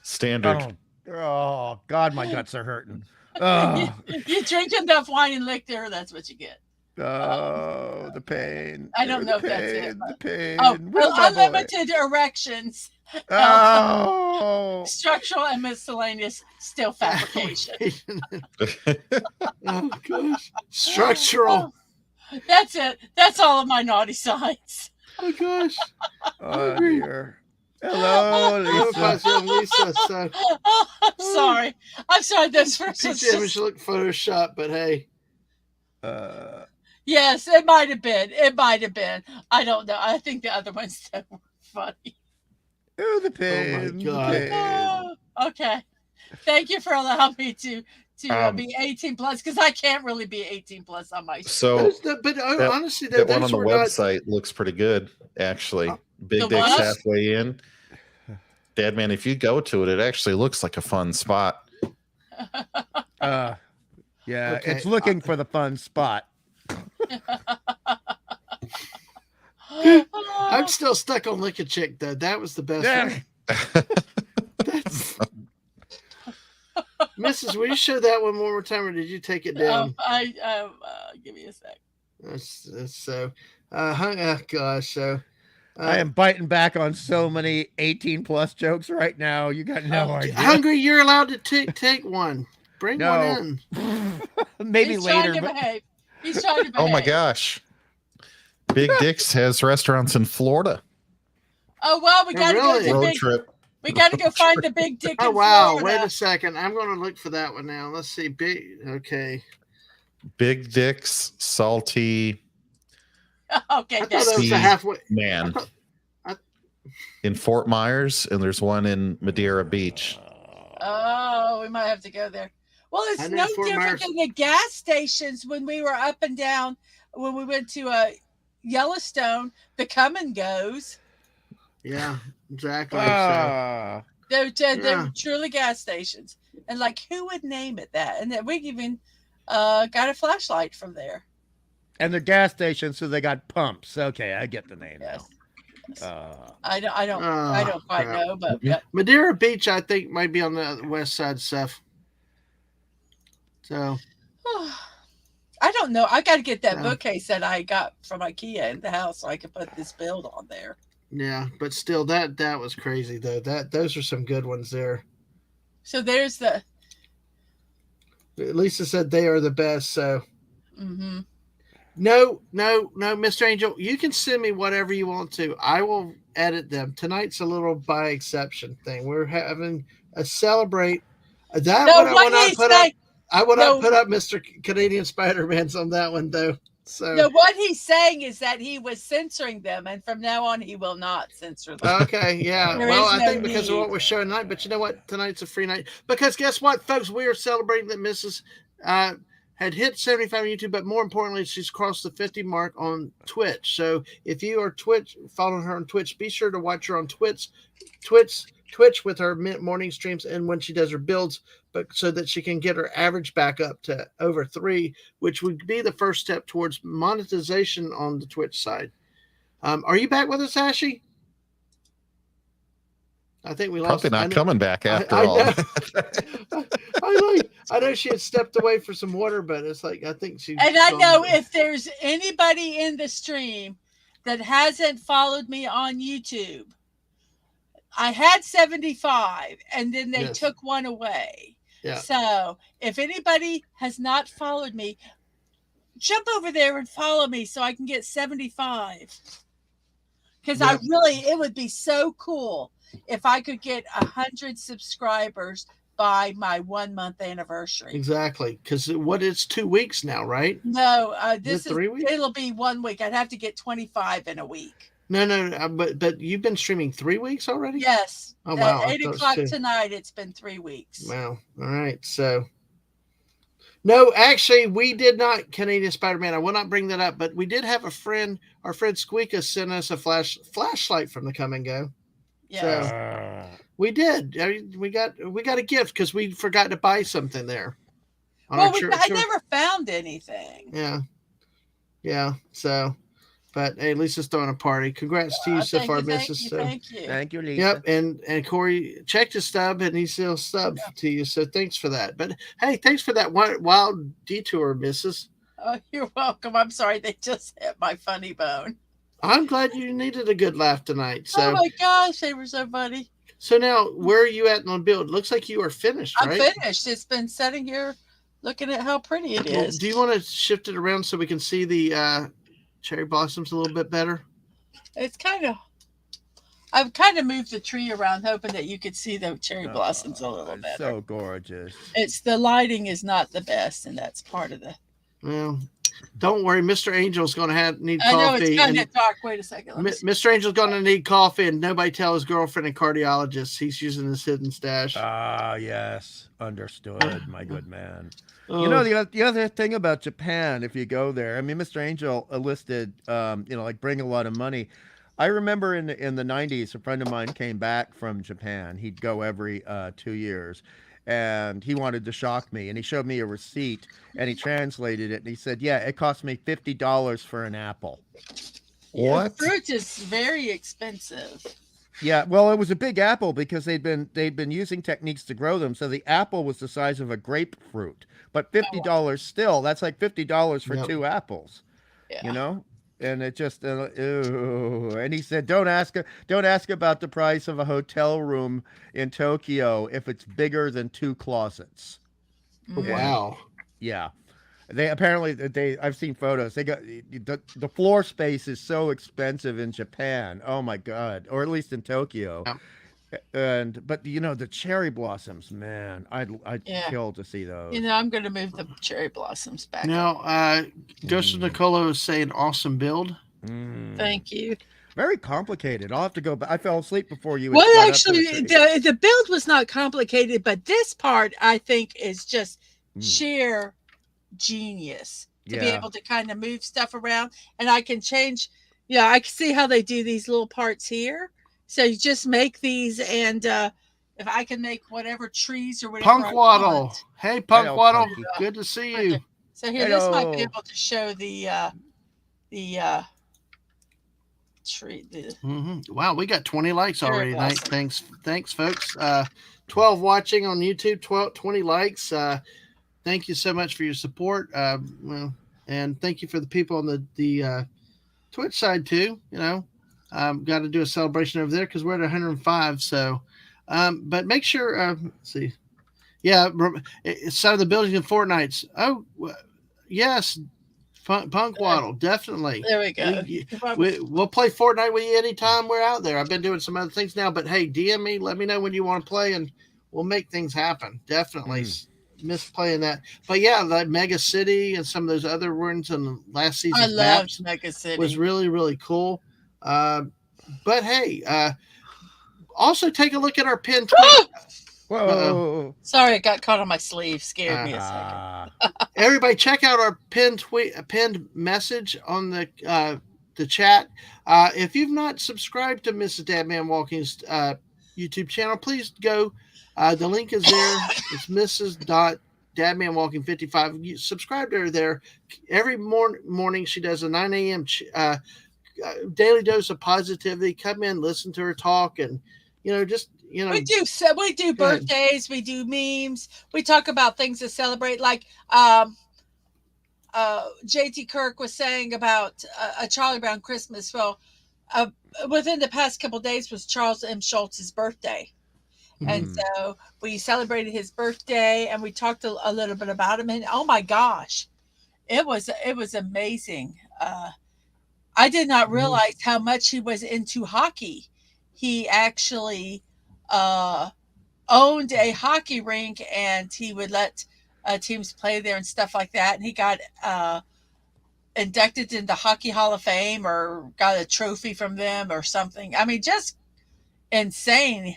Speaker 2: standard.
Speaker 5: Oh God, my guts are hurting.
Speaker 4: You drink enough wine and liquor, that's what you get.
Speaker 5: Oh, the pain.
Speaker 4: I don't know if that's it.
Speaker 5: The pain.
Speaker 4: Oh,
Speaker 5: Where's my boy?
Speaker 4: unlimited erections.
Speaker 5: Oh.
Speaker 4: Structural and miscellaneous steel fabrication.
Speaker 1: Oh gosh. Structural.
Speaker 4: That's it. That's all of my naughty signs.
Speaker 1: Oh gosh.
Speaker 5: Oh dear. Hello,
Speaker 1: Lisa. So,
Speaker 4: I'm sorry. I'm sorry. Those first
Speaker 1: picture image look Photoshop, but hey.
Speaker 4: Yes, it might have been. I don't know. I think the other ones that were funny.
Speaker 5: Oh, the pain.
Speaker 1: Oh my God.
Speaker 4: Okay. Thank you for allowing me to be 18 plus because I can't really be 18 plus on my.
Speaker 2: So,
Speaker 1: honestly,
Speaker 2: that one on the website looks pretty good, actually. Big Dick's halfway in. Dadman, if you go to it, it actually looks like a fun spot.
Speaker 5: Yeah,
Speaker 1: okay.
Speaker 5: It's looking for the fun spot.
Speaker 1: I'm still stuck on Lick a Chick though. That was the best one. That's... Mrs. Will you show that one more time, or did you take it down?
Speaker 4: Give me a sec.
Speaker 1: That's so. Oh gosh, so.
Speaker 5: I am biting back on so many 18 plus jokes right now. You got no idea.
Speaker 1: Hungry, you're allowed to take one. Bring one in.
Speaker 5: Maybe
Speaker 4: He's
Speaker 5: later.
Speaker 4: Trying to behave. He's trying to behave.
Speaker 2: Oh my gosh. Big Dick's has restaurants in Florida.
Speaker 4: Oh well, we got to go to
Speaker 2: road trip.
Speaker 4: We got to go find the Big Dick.
Speaker 1: Oh wow!
Speaker 4: Florida.
Speaker 1: Wait a second. I'm going to look for that one now. Let's see. Okay.
Speaker 2: Big Dick's salty.
Speaker 4: Okay,
Speaker 1: I thought that was a halfway.
Speaker 2: Man. In Fort Myers, and there's one in Madeira Beach.
Speaker 4: Oh, we might have to go there. Well, it's no different than the gas stations when we were up and down when we went to Yellowstone. The come and goes.
Speaker 1: Yeah, exactly.
Speaker 4: They're truly gas stations, and like who would name it that? And then we even got a flashlight from there.
Speaker 5: And the gas station, so they got pumps. Okay, I get the name
Speaker 4: yes.
Speaker 5: now.
Speaker 4: I don't quite know, but
Speaker 1: Madeira Beach, I think, might be on the west side stuff. So
Speaker 4: I don't know. I got to get that bookcase that I got from IKEA in the house so I could put this build on there.
Speaker 1: Yeah, but still, that was crazy though. Those are some good ones there.
Speaker 4: So there's the.
Speaker 1: Lisa said they are the best. So.
Speaker 4: Mm-hmm.
Speaker 1: No, Mr. Angel, you can send me whatever you want to. I will edit them. Tonight's a little by exception thing. We're having a celebrate. I would not put up Mr. Canadian Spider-Man's on that one though. So
Speaker 4: no, what he's saying is that he was censoring them, and from now on he will not censor them.
Speaker 1: Okay, yeah. Well, I think because of what we're showing tonight, but you know what? Tonight's a free night. Because guess what, folks? We are celebrating that Mrs. Had hit 75 on YouTube, but more importantly, she's crossed the 50 mark on Twitch. So if you are following her on Twitch, be sure to watch her on Twitch with her morning streams and when she does her builds, but so that she can get her average back up to over 3, which would be the first step towards monetization on the Twitch side. Are you back with us, Ashley? I think we lost.
Speaker 2: Probably not coming back after all.
Speaker 1: I know she had stepped away for some water, but it's like I think she.
Speaker 4: And I know if there's anybody in the stream that hasn't followed me on YouTube, I had 75, and then they took one away.
Speaker 1: Yeah.
Speaker 4: So if anybody has not followed me, jump over there and follow me so I can get 75. Because it would be so cool if I could get 100 subscribers by my 1 month anniversary.
Speaker 1: Exactly. Because it's 2 weeks now, right?
Speaker 4: No, this is
Speaker 1: 3 weeks?
Speaker 4: It'll be 1 week. I'd have to get 25 in a week.
Speaker 1: No, but you've been streaming 3 weeks already?
Speaker 4: Yes.
Speaker 1: Oh, wow.
Speaker 4: At 8 o'clock tonight, it's been 3 weeks.
Speaker 1: Wow. All right. So, no, actually, we did not Canadian Spider-Man. I will not bring that up, but we did have a friend, our friend Squeaka sent us a flashlight from the Come and Go. Yeah. So, we did. I mean, we got a gift because we forgot to buy something there.
Speaker 4: Well, I never found anything.
Speaker 1: Yeah. So, but hey, Lisa's throwing a party. Congrats to you so far, Mrs.
Speaker 5: Thank you, Lisa.
Speaker 1: Yep, and Corey checked his stub and he still stubbed to you. So thanks for that. But hey, thanks for that wild detour, Mrs.
Speaker 4: Oh, you're welcome. I'm sorry they just hit my funny bone.
Speaker 1: I'm glad you needed a good laugh tonight. So,
Speaker 4: oh my gosh, they were so funny.
Speaker 1: So now, where are you at on build? Looks like you are finished, right?
Speaker 4: I'm finished. It's been sitting here looking at how pretty it is.
Speaker 1: Do you want to shift it around so we can see the cherry blossoms a little bit better?
Speaker 4: I've kind of moved the tree around, hoping that you could see the cherry blossoms a little better.
Speaker 5: So gorgeous.
Speaker 4: The lighting is not the best, and that's part of the.
Speaker 1: Well, don't worry, Mr. Angel's going to need coffee.
Speaker 4: I know it's kind of dark. Wait a second.
Speaker 1: Mr. Angel's going to need coffee, and nobody tell his girlfriend and cardiologist he's using his hidden stash.
Speaker 5: Ah, yes, understood, my good man. You know, the other thing about Japan, if you go there, I mean, Mr. Angel listed, like bring a lot of money. I remember in the 90s, a friend of mine came back from Japan. He'd go every 2 years. And he wanted to shock me, and he showed me a receipt, and he translated it, and he said, "Yeah, it cost me $50 for an apple."
Speaker 2: What?
Speaker 4: Fruit is very expensive.
Speaker 5: Yeah, well, it was a big apple because they'd been using techniques to grow them, so the apple was the size of a grapefruit. But $50 still, that's like $50 for 2 apples. Yeah. You know? And it just ew. And he said, don't ask about the price of a hotel room in Tokyo if it's bigger than 2 closets.
Speaker 1: Wow.
Speaker 5: Yeah. I've seen photos. They got the floor space is so expensive in Japan. Oh my God. Or at least in Tokyo. Yeah. But the cherry blossoms, man, I'd kill to see those.
Speaker 4: I'm going to move the cherry blossoms back.
Speaker 1: Now, Ghost of Nicola is saying awesome build.
Speaker 4: Thank you.
Speaker 5: Very complicated. I'll have to go back. I fell asleep before you.
Speaker 4: Well, actually, the build was not complicated, but this part I think is just sheer genius to be able to kind of move stuff around, and I can change. Yeah, I can see how they do these little parts here. So you just make these, and if I can make whatever trees or whatever.
Speaker 1: Punkwaddle. Hey, Punkwaddle. Good to see you.
Speaker 4: Okay. So here, this might be able to show the tree.
Speaker 1: Wow, we got 20 likes already tonight. Thanks, folks. 12 watching on YouTube, 20 likes. Thank you so much for your support. And thank you for the people on the Twitch side too. Got to do a celebration over there because we're at 105. So, but make sure, let's see. Yeah, some of the buildings in Fortnite's. Oh, yes, Punkwaddle, definitely.
Speaker 4: There we go.
Speaker 1: We'll play Fortnite with you anytime we're out there. I've been doing some other things now, but hey, DM me, let me know when you want to play, and we'll make things happen. Definitely. miss playing that. But yeah, that Mega City and some of those other ones in last
Speaker 4: I
Speaker 1: season's
Speaker 4: loved
Speaker 1: maps
Speaker 4: Mega City.
Speaker 1: was really, really cool. But hey, also take a look at our pinned tweet.
Speaker 5: Whoa.
Speaker 4: Sorry, it got caught on my sleeve. Scared me a second.
Speaker 1: Everybody, check out our pinned message on the chat. If you've not subscribed to Mrs. Dadman Walking's YouTube channel, please go. The link is there. It's Mrs.Dadmanwalking55. You subscribe to her there. Every morning she does a 9 a.m. Daily dose of positivity. Come in, listen to her talk, and just
Speaker 4: we do birthdays, we do memes, we talk about things to celebrate, like JT Kirk was saying about a Charlie Brown Christmas. Well, within the past couple of days was Charles M. Schultz's birthday. And so we celebrated his birthday and we talked a little bit about him, and oh my gosh, it was amazing. I did not realize how much he was into hockey. He actually owned a hockey rink, and he would let teams play there and stuff like that. And he got inducted into Hockey Hall of Fame or got a trophy from them or something. I mean, just insane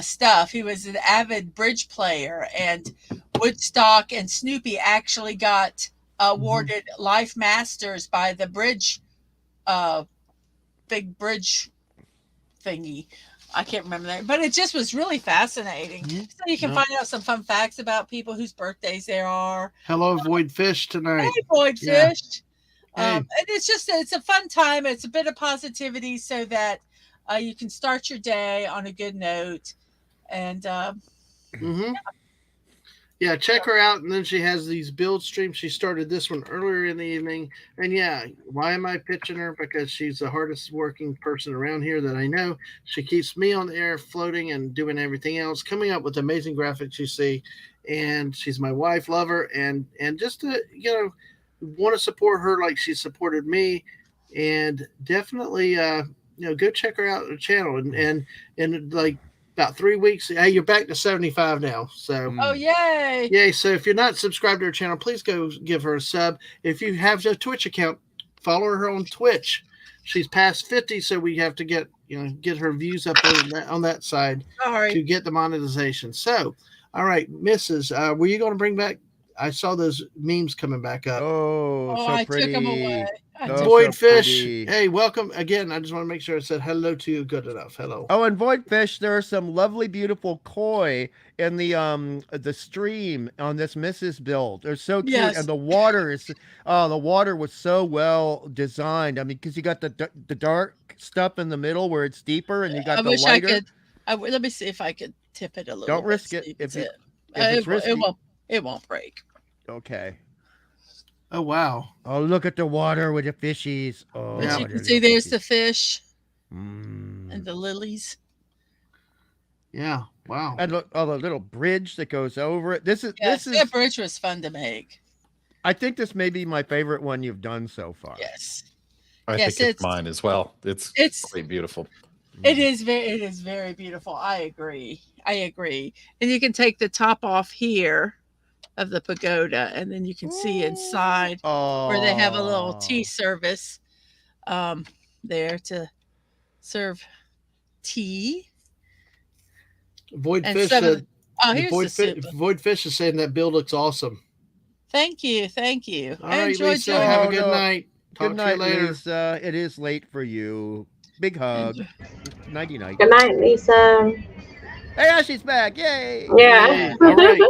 Speaker 4: stuff. He was an avid bridge player, and Woodstock and Snoopy actually got awarded Life Masters by the bridge, big bridge thingy. I can't remember that, but it just was really fascinating. So you can find out some fun facts about people whose birthdays there are.
Speaker 1: Hello, Void Fish tonight.
Speaker 4: Hey, Void Fish. And it's a fun time. It's a bit of positivity so that you can start your day on a good note. And
Speaker 1: yeah, check her out. And then she has these build streams. She started this one earlier in the evening. And yeah, why am I pitching her? Because she's the hardest working person around here that I know. She keeps me on the air floating and doing everything else, coming up with amazing graphics you see. And she's my wife, lover, and just to, want to support her like she supported me. And definitely, go check her out on the channel. And like, about 3 weeks. Hey, you're back to 75 now. So,
Speaker 4: oh, yay.
Speaker 1: Yay. So if you're not subscribed to her channel, please go give her a sub. If you have a Twitch account, follow her on Twitch. She's past 50, so we have to get her views up on that side to get the monetization. So, all right, Mrs., were you going to bring back? I saw those memes coming back up.
Speaker 5: Oh, so
Speaker 4: I
Speaker 5: pretty.
Speaker 4: took them away.
Speaker 1: Void Fish, hey, welcome again. I just want to make sure I said hello to you good enough. Hello.
Speaker 5: Oh, and Void Fish, there are some lovely, beautiful koi in the stream on this Mrs. build. They're so cute, and the water was so well designed. I mean, because you got the dark stuff in the middle where it's deeper, and you got the lighter.
Speaker 4: Let me see if I could tip it a little.
Speaker 5: Don't risk it. If it's risky,
Speaker 4: it won't break.
Speaker 5: Okay.
Speaker 1: Oh, wow.
Speaker 5: Oh, look at the water with the fishies. Oh,
Speaker 4: but you can see there's the fish and the lilies.
Speaker 1: Yeah. Wow.
Speaker 5: And look, the little bridge that goes over it.
Speaker 4: That bridge was fun to make.
Speaker 5: I think this may be my favorite one you've done so far.
Speaker 4: Yes.
Speaker 2: I think it's mine as well. It's really beautiful.
Speaker 4: It is very beautiful. I agree. And you can take the top off here of the pagoda, and then you can see inside where they have a little tea service there to serve tea.
Speaker 1: Void Fish said, Void Fish is saying that build looks awesome.
Speaker 4: Thank you.
Speaker 1: All right, Lisa, have a good night. Talk to you later.
Speaker 5: Lisa. It is late for you. Big hug. Nighty night.
Speaker 3: Good night, Lisa.
Speaker 5: Hey, Ashley's back! Yay!
Speaker 3: Yeah.
Speaker 1: All right,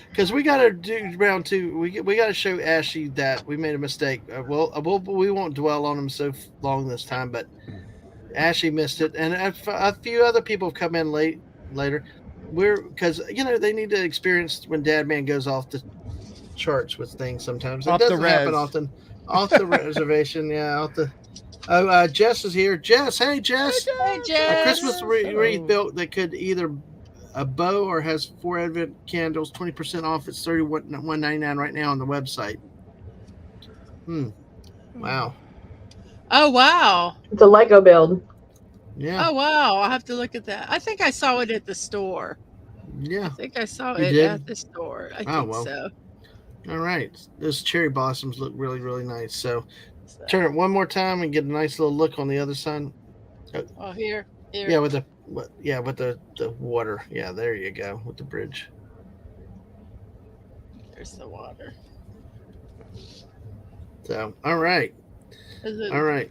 Speaker 1: because we got to do round two. We got to show Ashley that we made a mistake. We won't dwell on him so long this time, but Ashley missed it, and a few other people have come in later. Because they need to experience when Dadman goes off the charts with things. Sometimes it doesn't happen often. Off the reservation, yeah. Off the. Oh, Jess is here. Jess, hey Jess.
Speaker 4: Hey Jess.
Speaker 1: A Christmas wreath built that could either a bow or has 4 Advent candles, 20% off. It's $31.99 right now on the website. Wow.
Speaker 4: Oh wow.
Speaker 3: It's a Lego build.
Speaker 1: Yeah.
Speaker 4: Oh wow. I'll have to look at that. I think I saw it at the store.
Speaker 1: Yeah.
Speaker 4: I think I saw
Speaker 1: You
Speaker 4: it
Speaker 1: did?
Speaker 4: at the store. I
Speaker 1: Oh,
Speaker 4: think
Speaker 1: well.
Speaker 4: so.
Speaker 1: All right. Those cherry blossoms look really, really nice. So
Speaker 4: So-
Speaker 1: turn it one more time and get a nice little look on the other side.
Speaker 4: Oh, here.
Speaker 1: Yeah, with the water. Yeah, there you go with the bridge.
Speaker 4: There's the water.
Speaker 1: So all right,
Speaker 4: Is it-
Speaker 1: all right.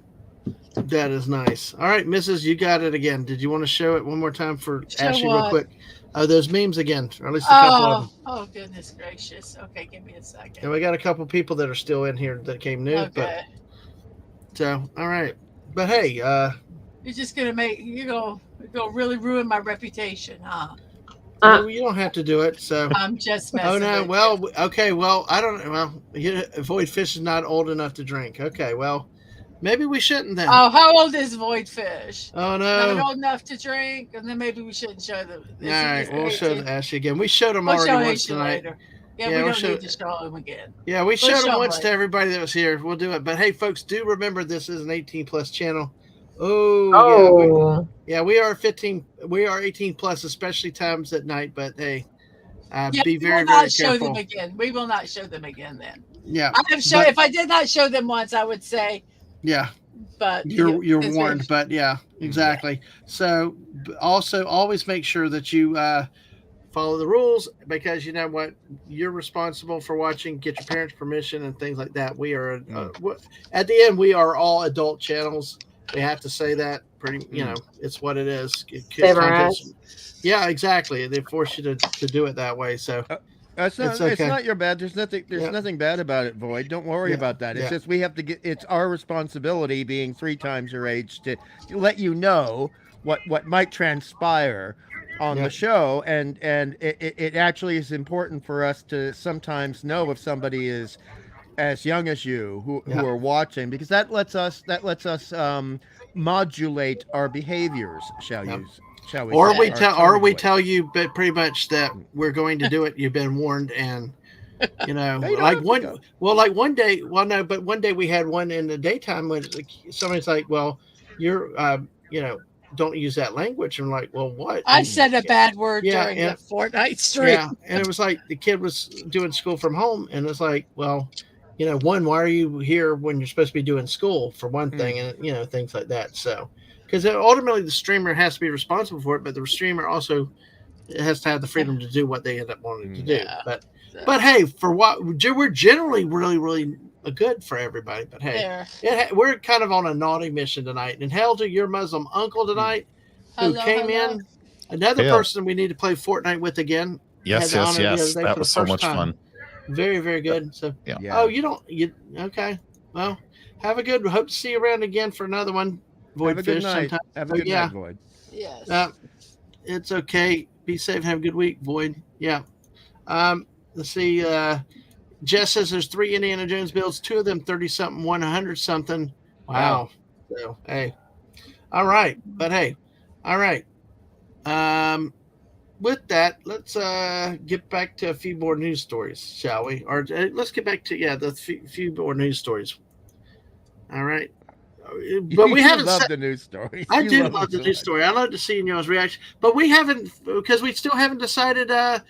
Speaker 1: That is nice. All right, Mrs., you got it again. Did you want to show it one more time for
Speaker 4: Show
Speaker 1: Ashley real
Speaker 4: what?
Speaker 1: quick? Oh, those memes again, or at least a couple of them.
Speaker 4: Oh, goodness gracious. Okay, give me a second.
Speaker 1: And we got a couple people that are still in here that came new.
Speaker 4: Okay.
Speaker 1: But so all right. But hey,
Speaker 4: You're just gonna you're gonna really ruin my reputation, huh?
Speaker 1: well, you don't have to do it. So
Speaker 4: I'm just messing.
Speaker 1: oh no,
Speaker 4: with
Speaker 1: well,
Speaker 4: you.
Speaker 1: okay, well, I don't. Well, Void Fish is not old enough to drink. Okay, well, maybe we shouldn't then.
Speaker 4: Oh, how old is Void Fish?
Speaker 1: Oh
Speaker 4: Not
Speaker 1: no!
Speaker 4: old enough to drink, and then maybe we shouldn't show them.
Speaker 1: All right, we'll show the Ashley again. We showed him
Speaker 4: We'll
Speaker 1: already
Speaker 4: show
Speaker 1: once
Speaker 4: Ashley
Speaker 1: tonight.
Speaker 4: later. Yeah,
Speaker 1: Yeah,
Speaker 4: we
Speaker 1: we'll
Speaker 4: don't
Speaker 1: show-
Speaker 4: need to show him again.
Speaker 1: Yeah, we showed
Speaker 4: show
Speaker 1: him
Speaker 4: 'em
Speaker 1: once to
Speaker 4: later.
Speaker 1: everybody that was here. We'll do it. But hey, folks, do remember this is an 18+ channel. Oh,
Speaker 3: Oh,
Speaker 1: yeah, we are 15. We are 18+, especially times at night. But hey,
Speaker 4: Yeah,
Speaker 1: be
Speaker 4: we
Speaker 1: very,
Speaker 4: will not
Speaker 1: very
Speaker 4: show
Speaker 1: careful.
Speaker 4: them again. We will not show them again. Then
Speaker 1: Yeah,
Speaker 4: I have show.
Speaker 1: but-
Speaker 4: If I did not show them once, I would say.
Speaker 1: yeah.
Speaker 4: But
Speaker 1: You're
Speaker 4: since
Speaker 1: warned,
Speaker 4: we're-
Speaker 1: but yeah, exactly. So also always make sure that you follow the rules, because you know what, you're responsible for watching. Get your parents' permission and things like that. We are at the end, we are all adult channels. We have to say that pretty. You know, it's what it is.
Speaker 3: Save our ass.
Speaker 1: Yeah, exactly. They force you to do it that way. So
Speaker 5: It's not,
Speaker 1: It's okay.
Speaker 5: it's not your bad. There's nothing. There's
Speaker 1: Yeah.
Speaker 5: nothing bad about it, Void. Don't worry
Speaker 1: Yeah.
Speaker 5: about that. It's
Speaker 1: Yeah.
Speaker 5: just we have to get. It's our responsibility, being 3 times your age, to let you know what might transpire on
Speaker 1: Yeah.
Speaker 5: the show, and it actually is important for us to sometimes know if somebody is as young as you who are watching, because that lets us modulate our behaviors. Shall
Speaker 1: Yep.
Speaker 5: you? Shall we?
Speaker 1: or
Speaker 5: say,
Speaker 1: we
Speaker 5: our
Speaker 1: tell
Speaker 5: tone of voice.
Speaker 1: tell you, but pretty much that we're going to do it. You've been warned, and you know,
Speaker 5: No, you don't
Speaker 1: like
Speaker 5: have to
Speaker 1: one.
Speaker 5: go.
Speaker 1: Well, like one day. Well, no, but one day we had one in the daytime when somebody's like, "Well, you're, you know, don't use that language." And I'm like, "Well, what?"
Speaker 4: I
Speaker 1: And-
Speaker 4: said a bad word
Speaker 1: Yeah,
Speaker 4: during
Speaker 1: and-
Speaker 4: the Fortnite stream.
Speaker 1: Yeah, and it was like the kid was doing school from home, and it's like, well, you know, one, why are you here when you're supposed to be doing school, for one thing, and you know, things like that. So, because ultimately the streamer has to be responsible for it, but the streamer also has to have the freedom to do what they end up wanting to do.
Speaker 4: Yeah.
Speaker 1: But hey, for what we're generally really, really good for everybody. But hey,
Speaker 4: There.
Speaker 1: we're kind of on a naughty mission tonight. And hell to your Muslim uncle tonight, who
Speaker 4: Hello,
Speaker 1: came
Speaker 4: hello.
Speaker 1: in. Another
Speaker 2: Yeah.
Speaker 1: person we need to play Fortnite with again.
Speaker 2: Yes,
Speaker 1: Had the
Speaker 2: yes,
Speaker 1: honor the
Speaker 2: yes.
Speaker 1: other day
Speaker 2: That
Speaker 1: for
Speaker 2: was
Speaker 1: the
Speaker 2: so
Speaker 1: first
Speaker 2: much
Speaker 1: time.
Speaker 2: fun.
Speaker 1: Very, very good. So,
Speaker 2: Yeah.
Speaker 1: oh, you okay? Well, have a good. Hope to see you around again for another one. Void
Speaker 5: Have a good
Speaker 1: Fish
Speaker 5: night.
Speaker 1: sometime.
Speaker 5: Have a
Speaker 1: Oh,
Speaker 5: good
Speaker 1: yeah.
Speaker 5: night, Void.
Speaker 4: Yes.
Speaker 1: It's okay. Be safe. Have a good week, Void. Yeah. Let's see. Jess says there's 3 Indiana Jones builds, 2 of them 30-something, 100-something. Wow. So hey, all right. But hey, all right. With that, let's get back to a few more news stories, shall we? Or let's get back to the few more news stories. All right. But we
Speaker 5: You
Speaker 1: haven't.
Speaker 5: love the news stories.
Speaker 1: I
Speaker 5: You
Speaker 1: do
Speaker 5: them
Speaker 1: love the
Speaker 5: so
Speaker 1: news
Speaker 5: much.
Speaker 1: story. I love to see y'all's reaction, but we haven't, because we still haven't decided that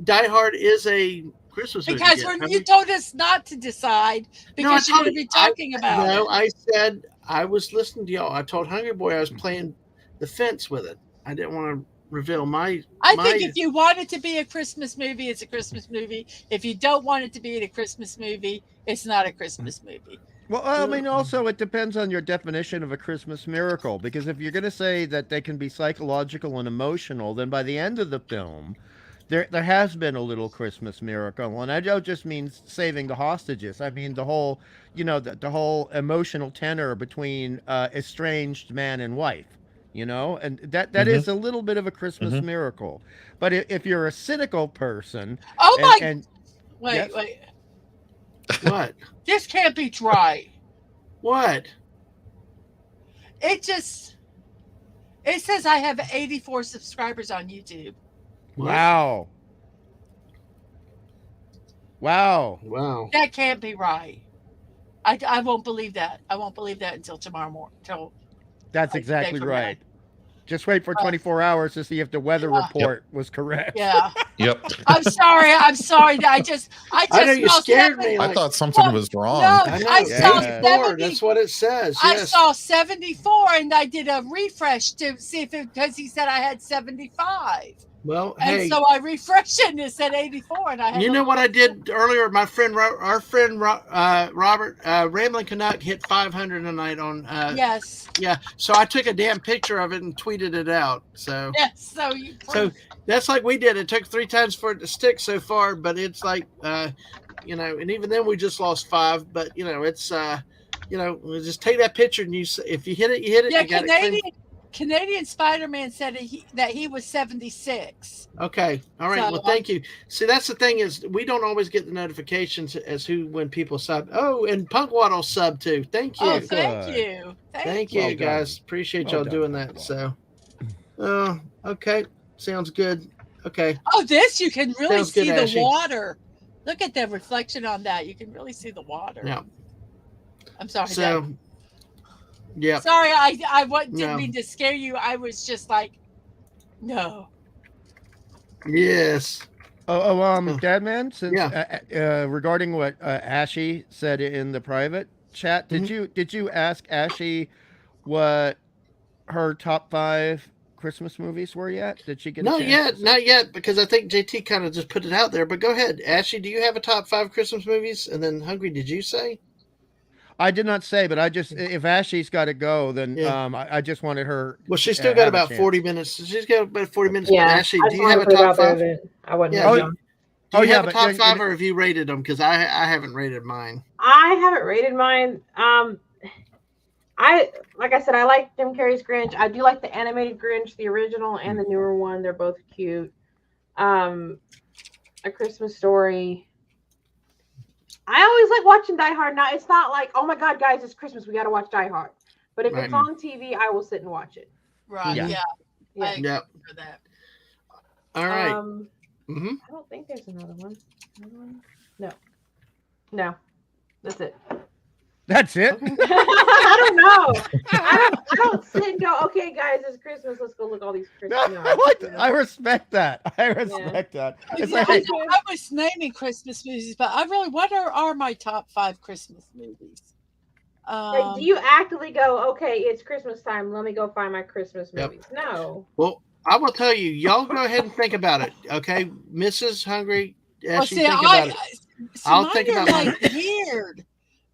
Speaker 1: Die Hard is a Christmas movie
Speaker 4: Because
Speaker 1: yet,
Speaker 4: when
Speaker 1: have
Speaker 4: you
Speaker 1: we?
Speaker 4: told us not to decide,
Speaker 1: No, I
Speaker 4: because you're
Speaker 1: told
Speaker 4: going to
Speaker 1: you-
Speaker 4: be talking about
Speaker 1: No,
Speaker 4: it.
Speaker 1: I said I was listening to y'all. I told Hungry Boy I was playing the fence with it. I didn't want to reveal my.
Speaker 4: I think if you want it to be a Christmas movie, it's a Christmas movie. If you don't want it to be a Christmas movie, it's not a Christmas movie.
Speaker 5: Well, I mean, also it depends on your definition of a Christmas miracle. Because if you're going to say that they can be psychological and emotional, then by the end of the film, there has been a little Christmas miracle, and I don't just mean saving the hostages. I mean the whole, the whole emotional tenor between estranged man and wife. And that is a little bit of a Christmas miracle. But if you're a cynical person,
Speaker 4: Oh my!
Speaker 5: and
Speaker 4: wait,
Speaker 5: yes?
Speaker 4: wait.
Speaker 1: What?
Speaker 4: This can't be right.
Speaker 1: What?
Speaker 4: It says I have 84 subscribers on YouTube.
Speaker 1: What?
Speaker 5: Wow.
Speaker 4: That can't be right. I won't believe that. I won't believe that until tomorrow morning.
Speaker 5: That's
Speaker 4: Like the day
Speaker 5: exactly
Speaker 4: from
Speaker 5: right. Just wait for 24 hours to see if the weather report was correct.
Speaker 4: Yeah.
Speaker 2: Yep.
Speaker 4: I'm sorry. I just
Speaker 1: I know you
Speaker 4: saw
Speaker 1: scared me.
Speaker 2: I
Speaker 1: Like,
Speaker 2: thought something was wrong.
Speaker 4: No,
Speaker 1: I know.
Speaker 4: I saw
Speaker 5: Yeah.
Speaker 1: 74. That's what it says.
Speaker 4: I
Speaker 1: Yes.
Speaker 4: saw 74, and I did a refresh to see if because he said I had 75.
Speaker 1: Well,
Speaker 4: And
Speaker 1: hey,
Speaker 4: so I refreshed it and it said 84, and I had
Speaker 1: you know what I did earlier? My friend, our friend Robert, Rambling Canuck hit 500 tonight on.
Speaker 4: yes,
Speaker 1: Yeah, so I took a damn picture of it and tweeted it out. So
Speaker 4: yes.
Speaker 1: so that's like we did. It took 3 times for it to stick so far, but it's like, you know, and even then we just lost 5. But you know, it's you know, just take that picture and if you hit it, you hit it.
Speaker 4: Yeah,
Speaker 1: you got
Speaker 4: Canadian Spider-Man said that he was 76.
Speaker 1: Okay. All right.
Speaker 4: So,
Speaker 1: Well, thank you. See, that's the thing is we don't always get the notifications as when people sub. Oh, and Punkwaddle sub too. Thank you.
Speaker 4: Oh, thank you.
Speaker 1: Thank you,
Speaker 5: Well done.
Speaker 1: guys. Appreciate
Speaker 5: Well
Speaker 1: y'all
Speaker 5: done,
Speaker 1: doing that. So, okay. Sounds good. Okay.
Speaker 4: Oh, this you can really
Speaker 1: Sounds good,
Speaker 4: see the
Speaker 1: Ashley.
Speaker 4: water. Look at the reflection on that. You can really see the water.
Speaker 1: Yeah.
Speaker 4: I'm sorry.
Speaker 1: So, yeah.
Speaker 4: Sorry, I didn't
Speaker 1: No.
Speaker 4: mean to scare you. I was just like, no.
Speaker 1: Yes.
Speaker 5: Dadman, since
Speaker 1: Yeah.
Speaker 5: regarding what Ashy said in the private chat, did you ask Ashy what her top 5 Christmas movies were yet? Did she get
Speaker 1: Not
Speaker 5: a chance
Speaker 1: yet.
Speaker 5: to say?
Speaker 1: Not yet, because I think JT kind of just put it out there. But go ahead, Ashley. Do you have a top 5 Christmas movies? And then Hungry, did you say?
Speaker 5: I did not say, but I just if Ashley's got to go, then
Speaker 1: Yeah.
Speaker 5: I just wanted her.
Speaker 1: Well, she's still
Speaker 5: to
Speaker 1: got
Speaker 5: have a
Speaker 1: about
Speaker 5: chance.
Speaker 1: 40 minutes. She's got about 40 minutes.
Speaker 3: Yeah,
Speaker 1: But Ashley,
Speaker 3: I
Speaker 1: do
Speaker 3: just
Speaker 1: you have
Speaker 3: wanted
Speaker 1: a
Speaker 3: to put it
Speaker 1: top
Speaker 3: out there
Speaker 1: 5?
Speaker 3: that I wasn't
Speaker 1: Yeah.
Speaker 3: really
Speaker 1: Do
Speaker 3: young.
Speaker 1: you have
Speaker 5: but
Speaker 1: a top
Speaker 5: you-
Speaker 1: 5, or have you rated them? Because I haven't rated mine.
Speaker 3: I haven't rated mine. I like I said, I like Jim Carrey's Grinch. I do like the animated Grinch, the original and the newer one. They're both cute. A Christmas Story. I always like watching Die Hard. Now it's not like, oh my God, guys, it's Christmas, we got to watch Die Hard. But if
Speaker 1: Right.
Speaker 3: it's on TV, I will sit and watch it.
Speaker 4: Right.
Speaker 5: Yeah.
Speaker 4: Yeah.
Speaker 3: Yeah.
Speaker 4: I agree
Speaker 1: Yep.
Speaker 4: for that.
Speaker 1: All right.
Speaker 3: I don't think there's another one. No. That's it.
Speaker 5: That's it.
Speaker 3: I don't know. I don't sit and go, okay, guys, it's Christmas. Let's go look all these Christmas. No,
Speaker 5: I respect that. I respect that. It's
Speaker 4: Yeah,
Speaker 5: like,
Speaker 4: I was naming Christmas movies, but I really, what are my top 5 Christmas movies?
Speaker 3: like, do you actively go, okay, it's Christmas time, let me go find my Christmas
Speaker 1: Yep.
Speaker 3: movies? No.
Speaker 1: Well, I will tell you, y'all go ahead and think about it. Okay. Mrs. Hungry, Ashley, think about it. I'll
Speaker 4: mine
Speaker 1: think
Speaker 4: are
Speaker 1: about mine.
Speaker 4: like weird.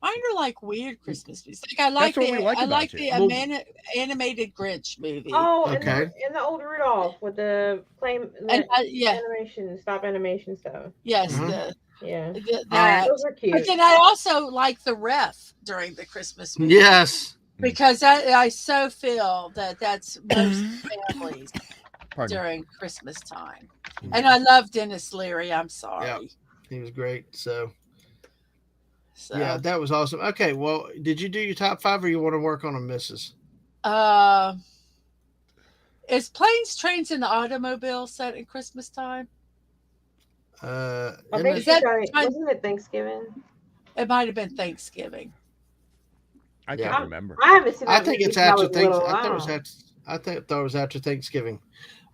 Speaker 4: Mine are like weird Christmas movies. Like I like
Speaker 5: That's what we like
Speaker 4: I
Speaker 5: about
Speaker 4: like
Speaker 5: you.
Speaker 4: the
Speaker 1: Well-
Speaker 4: animated Grinch movie.
Speaker 3: Oh,
Speaker 1: Okay.
Speaker 3: and the old Rudolph with the
Speaker 4: And yeah,
Speaker 3: animation, stop animation stuff.
Speaker 4: yes,
Speaker 1: Mhm.
Speaker 3: Yeah.
Speaker 4: that.
Speaker 3: Those are cute.
Speaker 4: But then I also like the Ref during the Christmas movie.
Speaker 1: Yes.
Speaker 4: Because I so feel that's most families
Speaker 5: pardon.
Speaker 4: during Christmas time. And I love Dennis Leary. I'm sorry.
Speaker 1: He was great. So,
Speaker 4: So
Speaker 1: yeah, that was awesome. Okay. Well, did you do your top 5, or you want to work on them, Mrs.?
Speaker 4: Is Planes, Trains, and the Automobile set at Christmas time?
Speaker 3: I
Speaker 1: and
Speaker 3: think
Speaker 4: Is
Speaker 1: the-
Speaker 4: that
Speaker 3: wasn't it Thanksgiving?
Speaker 4: It might have been Thanksgiving.
Speaker 5: I
Speaker 1: Yeah.
Speaker 5: can't remember.
Speaker 3: I haven't seen that
Speaker 1: I think
Speaker 3: movie
Speaker 1: it's
Speaker 3: since I
Speaker 1: after
Speaker 3: was little.
Speaker 1: Thanksgiving. I thought it was after Thanksgiving.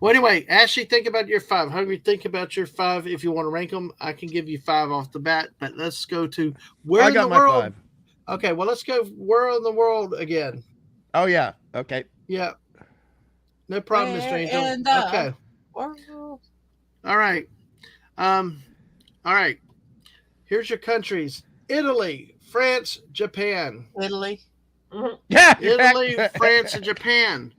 Speaker 1: Well, anyway, Ashley, think about your 5. Hungry, think about your 5. If you want to rank them, I can give you 5 off the bat. But let's go to where
Speaker 5: I
Speaker 1: in
Speaker 5: got
Speaker 1: the
Speaker 5: my
Speaker 1: world.
Speaker 5: 5.
Speaker 1: Okay, well, let's go where in the world again.
Speaker 5: Oh yeah. Okay.
Speaker 1: Yeah, no problem, Mr.
Speaker 4: Where
Speaker 1: Angel.
Speaker 4: in the
Speaker 1: Okay,
Speaker 4: world?
Speaker 1: all right, all right. Here's your countries: Italy, France, Japan.
Speaker 4: Italy.
Speaker 5: Yeah.
Speaker 1: Italy, France, and Japan.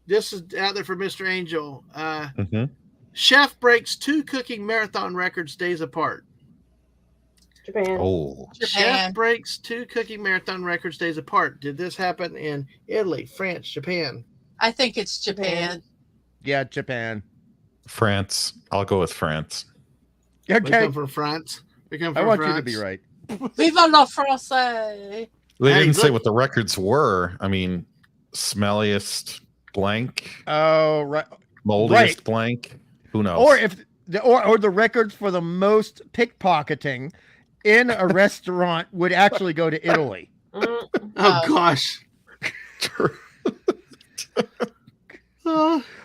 Speaker 1: This is out there for Mr. Angel. Chef breaks 2 cooking marathon records days apart.
Speaker 3: Japan.
Speaker 2: Oh,
Speaker 1: Chef
Speaker 4: Japan.
Speaker 1: breaks 2 cooking marathon records days apart. Did this happen in Italy, France, Japan?
Speaker 4: I think it's Japan.
Speaker 5: Yeah, Japan.
Speaker 2: France. I'll go with France.
Speaker 1: We
Speaker 5: Okay.
Speaker 1: come from France. We come
Speaker 5: I
Speaker 1: from
Speaker 5: want
Speaker 1: France.
Speaker 5: you to be right.
Speaker 4: Viva la France!
Speaker 2: They
Speaker 1: Hey,
Speaker 2: didn't say
Speaker 1: look.
Speaker 2: what the records were. I mean, smelliest blank,
Speaker 5: Oh, right.
Speaker 2: moldiest
Speaker 5: Right.
Speaker 2: blank. Who knows?
Speaker 5: Or if or the records for the most pickpocketing in a restaurant would actually go to Italy.
Speaker 1: Oh gosh.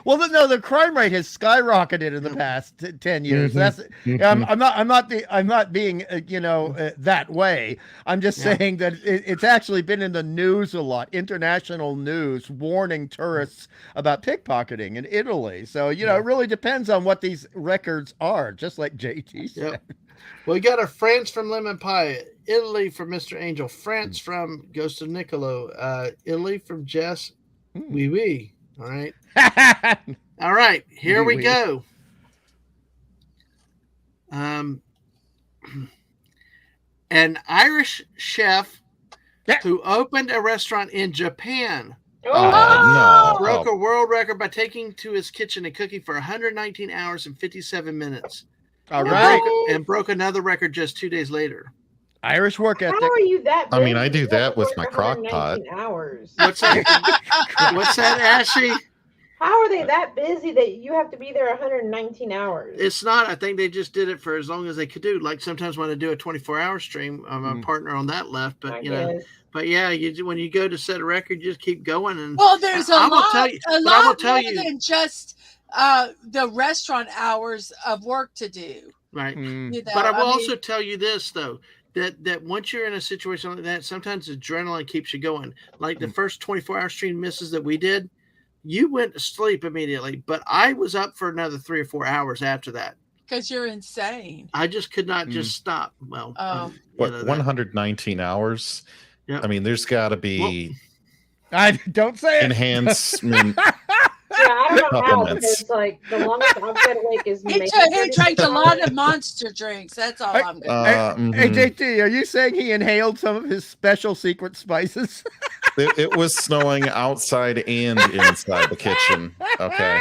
Speaker 5: Well, no, the crime rate has skyrocketed in the past 10 years. That's I'm not being that way. I'm just saying that it's actually been in the news a lot, international news warning tourists about pickpocketing in Italy. So it really depends on what these records are, just like JT said.
Speaker 1: Yep. Well, we got a France from Lemon Pie, Italy from Mr. Angel, France from Ghost of Nicolo, Italy from Jess. Oui, oui. All right. All right. Here we go. An Irish chef who opened a restaurant in Japan broke a world record by taking to his kitchen and cooking for 119 hours and 57 minutes.
Speaker 5: All right.
Speaker 1: And broke another record just 2 days later.
Speaker 5: Irish work ethic.
Speaker 3: How are you that busy?
Speaker 2: I mean, I do that with my crock pot.
Speaker 3: Hours.
Speaker 1: What's that? What's that, Ashley?
Speaker 3: How are they that busy that you have to be there 119 hours?
Speaker 1: It's not. I think they just did it for as long as they could do. Like sometimes when I do a 24-hour stream, my partner on that left, but but yeah, when you go to set a record, you just keep going. And
Speaker 4: there's a lot more than just the restaurant hours of work to do.
Speaker 1: Right. But I will also tell you this though. That once you're in a situation like that, sometimes adrenaline keeps you going. Like the first 24-hour stream misses that we did, you went to sleep immediately, but I was up for another 3 or 4 hours after that.
Speaker 4: Because you're insane.
Speaker 1: I just could not just stop. Well,
Speaker 2: 119 hours? Yeah. I mean, there's got to be...
Speaker 5: I don't say
Speaker 2: enhancement.
Speaker 3: Yeah, I don't know how, because like the longest I've been awake is
Speaker 4: he drank a lot of monster drinks. That's all I'm going to
Speaker 5: say. Hey, JT, are you saying he inhaled some of his special secret spices?
Speaker 2: It was snowing outside and inside the kitchen. Okay.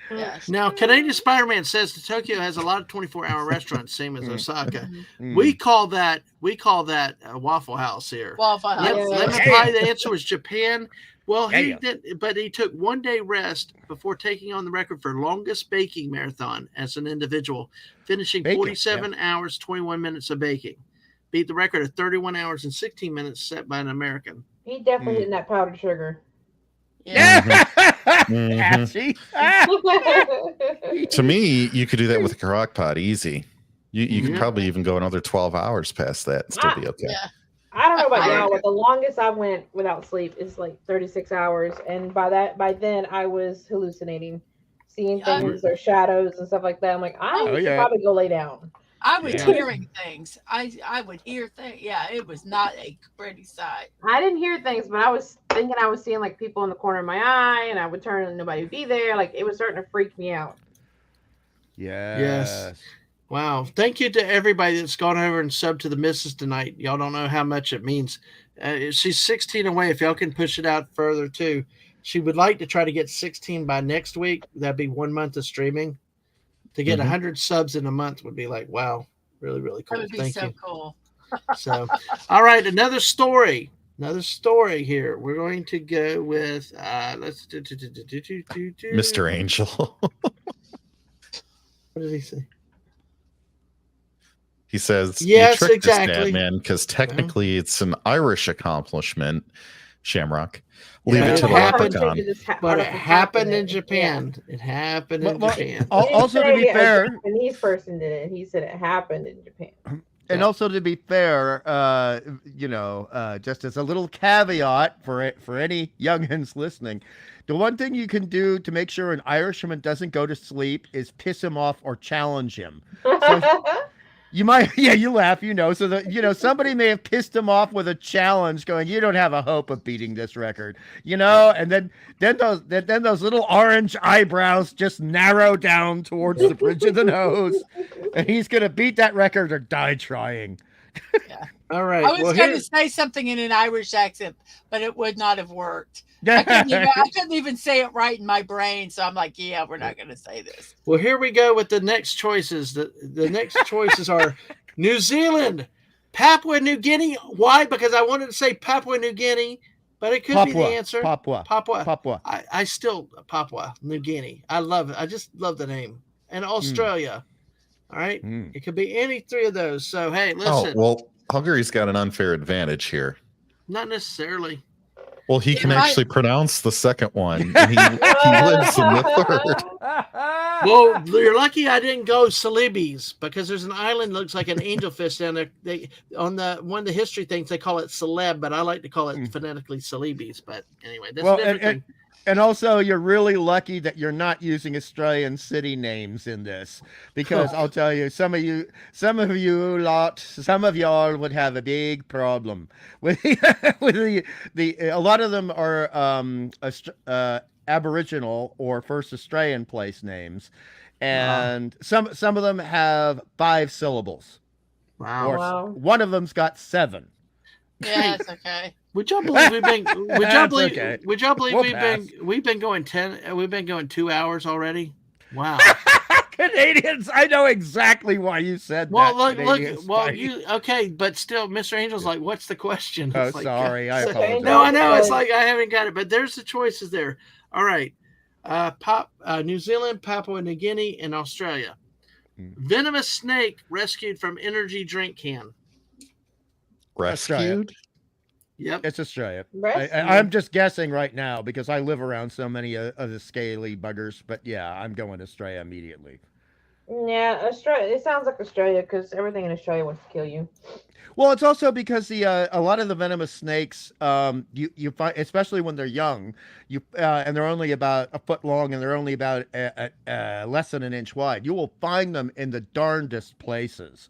Speaker 1: Yes. Now, Canadian Spider-Man says that Tokyo has a lot of 24-hour restaurants, same as Osaka. We call that a Waffle House here.
Speaker 4: Waffle House.
Speaker 1: Lemon Pie, the answer was Japan. Well, he did, but he took 1 day rest before taking on the record for longest baking marathon as an individual, finishing 47 hours, 21 minutes of baking. Beat the record of 31 hours and 16 minutes set by an American.
Speaker 3: He definitely hitting that powdered sugar.
Speaker 5: Yeah.
Speaker 2: To me, you could do that with a crock pot easy. You could probably even go another 12 hours past that and still be okay.
Speaker 3: Yeah. I don't know about y'all, but the longest I went without sleep is like 36 hours. And by then I was hallucinating, seeing things or shadows and stuff like that. I'm like, I should probably go lay down.
Speaker 4: I was hearing things. I would hear things. Yeah, it was not a pretty sight.
Speaker 3: I didn't hear things, but I was thinking I was seeing like people in the corner of my eye, and I would turn and nobody would be there. Like it was starting to freak me out.
Speaker 1: Yes. Wow. Thank you to everybody that's gone over and subbed to the missus tonight. Y'all don't know how much it means. She's 16 away. If y'all can push it out further too. She would like to try to get 16 by next week. That'd be 1 month of streaming. To get 100 subs in a month would be like, wow, really, really cool.
Speaker 4: That would be so cool.
Speaker 1: So, all right, another story here. We're going to go with let's do
Speaker 2: Mr. Angel.
Speaker 1: What did he say?
Speaker 2: He says,
Speaker 1: yes,
Speaker 2: you tricked
Speaker 1: exactly.
Speaker 2: This, Dadman, because technically it's an Irish accomplishment, Shamrock. Leave it to the leprechaun.
Speaker 1: But it happened in Japan. It happened in Japan.
Speaker 5: Also, to be fair,
Speaker 3: a Japanese person did it. He said it happened in Japan.
Speaker 5: And also, to be fair, just as a little caveat for any youngins listening, the one thing you can do to make sure an Irishman doesn't go to sleep is piss him off or challenge him. So, you might, you laugh, so that, somebody may have pissed him off with a challenge going, you don't have a hope of beating this record, and then those little orange eyebrows just narrow down towards the bridge of the nose, and he's going to beat that record or die trying.
Speaker 4: Yeah.
Speaker 1: All right.
Speaker 4: I was going to say something in an Irish accent, but it would not have worked. I couldn't even say it right in my brain, so I'm like, yeah, we're not going to say this.
Speaker 1: Well, here we go with the next choices. The next choices are New Zealand, Papua New Guinea. Why? Because I wanted to say Papua New Guinea, but it could be the answer.
Speaker 5: Papua.
Speaker 1: I still Papua New Guinea. I love it. I just love the name. And Australia. All right. It could be any three of those. So hey, listen.
Speaker 2: Oh, well, Hungary's got an unfair advantage here.
Speaker 1: Not necessarily.
Speaker 2: Well, he can actually pronounce the second one, and he lives in the third.
Speaker 1: Well, you're lucky I didn't go Celebes, because there's an island that looks like an angel fish down there. They on the one of the history things they call it Celeb, but I like to call it phonetically Celebes. But anyway, that's a different thing.
Speaker 5: And also, you're really lucky that you're not using Australian city names in this, because I'll tell you, some of y'all would have a big problem with a lot of them are Aboriginal or First Australian place names, and some of them have 5 syllables.
Speaker 1: Wow.
Speaker 5: One of them's got 7.
Speaker 4: Yeah, it's okay.
Speaker 1: Would y'all believe we've been? Would y'all believe?
Speaker 5: Okay.
Speaker 1: Would y'all believe
Speaker 5: We'll
Speaker 1: we've been going 10? We've been going 2 hours already. Wow.
Speaker 5: Canadians, I know exactly why you said
Speaker 1: Well,
Speaker 5: that.
Speaker 1: look. Well, okay, but still, Mr. Angel's like, "What's the question?"
Speaker 5: Oh,
Speaker 1: It's like,
Speaker 5: sorry, I apologize.
Speaker 1: No, I know. It's like I haven't got it, but there's the choices there. All right, New Zealand, Papua New Guinea, and Australia. Venomous snake rescued from energy drink can.
Speaker 2: Rescued?
Speaker 1: Yep.
Speaker 5: It's Australia. I'm just guessing right now because I live around so many of the scaly buggers. But yeah, I'm going Australia immediately.
Speaker 3: Yeah, Australia. It sounds like Australia because everything in Australia wants to kill you.
Speaker 5: Well, it's also because a lot of the venomous snakes, you find, especially when they're young, and they're only about a foot long and they're only about less than an inch wide. You will find them in the darndest places.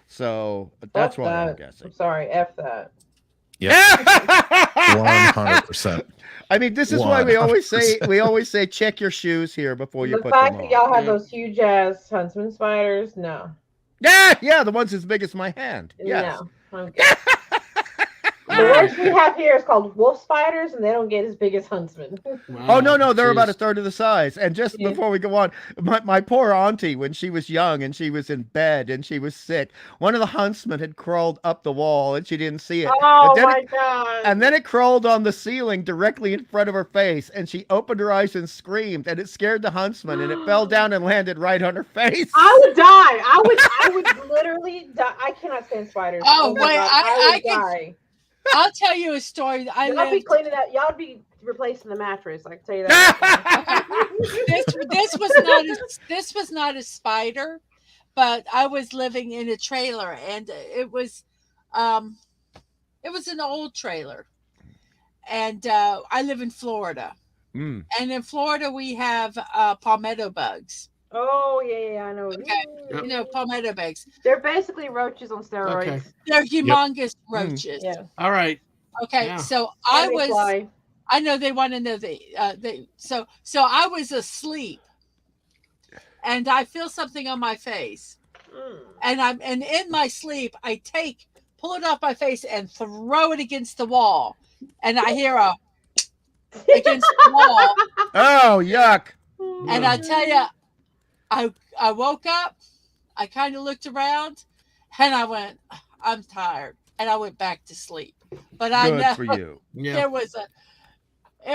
Speaker 5: So that's why I'm guessing.
Speaker 3: I'm sorry, F that.
Speaker 2: Yeah, 100%.
Speaker 5: I mean, this is why we always say check your shoes here before you put them on.
Speaker 3: The fact that y'all have those huge ass huntsman spiders, no.
Speaker 5: Yeah, the ones as big as my hand. Yes.
Speaker 3: No. Okay. The worst we have here is called wolf spiders, and they don't get as big as huntsmen.
Speaker 5: Wow. Oh, no, they're about a third of the size. And just before we go on, my poor auntie, when she was young and she was in bed and she was sick, one of the huntsmen had crawled up the wall and she didn't see it.
Speaker 3: Oh, my God.
Speaker 5: And then it crawled on the ceiling directly in front of her face, and she opened her eyes and screamed, and it scared the huntsman, and it fell down and landed right on her face.
Speaker 3: I would die. I would literally die. I cannot stand spiders.
Speaker 4: Oh, wait,
Speaker 3: I would die.
Speaker 4: I'll tell you a story.
Speaker 3: Y'all be cleaning that. Y'all be replacing the mattress. I can tell you that.
Speaker 4: This was not a spider, but I was living in a trailer, and it was an old trailer, and I live in Florida, and in Florida we have palmetto bugs.
Speaker 3: Oh, yeah, I know.
Speaker 4: Okay. You know, palmetto bugs.
Speaker 3: They're basically roaches on steroids.
Speaker 1: Okay.
Speaker 4: They're humongous roaches.
Speaker 3: Yeah.
Speaker 1: All right.
Speaker 4: Okay,
Speaker 1: Yeah.
Speaker 4: so I know they want to know so I was asleep, and I feel something on my face, and in my sleep I pull it off my face and throw it against the wall, and I hear against the wall.
Speaker 5: Oh, yuck!
Speaker 4: And I tell you, I woke up, I kind of looked around, and I went, I'm tired, and I went back to sleep. But I know
Speaker 5: for you.
Speaker 4: It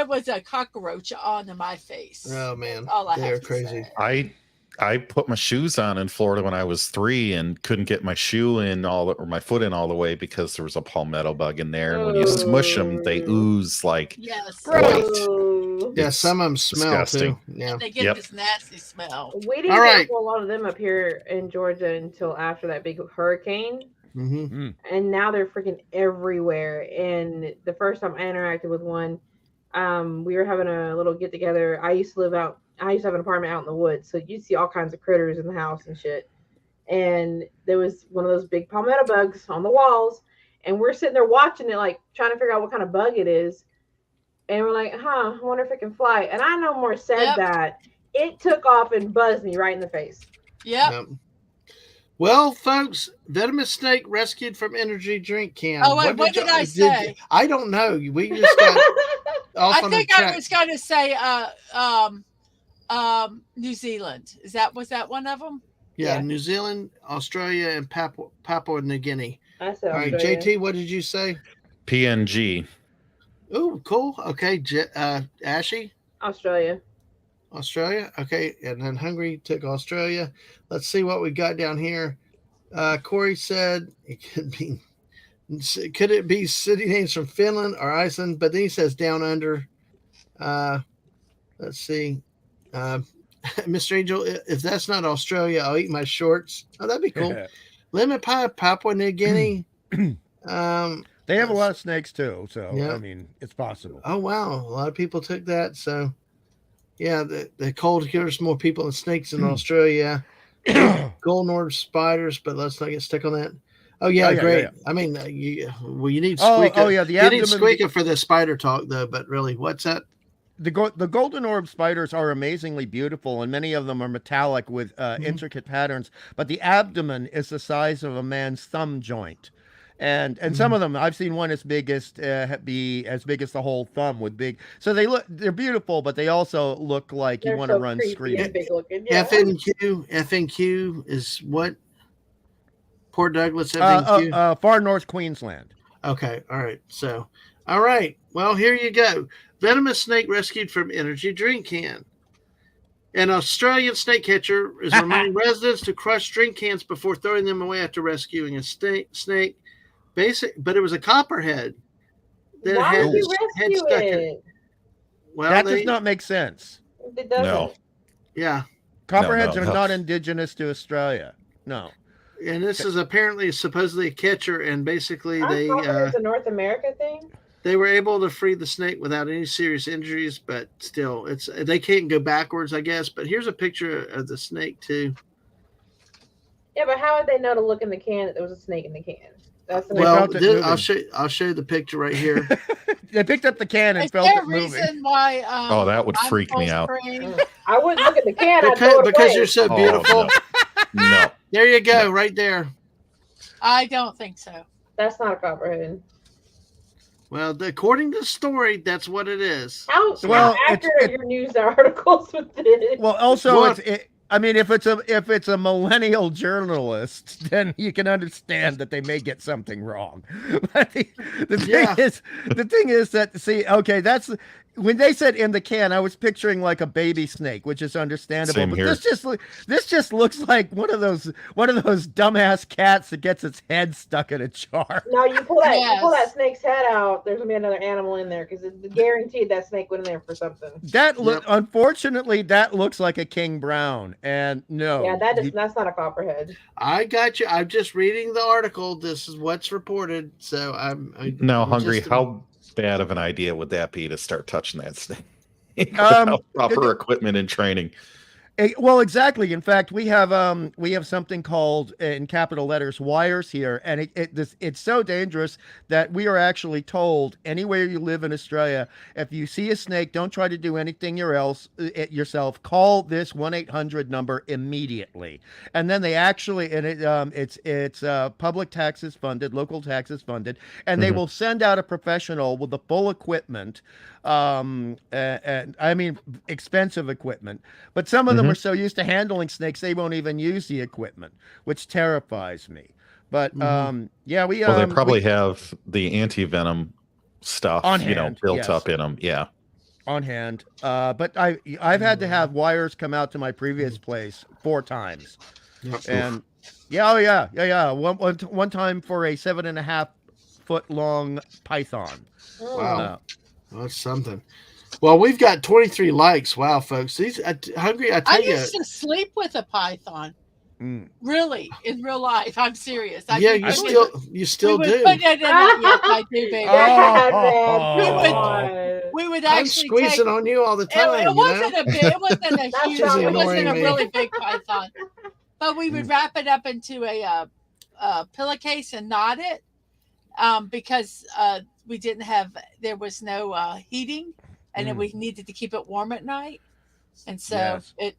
Speaker 4: was a cockroach on my face.
Speaker 1: Oh man,
Speaker 4: they're
Speaker 1: crazy.
Speaker 2: I put my shoes on in Florida when I was 3 and couldn't get my shoe in or my foot in all the way because there was a palmetto bug in there. And when you smush them, they ooze like white.
Speaker 1: Yeah, some of them smell
Speaker 2: disgusting.
Speaker 1: too. Yeah,
Speaker 4: they get this nasty smell.
Speaker 3: We didn't get a lot of them up here in Georgia until after that big hurricane.
Speaker 1: Mm-hmm.
Speaker 3: And now they're freaking everywhere. And the first time I interacted with one, we were having a little get together. I used to have an apartment out in the woods, so you'd see all kinds of critters in the house and shit. And there was one of those big palmetto bugs on the walls, and we're sitting there watching it, like trying to figure out what kind of bug it is. And we're like, I wonder if it can fly. And I no more said that. It took off and buzzed me right in the face.
Speaker 4: Yep.
Speaker 1: Well, folks, venomous snake rescued from energy drink can.
Speaker 4: Oh, wait, what did I say?
Speaker 1: I don't know. We just got off
Speaker 4: I
Speaker 1: on
Speaker 4: think
Speaker 1: a
Speaker 4: I was going to say New Zealand. Was that one of them?
Speaker 1: Yeah, New Zealand, Australia, and Papua New Guinea.
Speaker 3: I said
Speaker 1: all right, JT, what did you say?
Speaker 2: PNG.
Speaker 1: Oh, cool. Okay, Ashy?
Speaker 3: Australia.
Speaker 1: Okay, and then Hungry took Australia. Let's see what we got down here. Corey said it could be Could it be city names from Finland or Iceland? But then he says down under. Let's see. Mr. Angel, if that's not Australia, I'll eat my shorts. Oh, that'd be cool. Lemon pie, Papua New Guinea.
Speaker 5: They have a lot of snakes too, so yeah. I mean, it's possible.
Speaker 1: Oh wow, a lot of people took that. So yeah, the cold kills more people than snakes in Australia. Golden orb spiders, but let's not get stuck on that. Oh yeah, great. Yeah. I mean, you need Squeaker.
Speaker 5: Oh yeah,
Speaker 1: you need Squeaker for the spider talk though. But really, what's that?
Speaker 5: The golden orb spiders are amazingly beautiful, and many of them are metallic with intricate patterns. But the abdomen is the size of a man's thumb joint, and some of them I've seen one as big as be as big as the whole thumb with big. So they're beautiful, but they also look like you want to run screaming.
Speaker 3: Yeah.
Speaker 1: FNQ is what? Port Douglas, FNQ.
Speaker 5: Far North Queensland.
Speaker 1: Okay, all right. So, all right. Well, here you go. Venomous snake rescued from energy drink can. An Australian snake catcher is reminding residents to crush drink cans before throwing them away after rescuing a snake. But it was a copperhead.
Speaker 3: Why would you rescue it?
Speaker 1: Well,
Speaker 5: that does not make sense.
Speaker 3: It doesn't.
Speaker 2: No.
Speaker 1: Yeah.
Speaker 5: Copperheads are not indigenous to Australia. No.
Speaker 1: And this is apparently supposedly a catcher, and basically
Speaker 3: it's a North America thing.
Speaker 1: They were able to free the snake without any serious injuries, but still, they can't go backwards, I guess. But here's a picture of the snake too.
Speaker 3: Yeah, but how would they know to look in the can that there was a snake in the can?
Speaker 1: I'll show you the picture right here.
Speaker 5: They picked up the can and felt it moving.
Speaker 4: Reason why?
Speaker 2: That would freak me out.
Speaker 3: I wouldn't look at the can.
Speaker 1: Because you're so beautiful.
Speaker 2: No.
Speaker 1: There you go, right there.
Speaker 4: I don't think so.
Speaker 3: That's not a copperhead.
Speaker 1: Well, according to the story, that's what it is.
Speaker 3: How accurate are your news articles with this?
Speaker 5: Well, also, I mean, if it's a millennial journalist, then you can understand that they may get something wrong. But the thing is that that's when they said in the can, I was picturing like a baby snake, which is understandable.
Speaker 2: Same
Speaker 5: but
Speaker 2: here.
Speaker 5: this just looks like one of those dumbass cats that gets its head stuck in a jar.
Speaker 3: No, you pull that snake's head out. There's gonna be another animal in there because it's guaranteed that snake went in there for something.
Speaker 5: Unfortunately, that looks like a king brown, and no.
Speaker 3: Yeah, that's not a copperhead.
Speaker 1: I got you. I'm just reading the article. This is what's reported. So I'm
Speaker 2: Hungry. How bad of an idea would that be to start touching that snake without proper equipment and training?
Speaker 5: Well, exactly. In fact, we have something called in capital letters wires here, and it's so dangerous that we are actually told anywhere you live in Australia, if you see a snake, don't try to do anything yourself. Call this 1-800 number immediately, and then they actually it's public taxes funded, local taxes funded, and they will send out a professional with the full equipment. And I mean expensive equipment, but some of them are so used to handling snakes they won't even use the equipment, which terrifies me. But they
Speaker 2: probably have the anti-venom stuff
Speaker 5: on hand,
Speaker 2: built up in them. Yeah,
Speaker 5: on hand. But I've had to have wires come out to my previous place 4 times, and one time for a 7.5 foot long python.
Speaker 1: Wow. That's something. Well, we've got 23 likes. Wow, folks. These Hungry, I tell you.
Speaker 4: I used to sleep with a python. Really, in real life. I'm serious.
Speaker 1: You still do.
Speaker 4: Yes, I do, baby. We would actually
Speaker 1: squeezing on you all the time.
Speaker 4: It wasn't a huge. It wasn't a really big python, but we would wrap it up into a pillowcase and knot it, because we didn't have. There was no heating, and we needed to keep it warm at night, and so it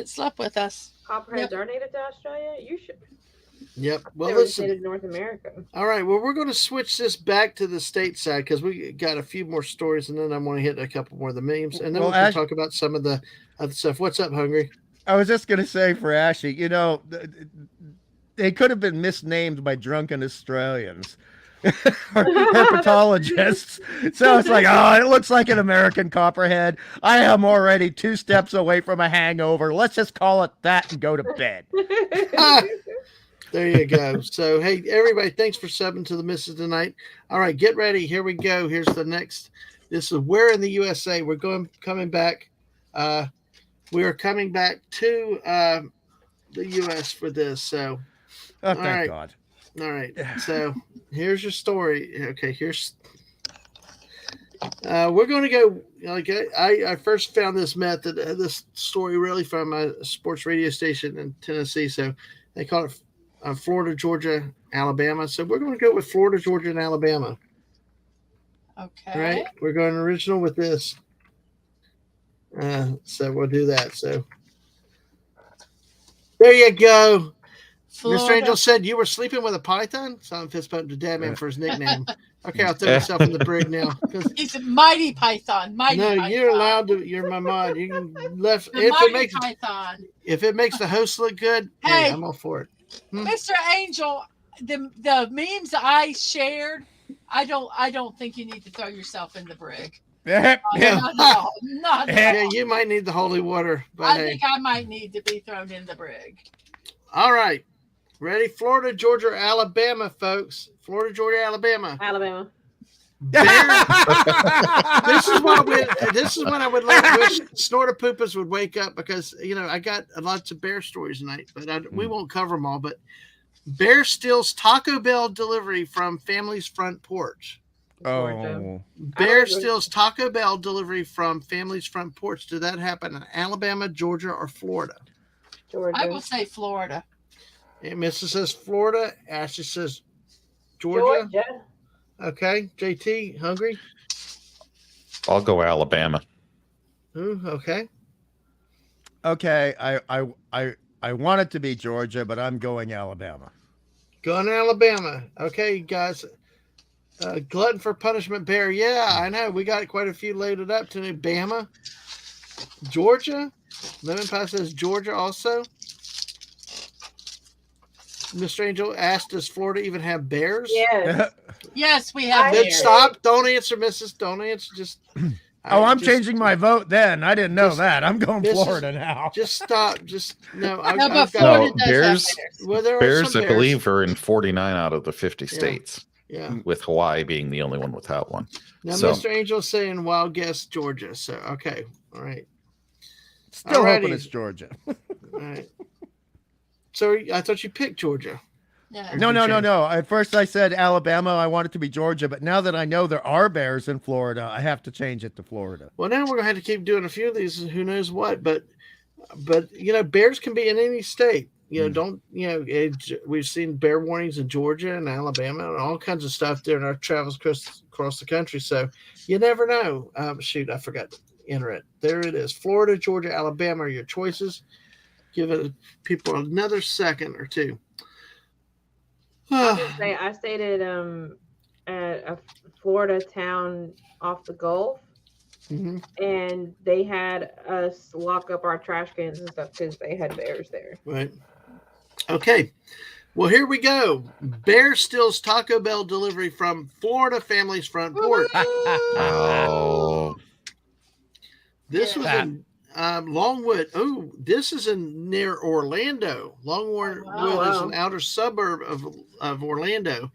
Speaker 4: slept with us.
Speaker 3: Copperheads are native to Australia. You should.
Speaker 1: Yep. Well,
Speaker 3: they
Speaker 1: listen.
Speaker 3: native to North America.
Speaker 1: All right. Well, we're going to switch this back to the stateside because we got a few more stories, and then I want to hit a couple more of the memes, and then we can talk about some of the other stuff. What's up, Hungry?
Speaker 5: I was just going to say for Ashy, they could have been misnamed by drunken Australians. Herpetologists. So it's like, it looks like an American copperhead. I am already 2 steps away from a hangover. Let's just call it that and go to bed.
Speaker 1: There you go. So, hey, everybody, thanks for subbing to the Misses tonight. All right, get ready. Here we go. Here's the next. This is Where in the USA. We're coming back. We are coming back to the U.S. for this. So,
Speaker 5: Oh, thank God.
Speaker 1: All right. So, here's your story. Okay, here's. We're going to go. Like I first found this this story really from a sports radio station in Tennessee. So they call it Florida, Georgia, Alabama. So we're going to go with Florida, Georgia, and Alabama.
Speaker 4: Okay.
Speaker 1: All right. We're going original with this. So we'll do that. So there you go.
Speaker 4: Florida.
Speaker 1: Mr. Angel said you were sleeping with a python. So I'm fist bumping to Dadman for his nickname. Okay, I'll throw myself in the brig now.
Speaker 4: He's a mighty python. Python.
Speaker 1: You're allowed to. You're my mod. You can left
Speaker 4: The
Speaker 1: if
Speaker 4: mighty
Speaker 1: it makes
Speaker 4: python.
Speaker 1: if it makes the host look good. Hey, I'm all for it.
Speaker 4: Mr. Angel, the memes I shared, I don't think you need to throw yourself in the brig. Not at all. Not at all.
Speaker 1: You might need the holy water. But
Speaker 4: I think I might need to be thrown in the brig.
Speaker 1: All right. Ready? Florida, Georgia, Alabama, folks. Florida, Georgia, Alabama.
Speaker 3: Alabama.
Speaker 1: This is when I would wish Snorter Poopas would wake up because I got lots of bear stories tonight, but we won't cover them all. But bear steals Taco Bell delivery from family's front porch.
Speaker 5: Oh.
Speaker 1: Bear steals Taco Bell delivery from family's front porch. Did that happen in Alabama, Georgia, or Florida?
Speaker 3: Georgia.
Speaker 4: I will say Florida.
Speaker 1: And Mrs. says Florida. Ashley says Georgia. Okay. JT, hungry?
Speaker 2: I'll go Alabama.
Speaker 1: Ooh, okay.
Speaker 5: Okay, I want it to be Georgia, but I'm going Alabama.
Speaker 1: Going Alabama. Okay, guys. Glutton for punishment bear. Yeah, I know. We got quite a few loaded up today. Bama. Georgia. Lemon Pie says Georgia also. Mr. Angel asked, does Florida even have bears?
Speaker 3: Yeah.
Speaker 4: Yes, we have
Speaker 1: Then
Speaker 4: bears.
Speaker 1: stop. Don't answer, Mrs. Don't answer. Just.
Speaker 5: I'm changing my vote then. I didn't know that. I'm going
Speaker 1: This is-
Speaker 5: Florida now.
Speaker 1: Just stop. Just no.
Speaker 4: But Florida does
Speaker 2: bears.
Speaker 4: have bears.
Speaker 1: Well, there are
Speaker 2: Bears,
Speaker 1: some
Speaker 2: I believe, are in 49 out of the 50 states,
Speaker 1: Yeah.
Speaker 2: with Hawaii being the only one without one.
Speaker 1: Now,
Speaker 2: So-
Speaker 1: Mr. Angel's saying wild guess Georgia. So okay, all right,
Speaker 5: Still
Speaker 1: Alrighty.
Speaker 5: hoping it's Georgia.
Speaker 1: all right. So I thought you picked Georgia.
Speaker 4: Yeah.
Speaker 5: No. At first I said Alabama. I want it to be Georgia, but now that I know there are bears in Florida, I have to change it to Florida.
Speaker 1: Well, now we're gonna have to keep doing a few of these. Who knows what? But bears can be in any state. We've seen bear warnings in Georgia and Alabama and all kinds of stuff during our travels across the country. So you never know. Shoot, I forgot to enter it. There it is. Florida, Georgia, Alabama are your choices. Give it people another second or two.
Speaker 3: I stayed at a Florida town off the Gulf, and they had us lock up our trash cans and stuff because they had bears there.
Speaker 1: Right. Okay. Well, here we go. Bear steals Taco Bell delivery from Florida family's front porch.
Speaker 2: Oh.
Speaker 1: This was in Longwood. Oh, this is in near Orlando. Longwood is an outer suburb of Orlando.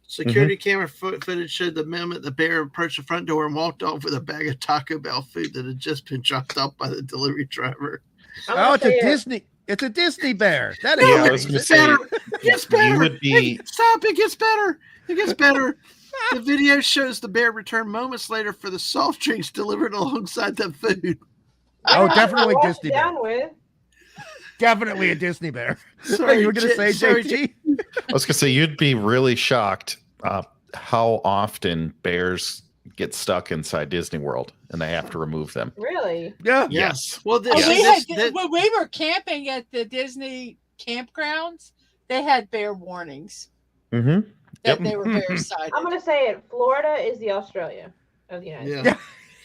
Speaker 1: Security camera footage showed the moment the bear approached the front door and walked off with a bag of Taco Bell food that had just been dropped off by the delivery driver.
Speaker 5: Oh, it's a Disney. It's a Disney bear. That
Speaker 2: Yeah, I
Speaker 5: is
Speaker 2: was going to
Speaker 1: It's
Speaker 2: say,
Speaker 1: better. It gets better.
Speaker 2: you would be.
Speaker 1: Stop. It gets better. It gets better. The video shows the bear return moments later for the soft drinks delivered alongside the food.
Speaker 5: Oh, definitely
Speaker 3: What
Speaker 5: Disney
Speaker 3: you
Speaker 5: bear.
Speaker 3: down with?
Speaker 5: Definitely a Disney bear.
Speaker 1: Sorry,
Speaker 5: You were going to say
Speaker 1: sorry,
Speaker 5: JT?
Speaker 2: I was going to say, you'd be really shocked how often bears get stuck inside Disney World and they have to remove them.
Speaker 3: Really?
Speaker 5: Yeah.
Speaker 2: Yes.
Speaker 1: Well,
Speaker 4: When we were camping at the Disney campgrounds, they had bear warnings
Speaker 2: Mm-hmm.
Speaker 4: that they were bear sighted.
Speaker 3: I'm gonna say it. Florida is the Australia of the United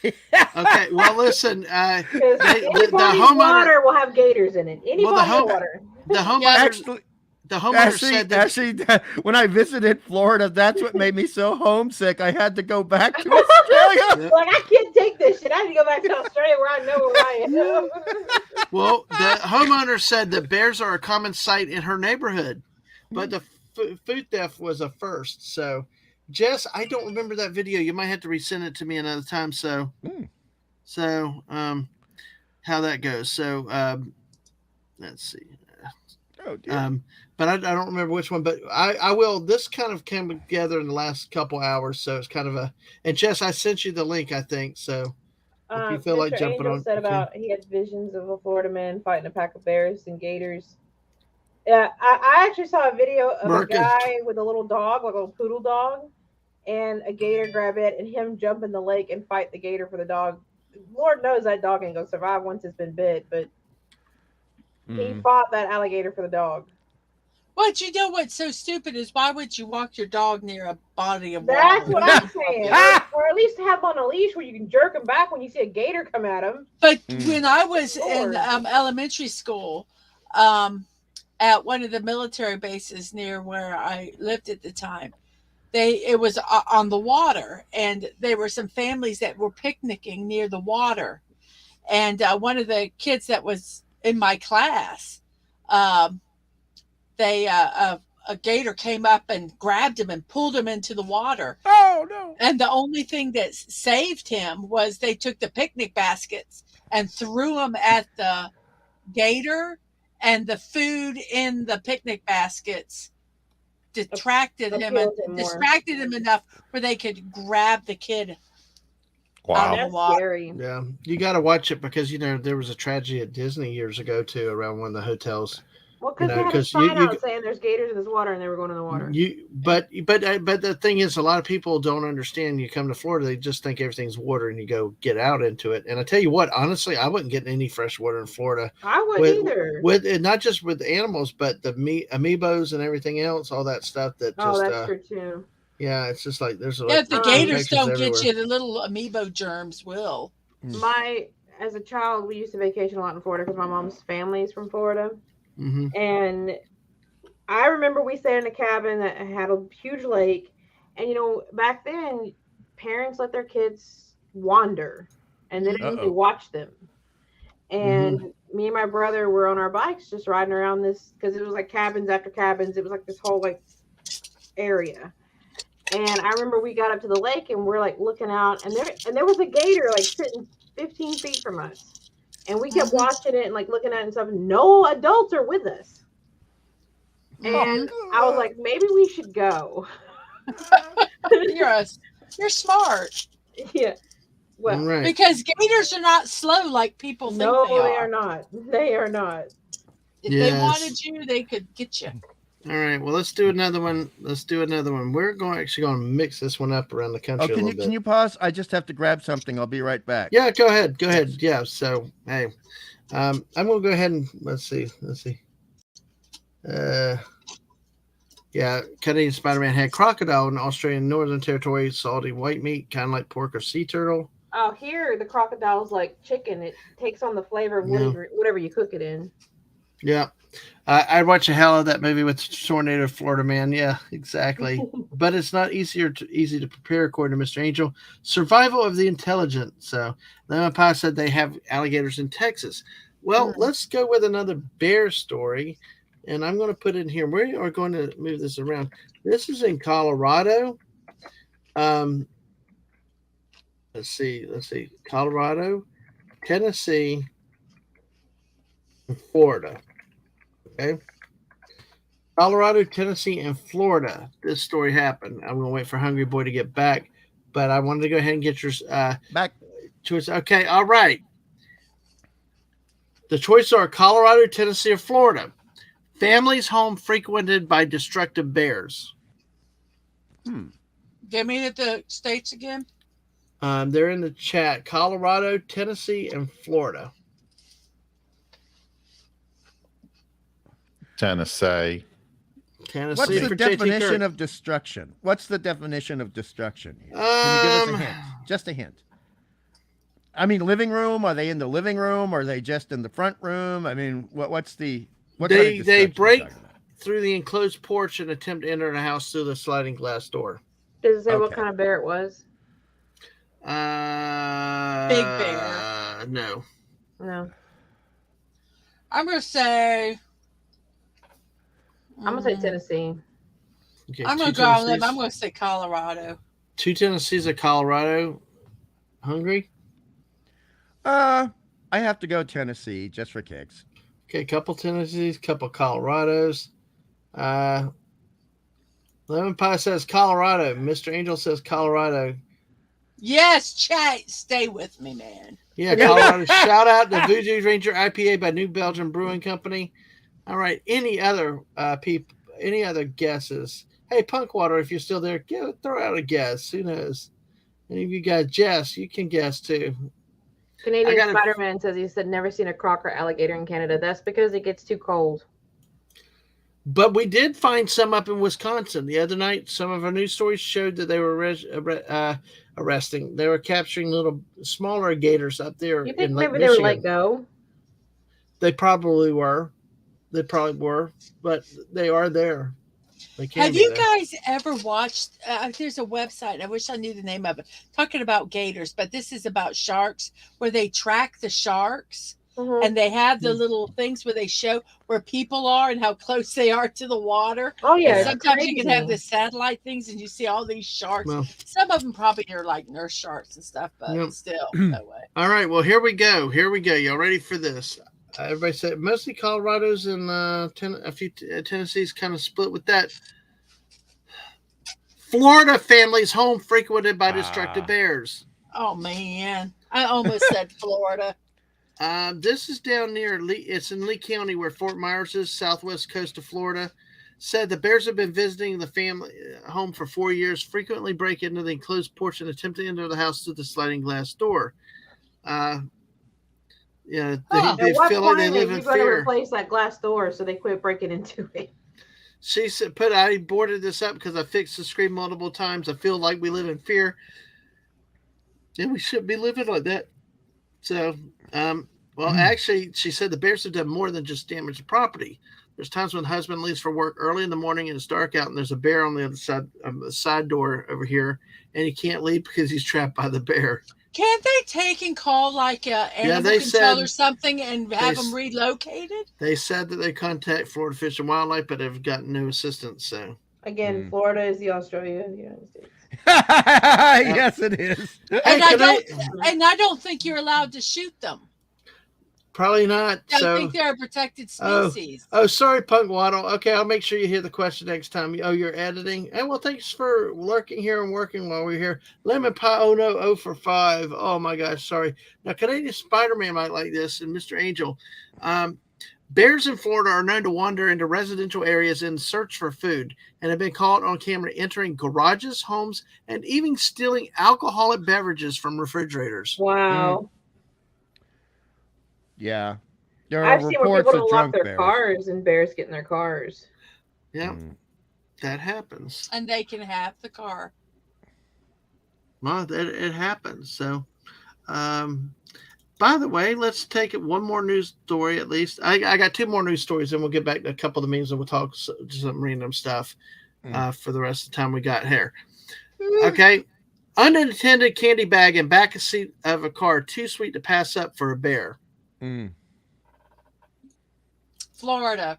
Speaker 3: States.
Speaker 1: Okay. Well, listen.
Speaker 3: Because
Speaker 1: The
Speaker 3: any body of water will have gators in it. Any
Speaker 1: Well, the
Speaker 3: body of
Speaker 1: home-
Speaker 3: water.
Speaker 1: The homeowner.
Speaker 5: Actually,
Speaker 1: The homeowner said that.
Speaker 5: Actually, when I visited Florida, that's what made me so homesick. I had to go back to Australia.
Speaker 3: Like, I can't take this shit. I have to go back to Australia where I know where I am.
Speaker 1: Well, the homeowner said that bears are a common sight in her neighborhood. but the food theft was a first. So, Jess, I don't remember that video. You might have to resend it to me another time. So, how that goes. So, let's see.
Speaker 5: Oh, dear.
Speaker 1: But I don't remember which one. But I will. This kind of came together in the last couple hours, so it's kind of a. And Jess, I sent you the link, I think. So if you feel
Speaker 3: Mr.
Speaker 1: like jumping
Speaker 3: Angel
Speaker 1: on,
Speaker 3: said
Speaker 1: okay.
Speaker 3: about he had visions of a Florida man fighting a pack of bears and gators. Yeah, I actually saw a video of a guy with a little dog, like a little poodle dog, and a gator grab it and him jump in the lake and fight the gator for the dog. Lord knows that dog ain't gonna survive once it's been bit, but he fought that alligator for the dog.
Speaker 4: But you know what's so stupid is why would you walk your dog near a body of water?
Speaker 3: That's what I'm saying. or at least have him on a leash where you can jerk him back when you see a gator come at him.
Speaker 4: But when I was in elementary school, at one of the military bases near where I lived at the time, it was on the water, and there were some families that were picnicking near the water, and one of the kids that was in my class, a gator came up and grabbed him and pulled him into the water.
Speaker 5: Oh no!
Speaker 4: And the only thing that saved him was they took the picnic baskets and threw them at the gator, and the food in the picnic baskets distracted him enough where they could grab the kid.
Speaker 2: Wow,
Speaker 3: that's scary.
Speaker 1: Yeah, you got to watch it because there was a tragedy at Disney years ago too around one of the hotels.
Speaker 3: Well, because they had a sign out saying there's gators in this water, and they were going in the water.
Speaker 1: But the thing is, a lot of people don't understand. You come to Florida, they just think everything's water, and you go get out into it. And I tell you what, honestly, I wouldn't get any fresh water in Florida.
Speaker 3: I wouldn't either.
Speaker 1: With not just with the animals, but the amoebas and everything else, all that stuff. That's
Speaker 3: true too.
Speaker 1: Yeah, it's just like there's.
Speaker 4: If the gators don't get you, the little amoeba germs will.
Speaker 3: As a child, we used to vacation a lot in Florida because my mom's family is from Florida.
Speaker 1: Mm-hmm.
Speaker 3: And I remember we stayed in a cabin that had a huge lake, and back then parents let their kids wander and they didn't really watch them. And me and my brother were on our bikes just riding around this because it was like cabins after cabins. It was like this whole area. And I remember we got up to the lake and we're like looking out, and there was a gator like sitting 15 feet from us. And we kept watching it and looking at it and stuff. No adults are with us. And I was like, maybe we should go.
Speaker 4: You're smart.
Speaker 3: Yeah. Well,
Speaker 4: because gators are not slow like people think they are.
Speaker 3: No, they are not. They are not.
Speaker 4: If they wanted you, they could get you.
Speaker 1: All right. Well, let's do another one. We're actually going to mix this one up around the country a little bit.
Speaker 5: Can you pause? I just have to grab something. I'll be right back.
Speaker 1: Yeah, go ahead. Yeah. So, hey, I'm going to go ahead and let's see. Canadian Spider-Man had crocodile in Australian Northern Territory, salty white meat, kind of like pork or sea turtle.
Speaker 3: Oh, here the crocodile's like chicken. It takes on the flavor of whatever you cook it in.
Speaker 1: Yeah. I'd watch a hell of that movie with Tornado Florida Man. Yeah, exactly. But it's not easy to prepare, according to Mr. Angel. Survival of the intelligent. So Lemon Pie said they have alligators in Texas. Well, let's go with another bear story. And I'm going to put it in here. We are going to move this around. This is in Colorado. Let's see. Colorado, Tennessee, and Florida. Okay. Colorado, Tennessee, and Florida. This story happened. I'm going to wait for Hungry Boy to get back, but I wanted to go ahead and get your
Speaker 5: back
Speaker 1: choice. Okay. All right. The choices are Colorado, Tennessee, or Florida. Family's home frequented by destructive bears.
Speaker 4: Give me the states again.
Speaker 1: They're in the chat. Colorado, Tennessee, and Florida.
Speaker 2: Tennessee.
Speaker 5: What's the definition of destruction? What's the definition of destruction here? Can you give us a hint? Just a hint. I mean, living room? Are they in the living room? Or are they just in the front room? I mean, what's the...
Speaker 1: They break through the enclosed porch and attempt to enter the house through the sliding glass door.
Speaker 3: Does it say what kind of bear it was?
Speaker 4: Big bear.
Speaker 1: No.
Speaker 3: No.
Speaker 4: I'm going to say
Speaker 3: I'm gonna say Tennessee.
Speaker 1: Okay,
Speaker 4: I'm
Speaker 1: two
Speaker 4: gonna go on them.
Speaker 1: Tennessees.
Speaker 4: I'm gonna say Colorado.
Speaker 1: 2 Tennessees of Colorado. Hungry?
Speaker 5: I have to go Tennessee just for kicks.
Speaker 1: Okay, couple Tennessees, couple Colorados. Lemon Pie says Colorado. Mr. Angel says Colorado.
Speaker 4: Yes, chat. Stay with me, man.
Speaker 1: Yeah, Colorado. Shout out to Voodoo Ranger IPA by New Belgium Brewing Company. All right. Any other people? Any other guesses? Hey, Punkwater, if you're still there, throw out a guess. Who knows? Any of you guys, Jess, you can guess too.
Speaker 3: Canadian Spider-Man says he said never seen a croc or alligator in Canada. That's because it gets too cold.
Speaker 1: But we did find some up in Wisconsin the other night. Some of our news stories showed that they were arresting. They were capturing little smaller gators up there.
Speaker 3: You think
Speaker 1: in
Speaker 3: maybe
Speaker 1: Lake
Speaker 3: they were
Speaker 1: Michigan.
Speaker 3: let go?
Speaker 1: They probably were. But they are there.
Speaker 4: Have you guys ever watched? There's a website. I wish I knew the name of it. Talking about gators, but this is about sharks, where they track the sharks, and they have the little things where they show where people are and how close they are to the water.
Speaker 3: Oh yeah.
Speaker 4: And sometimes you can have the satellite things, and you see all these sharks.
Speaker 1: Well,
Speaker 4: some of them probably are like nurse sharks and stuff, but still, no way.
Speaker 1: All right. Well, here we go. Y'all ready for this? Everybody said mostly Colorado's and a few Tennessee's kind of split with that. Florida family's home frequented by destructive bears.
Speaker 4: Oh man, I almost said Florida.
Speaker 1: This is down near Lee. It's in Lee County, where Fort Myers is, southwest coast of Florida. Said the bears have been visiting the family home for 4 years, frequently break into the enclosed porch and attempt to enter the house through the sliding glass door. Yeah, they feel like they live in fear.
Speaker 3: You're going to replace that glass door so they quit breaking into it.
Speaker 1: She said, I boarded this up because I fixed the screen multiple times. I feel like we live in fear. And we shouldn't be living like that. So, actually, she said the bears have done more than just damage the property. There's times when the husband leaves for work early in the morning and it's dark out and there's a bear on the other side of the side door over here. And he can't leave because he's trapped by the bear.
Speaker 4: Can't they take and call like animal control or something and have them relocated?
Speaker 1: They said that they contact Florida Fish and Wildlife, but have gotten no assistance. So
Speaker 3: again, Florida is the Australia of the United States.
Speaker 5: Yes, it is.
Speaker 4: And I don't think you're allowed to shoot them.
Speaker 1: Probably not.
Speaker 4: I think they're a protected species.
Speaker 1: Oh, sorry, Punk Waddle. Okay, I'll make sure you hear the question next time. Oh, you're editing. And well, thanks for lurking here and working while we're here. Lemon Pie, 0 for 5. Oh my gosh, sorry. Now, Canadian Spider-Man might like this, and Mr. Angel. Bears in Florida are known to wander into residential areas in search for food and have been caught on camera entering garages, homes, and even stealing alcoholic beverages from refrigerators.
Speaker 3: Wow.
Speaker 5: Yeah. There
Speaker 3: I've
Speaker 5: are
Speaker 3: seen where
Speaker 5: reports
Speaker 3: people
Speaker 5: of
Speaker 3: don't lock
Speaker 5: drunk
Speaker 3: their
Speaker 5: bears.
Speaker 3: cars and bears get in their cars.
Speaker 1: Yeah, that happens.
Speaker 4: And they can have the car.
Speaker 1: Well, it happens. So, by the way, let's take it one more news story at least. I got 2 more news stories, and we'll get back to a couple of the memes, and we'll talk some random stuff for the rest of the time we got here. Okay. Unattended candy bag in back seat of a car, too sweet to pass up for a bear.
Speaker 4: Florida.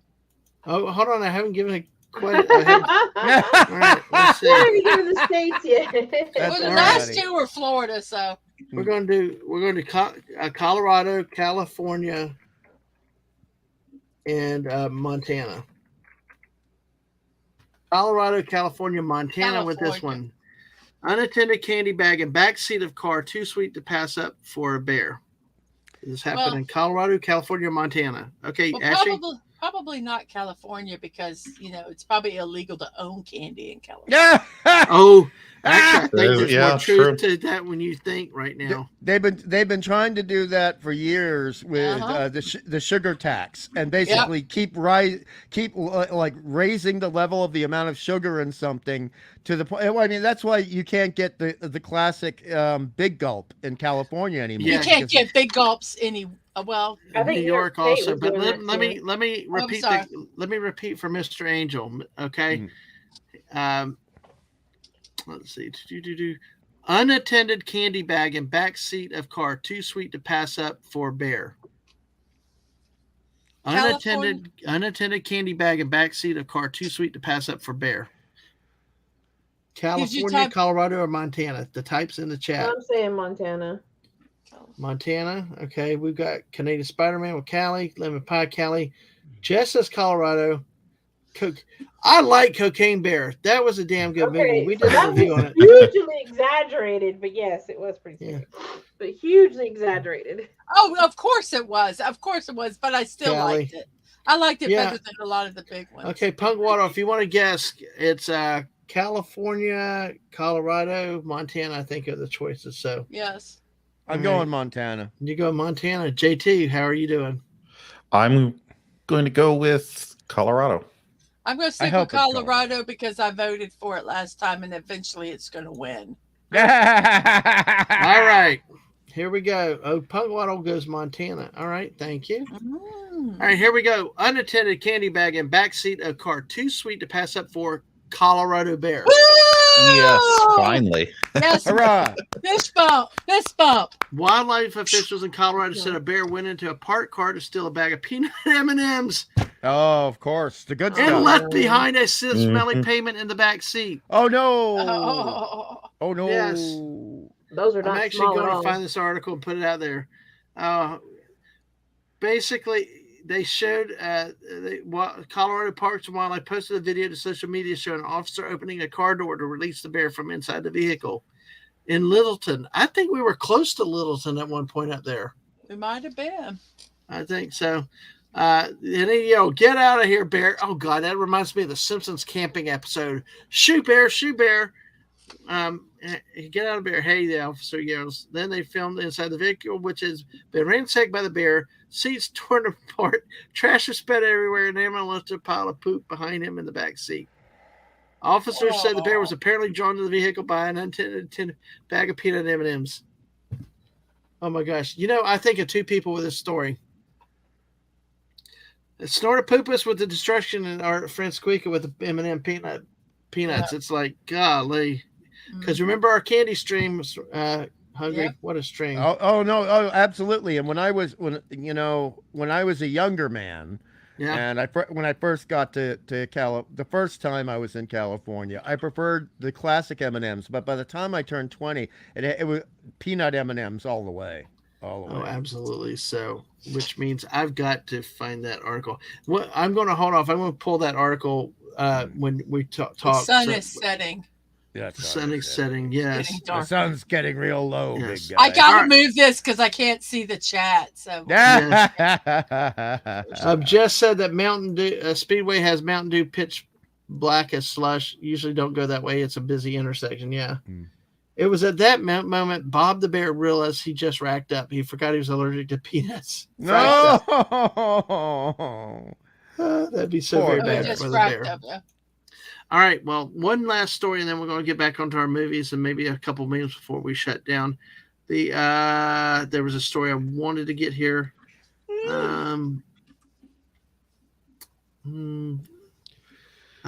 Speaker 1: Oh, hold on. I haven't given a question. All right, let's see.
Speaker 3: Why are you giving the states yet?
Speaker 4: Well, the last 2 were Florida, so
Speaker 1: we're going to Colorado, California, and Montana. Colorado, California, Montana with this one. Unattended candy bag in back seat of car, too sweet to pass up for a bear. This happened in Colorado, California, Montana. Okay, Ashley?
Speaker 4: Probably not California because, it's probably illegal to own candy in California.
Speaker 5: Yeah.
Speaker 1: Actually, I think there's more truth
Speaker 2: true.
Speaker 1: to that when you think right now.
Speaker 5: They've been trying to do that for years with the sugar tax, and basically keep raising the level of the amount of sugar in something to the point. I mean, that's why you can't get the classic big gulp in California anymore.
Speaker 4: You can't get big gulps well,
Speaker 3: I think
Speaker 1: New York also, but let me repeat. Let me repeat for Mr. Angel. Okay. Let's see. Unattended candy bag in back seat of car, too sweet to pass up for bear. Unattended candy bag in backseat of car too sweet to pass up for bear. California, Colorado, or Montana? The types in the chat.
Speaker 3: I'm saying Montana.
Speaker 1: Montana. Okay, we've got Canadian Spider-Man with Cali, Lemon Pie Cali. Jess says Colorado. I like Cocaine Bear. That was a damn good movie. We did a review on it.
Speaker 3: Hugely exaggerated, but yes, it was pretty scary. But hugely exaggerated.
Speaker 4: Oh, of course it was. Of course it was. But I still liked it. I liked it better than a lot of the big ones.
Speaker 1: Okay, Punk Water, if you want to guess, it's California, Colorado, Montana, I think are the choices. So
Speaker 4: yes.
Speaker 5: I'm going Montana.
Speaker 1: You go Montana. JT, how are you doing?
Speaker 2: I'm going to go with Colorado.
Speaker 4: I'm going to stick with Colorado because I voted for it last time, and eventually it's going to win.
Speaker 1: All right. Here we go. Oh, Punk Waddle goes Montana. All right. Thank you. All right. Here we go. Unattended candy bag in backseat of car too sweet to pass up for Colorado Bear.
Speaker 2: Yes, finally.
Speaker 4: Yes.
Speaker 5: Hurrah.
Speaker 4: Fist bump. Fist bump.
Speaker 1: Wildlife officials in Colorado said a bear went into a parked car to steal a bag of peanut M&Ms.
Speaker 5: Oh, of course. The good stuff.
Speaker 1: And left behind a smelly payment in the back seat.
Speaker 5: Oh, no.
Speaker 4: Oh,
Speaker 5: no.
Speaker 1: Yes.
Speaker 3: Those are not
Speaker 1: I'm actually
Speaker 3: small
Speaker 1: going
Speaker 3: at
Speaker 1: to
Speaker 3: all.
Speaker 1: find this article and put it out there. Basically, they showed Colorado Parks and Wildlife posted a video to social media showing an officer opening a car door to release the bear from inside the vehicle in Littleton. I think we were close to Littleton at one point up there.
Speaker 4: We might have been.
Speaker 1: I think so. And he yelled, "Get out of here, bear!" Oh God, that reminds me of the Simpsons camping episode. Shoot, bear! Shoot, bear! Get out of bear! Hey, the officer yells. Then they filmed inside the vehicle, which has been ransacked by the bear. Seats torn apart, trash is spread everywhere, and animal left a pile of poop behind him in the back seat. Officers said the bear was apparently drawn to the vehicle by an unattended bag of peanut M&Ms. Oh my gosh! I think of two people with this story. Snortopoopas with the destruction and our friend Squeaker with the M&M peanuts. Yeah. It's like, golly. Because remember our candy stream, Hungry? Yep. What a stream.
Speaker 5: Oh, no. Oh, absolutely. And when I was a younger man, and when I first got to the first time I was in California, I preferred the classic M&Ms. But by the time I turned 20, it was peanut M&Ms all the way.
Speaker 1: Oh, absolutely. So, which means I've got to find that article. Well, I'm going to hold off. I'm going to pull that article when we talk.
Speaker 4: The sun is setting.
Speaker 1: Yeah, the sun is setting. Yes,
Speaker 5: the sun's getting real low.
Speaker 1: Yes.
Speaker 5: Big guy.
Speaker 4: I gotta move this because I can't see the chat. So
Speaker 1: Jess said that Mountain Dew Speedway has Mountain Dew pitch black as slush. Usually don't go that way. It's a busy intersection. Yeah. It was at that moment Bob the Bear realized he just racked up. He forgot he was allergic to peanuts.
Speaker 5: No,
Speaker 1: that'd be so very bad for the bear.
Speaker 4: Up, yeah.
Speaker 1: All right, well, one last story, and then we're going to get back onto our movies and maybe a couple minutes before we shut down. There was a story I wanted to get here.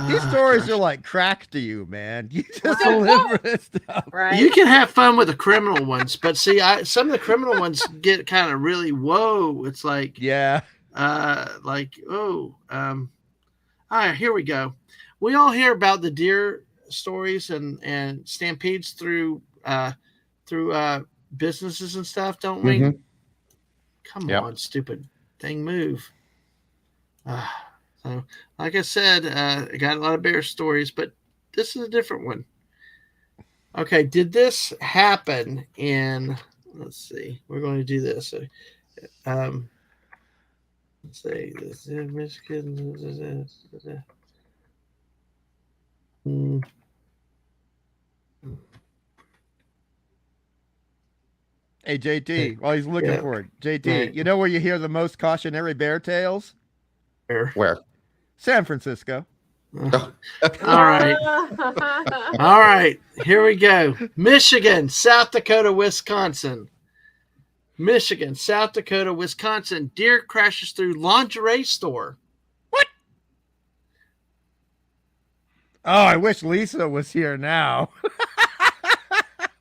Speaker 5: These stories are like crack to you, man. You just deliver this stuff.
Speaker 3: Right.
Speaker 1: You can have fun with the criminal ones, but see, some of the criminal ones get kind of really whoa. It's like all right, here we go. We all hear about the deer stories and stampedes through businesses and stuff, don't we?
Speaker 2: Mm-hmm.
Speaker 1: Come on, stupid thing, move. So, like I said, I got a lot of bear stories, but this is a different one. Okay, did this happen in? Let's see. We're going to do this. Let's see. This is Michigan.
Speaker 5: Hey, JT, while he's looking for it, JT, you know where you hear the most cautionary bear tales?
Speaker 2: Where?
Speaker 5: San Francisco.
Speaker 1: All right. All right. Here we go. Michigan, South Dakota, Wisconsin. Michigan, South Dakota, Wisconsin. Deer crashes through lingerie store.
Speaker 5: What? Oh, I wish Lisa was here now.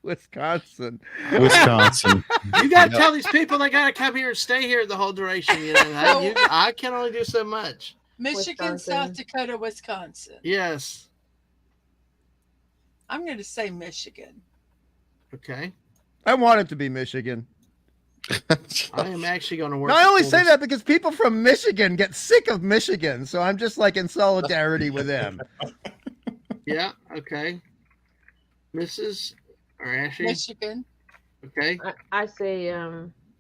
Speaker 5: Wisconsin.
Speaker 2: Wisconsin.
Speaker 1: You got to tell these people they got to come here and stay here the whole duration. You know, I can only do so much.
Speaker 4: Michigan,
Speaker 3: Wisconsin.
Speaker 4: South Dakota, Wisconsin.
Speaker 1: Yes.
Speaker 4: I'm going to say Michigan.
Speaker 1: Okay.
Speaker 5: I want it to be Michigan.
Speaker 1: I am actually going to work.
Speaker 5: No, I only say that because people from Michigan get sick of Michigan, so I'm just like in solidarity with them.
Speaker 1: Yeah. Okay. Mrs. or Ashley.
Speaker 4: Michigan.
Speaker 1: Okay.
Speaker 3: I say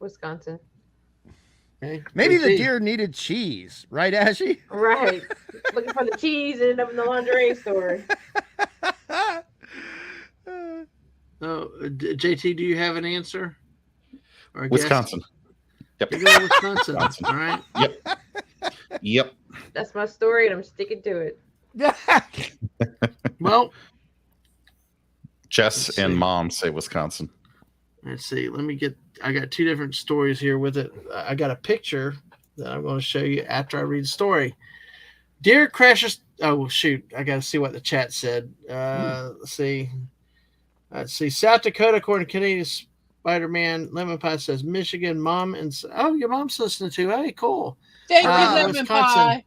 Speaker 3: Wisconsin.
Speaker 1: Okay.
Speaker 5: Maybe the
Speaker 1: JT.
Speaker 5: deer needed cheese, right, Ashy?
Speaker 3: Right. Looking for the cheese and ended up in the lingerie store.
Speaker 1: Oh, JT, do you have an answer? Or a
Speaker 2: Wisconsin.
Speaker 1: Guess?
Speaker 2: Yep.
Speaker 1: You're going Wisconsin.
Speaker 2: Wisconsin.
Speaker 1: All right.
Speaker 2: Yep.
Speaker 3: That's my story, and I'm sticking to it.
Speaker 1: Well,
Speaker 2: Jess
Speaker 1: Let's
Speaker 2: and
Speaker 1: see.
Speaker 2: Mom say Wisconsin.
Speaker 1: let's see. I got two different stories here with it. I got a picture that I'm going to show you after I read the story. Deer crashes. Oh, shoot. I got to see what the chat said. Let's see. South Dakota, according to Canadian Spider-Man, Lemon Pie says Michigan, Mom. And oh, your mom's listening too. Hey, cool.
Speaker 4: Thank you, Lemon
Speaker 1: Wisconsin.
Speaker 4: Pie.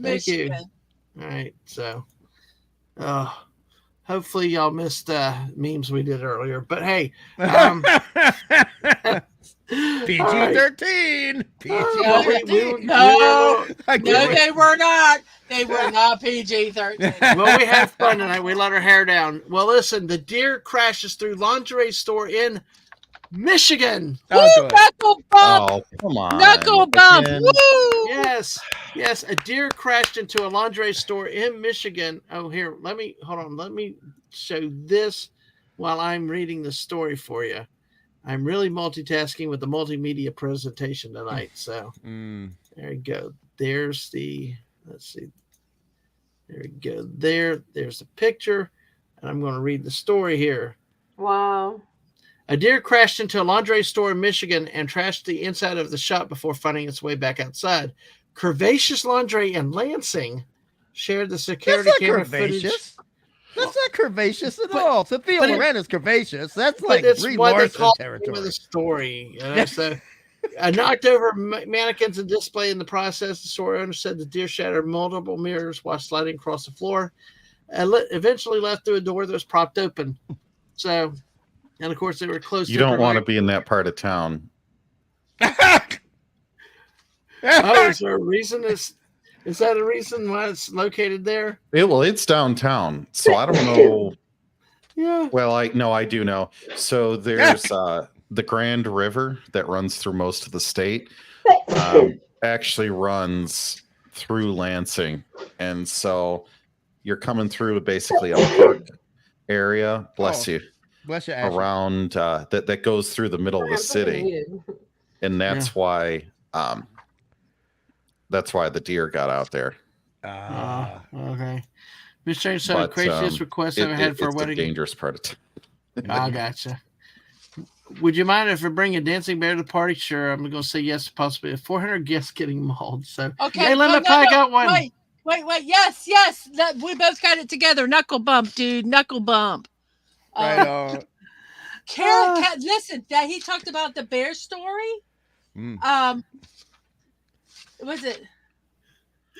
Speaker 1: Thank you.
Speaker 4: Michigan.
Speaker 1: All right. So, hopefully y'all missed
Speaker 5: PG-13.
Speaker 1: memes we did earlier. But hey,
Speaker 5: PG-13.
Speaker 4: No,
Speaker 5: I
Speaker 4: no,
Speaker 5: can't wait.
Speaker 4: they were not. They were not PG-13.
Speaker 1: Well, we had fun tonight. We let our hair down. Well, listen, the deer crashes through lingerie store in Michigan.
Speaker 5: Oh,
Speaker 4: Woo,
Speaker 5: good.
Speaker 4: knuckle bump.
Speaker 2: Oh, come on.
Speaker 4: Knuckle bump.
Speaker 2: Again.
Speaker 4: Woo.
Speaker 1: Yes, a deer crashed into a lingerie store in Michigan. Oh, here, let me show this while I'm reading the story for you. I'm really multitasking with the multimedia presentation tonight. So there you go. There's the, let's see. There we go. There's the picture. And I'm going to read the story here.
Speaker 3: Wow.
Speaker 1: A deer crashed into a lingerie store in Michigan and trashed the inside of the shop before finding its way back outside. Curvaceous Lingerie in Lansing shared the security
Speaker 5: That's not
Speaker 1: camera
Speaker 5: curvaceous.
Speaker 1: footage.
Speaker 5: That's not curvaceous at
Speaker 1: But-
Speaker 5: all. Sophia
Speaker 1: but it-
Speaker 5: Loren is curvaceous. That's
Speaker 1: But
Speaker 5: like
Speaker 1: it's
Speaker 5: Brie
Speaker 1: what they
Speaker 5: Larson
Speaker 1: call the name
Speaker 5: territory.
Speaker 1: of the story. You know? So, knocked over mannequins and display in the process. The store owner said the deer shattered multiple mirrors while sliding across the floor, and eventually left through a door that was propped open. So, and of course they were close.
Speaker 2: You don't want to be in that part of town.
Speaker 1: Oh, is there a reason? Is that a reason why it's located there?
Speaker 2: Well, it's downtown, so I don't know.
Speaker 1: Yeah.
Speaker 2: Well, I do know. So there's the Grand River that runs through most of the state. Actually runs through Lansing, and so you're coming through basically a park area. Bless you.
Speaker 5: Bless you, Ashley.
Speaker 2: Around that goes through the middle of the city, and that's why the deer got out there.
Speaker 1: Okay. Miss Jane said the
Speaker 2: But,
Speaker 1: craziest request I've had for a
Speaker 2: it's
Speaker 1: wedding.
Speaker 2: the dangerous part of town.
Speaker 1: I gotcha. Would you mind if I bring a dancing bear to the party? Sure, I'm going to say yes, possibly. 400 guests getting mauled. So,
Speaker 4: Okay.
Speaker 1: hey, Lemon Pie got one.
Speaker 4: Wait. Yes. We both got it together. Knuckle bump, dude. Knuckle bump.
Speaker 5: Right on.
Speaker 4: Karen, listen, that he talked about the bear story. Was it?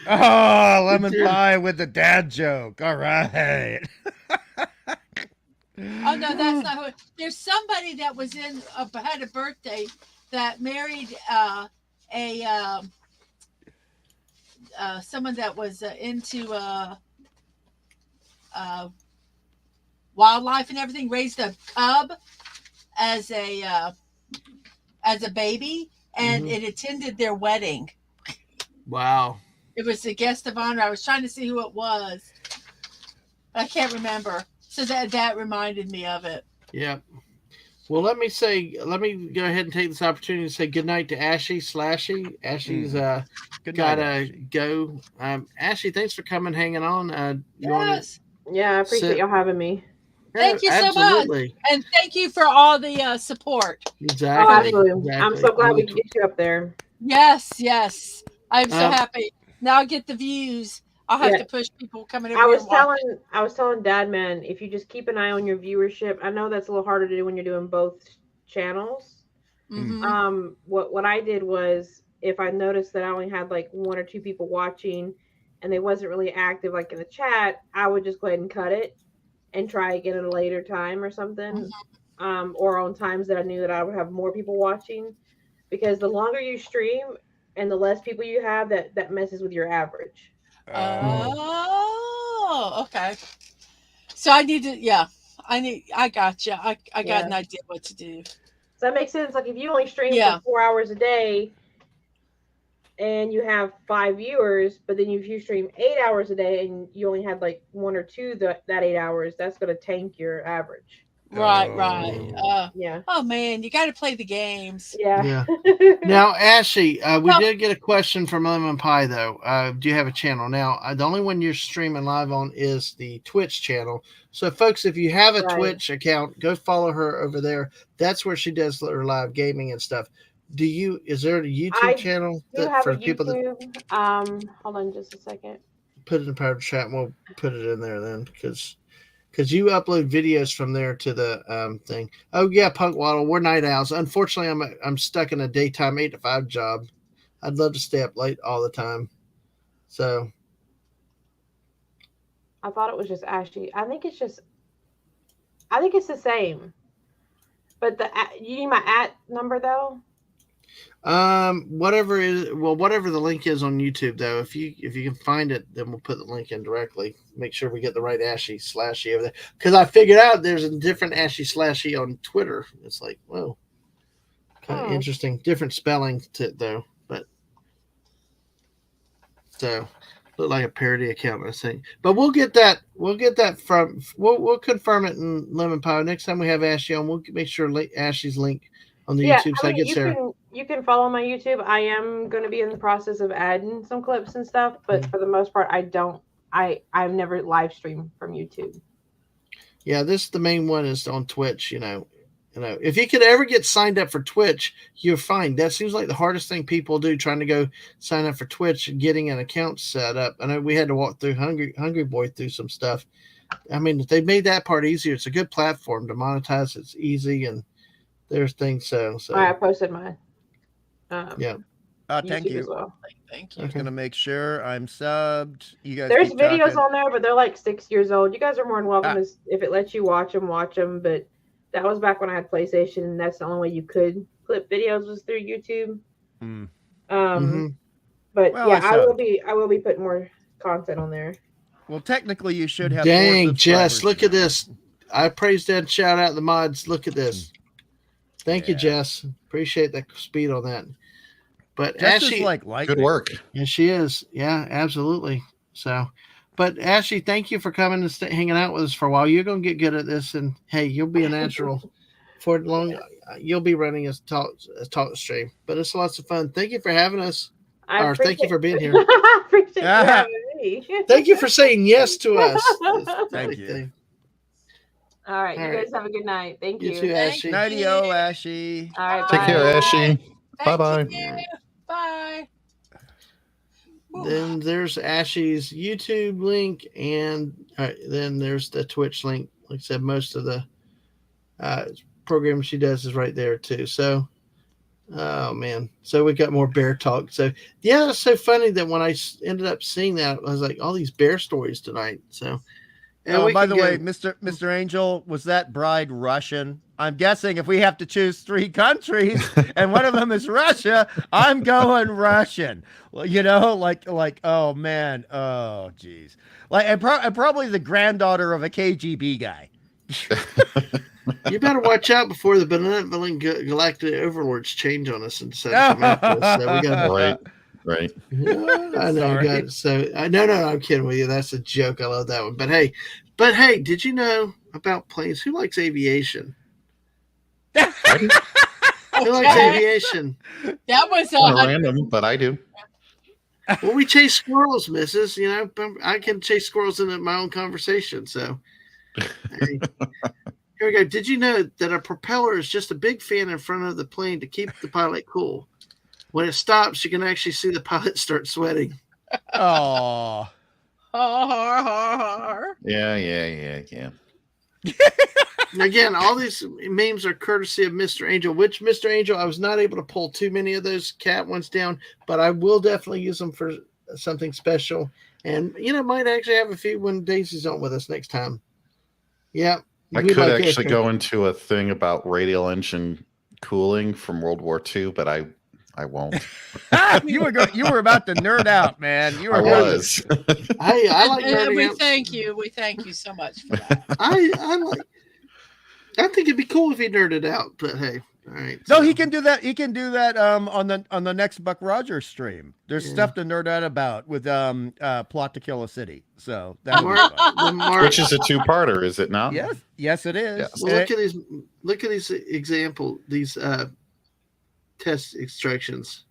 Speaker 5: Oh, lemon pie with the dad joke. All right.
Speaker 4: Oh no, that's not who. There's somebody that was had a birthday that married someone that was into wildlife and everything. Raised a cub as a baby, and it attended their wedding.
Speaker 1: Wow.
Speaker 4: It was a guest of honor. I was trying to see who it was. I can't remember. So that reminded me of it.
Speaker 1: Yeah. Well, let me go ahead and take this opportunity to say goodnight to Ashley Slashy. Ashley's
Speaker 5: Good night,
Speaker 1: gotta
Speaker 5: Ashley.
Speaker 1: go. Ashley, thanks for coming, hanging on.
Speaker 4: Yes.
Speaker 3: Yeah, I appreciate y'all having me.
Speaker 4: Thank you so much.
Speaker 1: Absolutely.
Speaker 4: And thank you for all the support.
Speaker 1: Exactly.
Speaker 3: Oh, absolutely.
Speaker 1: Exactly.
Speaker 3: I'm so glad we can get you up there.
Speaker 4: Yes. I'm so
Speaker 1: Um,
Speaker 4: happy. Now I get the views. I'll have
Speaker 3: Yeah.
Speaker 4: to push people coming over
Speaker 3: I
Speaker 4: here
Speaker 3: was
Speaker 4: and watch.
Speaker 3: telling Dadman, if you just keep an eye on your viewership, I know that's a little harder to do when you're doing both channels.
Speaker 4: Mm-hmm.
Speaker 3: What I did was, if I noticed that I only had like one or two people watching, and they wasn't really active like in the chat, I would just go ahead and cut it and try again at a later time or something, or on times that I knew that I would have more people watching, because the longer you stream and the less people you have, that messes with your average.
Speaker 4: Oh, okay. So I need to, yeah. I got you. I got
Speaker 3: Yeah.
Speaker 4: an idea what to do.
Speaker 3: Does that make sense? Like if you only stream
Speaker 4: Yeah.
Speaker 3: for 4 hours a day and you have 5 viewers, but then if you stream 8 hours a day and you only had like one or two that 8 hours, that's going to tank your average.
Speaker 4: Right.
Speaker 3: Yeah.
Speaker 4: Oh man, you got to play the games.
Speaker 3: Yeah.
Speaker 1: Now, Ashley, we did get a question from Lemon Pie, though. Do you have a channel? Now, the only one you're streaming live on is the Twitch channel. So, folks, if you have a
Speaker 3: Right.
Speaker 1: Twitch account, go follow her over there. That's where she does her live gaming and stuff. Is there a YouTube channel
Speaker 3: do have
Speaker 1: for
Speaker 3: a
Speaker 1: people that
Speaker 3: YouTube. Hold on just a second.
Speaker 1: put it in the private chat? And we'll put it in there then, because you upload videos from there to the thing. Oh yeah, Punk Waddle, we're night owls. Unfortunately, I'm stuck in a daytime 8 to 5 job. I'd love to stay up late all the time. So
Speaker 3: I thought it was just Ashley. I think it's the same. But you need my @ number though.
Speaker 1: whatever the link is on YouTube though, if you can find it, then we'll put the link in directly. Make sure we get the right Ashley / over there, because I figured out there's a different Ashley / on Twitter. It's like, whoa, kind of interesting, different spelling though, but so look like a parody account, I think. But we'll get that from we'll confirm it in Lemon Pie next time we have Ashley on. We'll make sure Ashley's link on the YouTube site gets there.
Speaker 3: You can follow my YouTube. I am going to be in the process of adding some clips and stuff, but for the most part, I've never live streamed from YouTube.
Speaker 1: Yeah, the main one is on Twitch. If you could ever get signed up for Twitch, you're fine. That seems like the hardest thing people do, trying to go sign up for Twitch and getting an account set up. I know we had to walk through Hungry Boy through some stuff. I mean, they made that part easier. It's a good platform to monetize. It's easy, and there's things. So
Speaker 3: I posted mine.
Speaker 1: Yeah.
Speaker 5: Thank
Speaker 3: YouTube
Speaker 5: you.
Speaker 3: As well.
Speaker 4: Thank you.
Speaker 5: I'm gonna make sure I'm subbed. You guys.
Speaker 3: There's
Speaker 5: keep
Speaker 3: videos
Speaker 5: talking.
Speaker 3: on there, but they're like 6 years old. You guys are more than welcome if it lets you watch them. But that was back when I had PlayStation, and that's the only way you could clip videos was through YouTube. But
Speaker 5: Well,
Speaker 3: yeah, I will be putting more content on there.
Speaker 5: Well, technically, you should have.
Speaker 1: Dang, Jess, look at this. I praise that. Shout out the mods. Look at this. Thank you, Jess. Appreciate the speed on that. But
Speaker 5: Jess
Speaker 1: Ashley,
Speaker 5: is like
Speaker 2: good work.
Speaker 1: Yeah, she is. Yeah, absolutely. So, but Ashley, thank you for coming and hanging out with us for a while. You're going to get good at this, and hey, you'll be a natural for long. You'll be running a talk stream, but it's lots of fun. Thank you for having us. Thank you for being here.
Speaker 3: I appreciate you having me.
Speaker 1: Thank you for saying yes to us.
Speaker 5: Thank you.
Speaker 3: All right, you guys have a good night. Thank you.
Speaker 1: You too, Ashley.
Speaker 5: Nighty-o, Ashley.
Speaker 3: All right,
Speaker 2: Take care, Ashley. Bye-bye.
Speaker 4: Bye.
Speaker 1: Then there's Ashley's YouTube link, and then there's the Twitch link. Like I said, most of the program she does is right there too. So, oh man, so we got more bear talk. So yeah, it's so funny that when I ended up seeing that, I was like, all these bear stories tonight. So.
Speaker 5: By the way, Mr. Angel, was that bride Russian? I'm guessing if we have to choose 3 countries and one of them is Russia, I'm going Russian. Well, oh man, oh geez, and probably the granddaughter of a KGB guy.
Speaker 1: You better watch out before the benevolent galactic overlords change on us and set us after us. So we got
Speaker 2: Right.
Speaker 1: I know. No, I'm kidding with you. That's a joke. I love that one. But hey, did you know about planes? Who likes aviation? Who likes aviation?
Speaker 4: That was
Speaker 2: random, but I do.
Speaker 1: Well, we chase squirrels, missus. I can chase squirrels in my own conversation. So hey. Here we go. Did you know that a propeller is just a big fan in front of the plane to keep the pilot cool? When it stops, you can actually see the pilot start sweating.
Speaker 5: Oh.
Speaker 2: Yeah.
Speaker 1: Again, all these memes are courtesy of Mr. Angel, which Mr. Angel, I was not able to pull too many of those cat ones down, but I will definitely use them for something special. And, might actually have a few when Daisy's on with us next time. Yeah.
Speaker 2: I could actually go into a thing about radial engine cooling from World War II, but I won't.
Speaker 5: You were about to nerd out, man.
Speaker 2: I was.
Speaker 1: I like nerding out.
Speaker 4: We thank you so much for that.
Speaker 1: I think it'd be cool if he nerded out, but hey, all right.
Speaker 5: No, he can do that. He can do that on the next Buck Rogers stream. There's stuff to nerd out about with Plot to Kill a City. So that
Speaker 2: which is a two-parter, is it not?
Speaker 5: Yes, it is.
Speaker 2: Yes.
Speaker 1: Well, look at these example, these test instructions.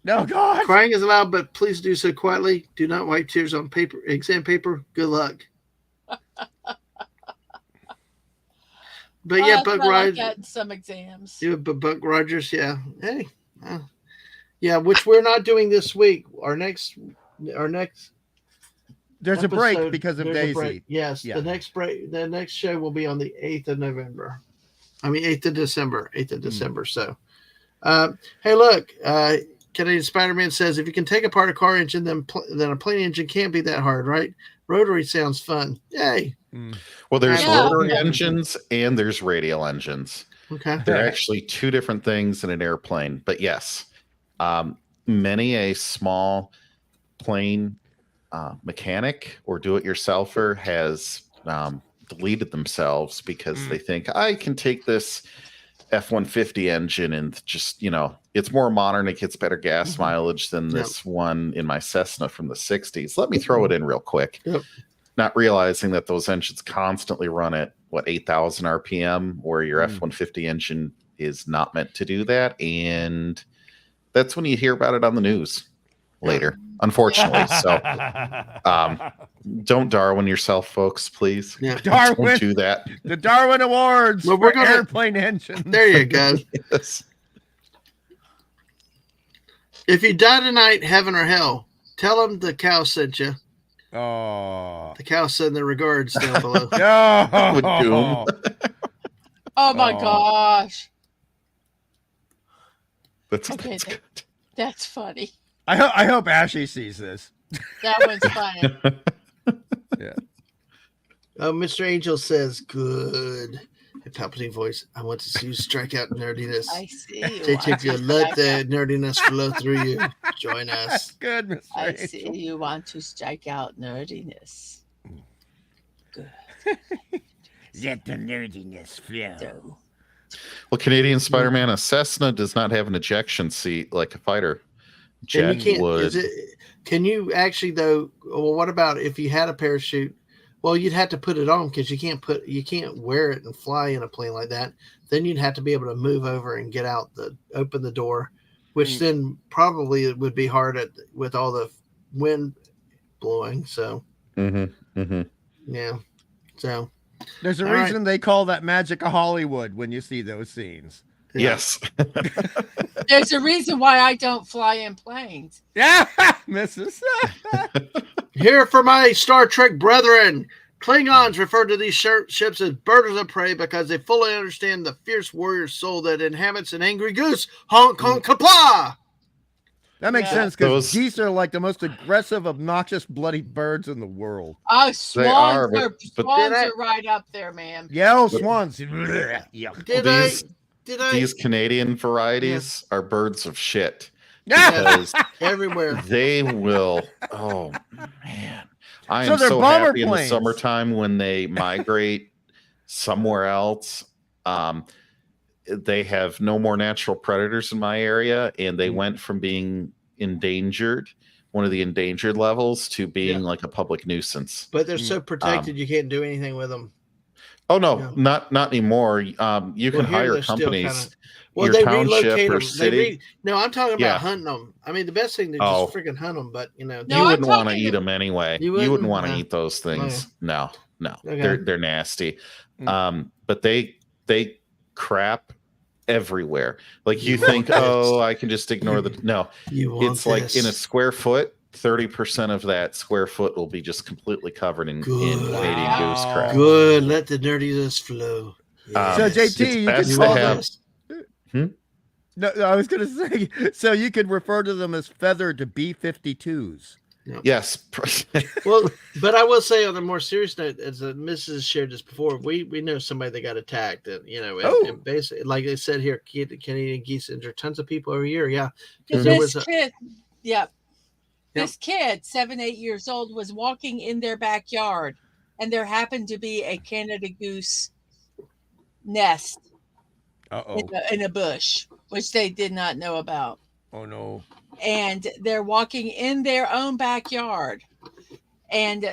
Speaker 5: No, God.
Speaker 1: Crying is allowed, but please do so quietly. Do not wipe tears on exam paper. Good luck. But yeah, Buck Rogers
Speaker 4: getting some exams.
Speaker 1: Yeah, but Buck Rogers, yeah. Hey, yeah, which we're not doing this week. Our next.
Speaker 5: There's a break because of Daisy.
Speaker 1: Yes, yeah. The next show will be on the 8th of November. I mean 8th of December. 8th of December. So, hey, look, Canadian Spider-Man says if you can take apart a car engine, then a plane engine can't be that hard, right? Rotary sounds fun. Yay.
Speaker 2: Well, there's rotary engines and there's radial engines.
Speaker 1: Okay.
Speaker 2: They're actually two different things in an airplane. But yes, many a small plane mechanic or do-it-yourselfer has deleted themselves because they think I can take this F-150 engine and just, it's more modern. It gets better gas mileage than this one in my Cessna from the 60s. Let me throw it in real quick.
Speaker 1: Yep.
Speaker 2: Not realizing that those engines constantly run at 8,000 RPM, where your F-150 engine is not meant to do that. And that's when you hear about it on the news later, unfortunately. So don't Darwin yourself, folks, please.
Speaker 1: Yeah.
Speaker 5: Darwin,
Speaker 2: don't do that.
Speaker 5: The Darwin Awards for airplane engines.
Speaker 1: There you go.
Speaker 2: Yes.
Speaker 1: If you die tonight, heaven or hell, tell them the cow sent you.
Speaker 5: Oh.
Speaker 1: The cow sent their regards down below.
Speaker 5: No.
Speaker 4: Oh my gosh.
Speaker 2: That's
Speaker 4: good. That's funny.
Speaker 5: I hope Ashley sees this.
Speaker 4: That one's funny.
Speaker 5: Yeah.
Speaker 1: Oh, Mr. Angel says, good. A Palpatine voice. I want to see you strike out nerdiness.
Speaker 4: I see.
Speaker 1: If you let the nerdiness flow through you, join us.
Speaker 5: Good, Mr.
Speaker 4: I
Speaker 5: Angel.
Speaker 4: see you want to strike out nerdiness. Good.
Speaker 5: Let the nerdiness flow.
Speaker 4: So,
Speaker 2: Well, Canadian Spider-Man, a Cessna does not have an ejection seat like a fighter jet would.
Speaker 1: Can you actually, though? Well, what about if you had a parachute? Well, you'd have to put it on because you can't wear it and fly in a plane like that. Then you'd have to be able to move over and get out open the door, which then probably it would be hard with all the wind blowing. So, yeah. So
Speaker 5: there's a reason they call that magic of Hollywood when you see those scenes.
Speaker 1: Yeah.
Speaker 2: Yes.
Speaker 4: there's a reason why I don't fly in planes.
Speaker 5: Yeah, Mrs.
Speaker 1: Here for my Star Trek brethren. Klingons refer to these ships as birds of prey because they fully understand the fierce warrior soul that inhabits an angry goose. Honk, honk, kapla!
Speaker 5: That makes sense because geese are like the most aggressive, obnoxious, bloody birds in the world.
Speaker 4: Oh, swans are right up there, man.
Speaker 5: Yeah, swans.
Speaker 2: These Canadian varieties are birds of shit.
Speaker 1: Because everywhere
Speaker 2: they will. Oh man, I am so happy in the summertime when they migrate somewhere else. They have no more natural predators in my area, and they went from being endangered, one of the endangered levels, to being like a public nuisance.
Speaker 1: But they're so protected, you can't do anything with them.
Speaker 2: Oh no, not anymore. You can hire companies.
Speaker 1: Well,
Speaker 2: your
Speaker 1: they
Speaker 2: township
Speaker 1: relocate
Speaker 2: or
Speaker 1: them.
Speaker 2: city.
Speaker 1: No, I'm talking about hunting them. I mean, the best thing to just freaking hunt them, but you
Speaker 2: wouldn't want to eat them anyway. You wouldn't want to eat those things. No, okay. They're nasty. But they crap everywhere. Like you think, I can just ignore it's like in a square foot. 30% of that square foot will be just completely covered in
Speaker 1: Good.
Speaker 2: Canadian goose crap.
Speaker 1: Good. Let the nerdiness flow.
Speaker 5: So
Speaker 1: Yes.
Speaker 5: JT,
Speaker 2: it's
Speaker 5: you
Speaker 2: best
Speaker 5: can
Speaker 2: to
Speaker 5: call
Speaker 2: have.
Speaker 5: them. No, I was going to say, so you could refer to them as feathered B-52s.
Speaker 1: Yep.
Speaker 2: Yes.
Speaker 1: Well, but I will say on a more serious note, as Mrs. shared this before, we know somebody that got attacked, and and basically, like they said here, Canadian geese injure tons of people every year. Yeah, because there was
Speaker 4: kid. Yep. This kid, 7-8 years old, was walking in their backyard, and there happened to be a Canada goose nest in a bush, which they did not know about.
Speaker 5: Oh no!
Speaker 4: And they're walking in their own backyard, and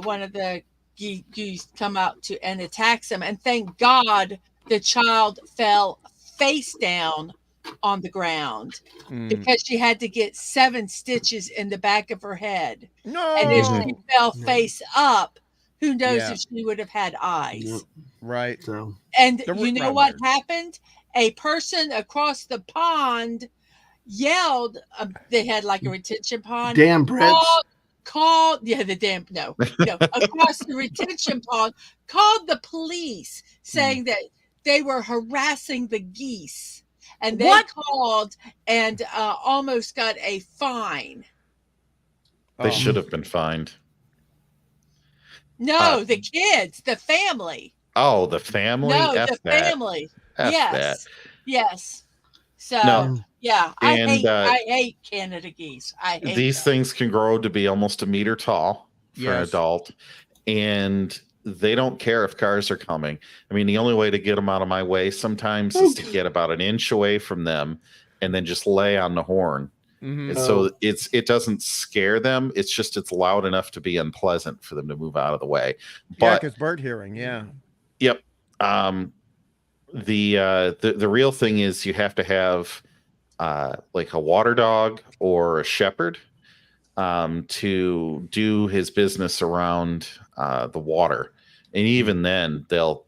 Speaker 4: one of the geese come out and attacks them. And thank God the child fell face down on the ground because she had to get 7 stitches in the back of her head.
Speaker 5: No,
Speaker 4: and if she fell face up, who knows if she would have had eyes?
Speaker 5: Right.
Speaker 1: So,
Speaker 4: and you know what happened? A person across the pond yelled. They had like a retention pond.
Speaker 1: Damn Brits.
Speaker 4: Called the damn no across the retention pond. Called the police saying that they were harassing the geese. And they called and almost got a fine.
Speaker 2: They should have been fined.
Speaker 4: No, the kids, the family.
Speaker 2: Oh, the family?
Speaker 4: No,
Speaker 2: F
Speaker 4: the
Speaker 2: that.
Speaker 4: family.
Speaker 2: F
Speaker 4: yes.
Speaker 2: That.
Speaker 4: Yes. So,
Speaker 2: and,
Speaker 4: I hate Canada geese. I hate
Speaker 2: these things can grow to be almost a meter tall for an adult. And they don't care if cars are coming. I mean, the only way to get them out of my way sometimes is to get about an inch away from them and then just lay on the horn. And so it doesn't scare them. It's just it's loud enough to be unpleasant for them to move out of the way. But
Speaker 5: because bird hearing,
Speaker 2: Yep. The real thing is you have to have like a water dog or a shepherd to do his business around the water. And even then they'll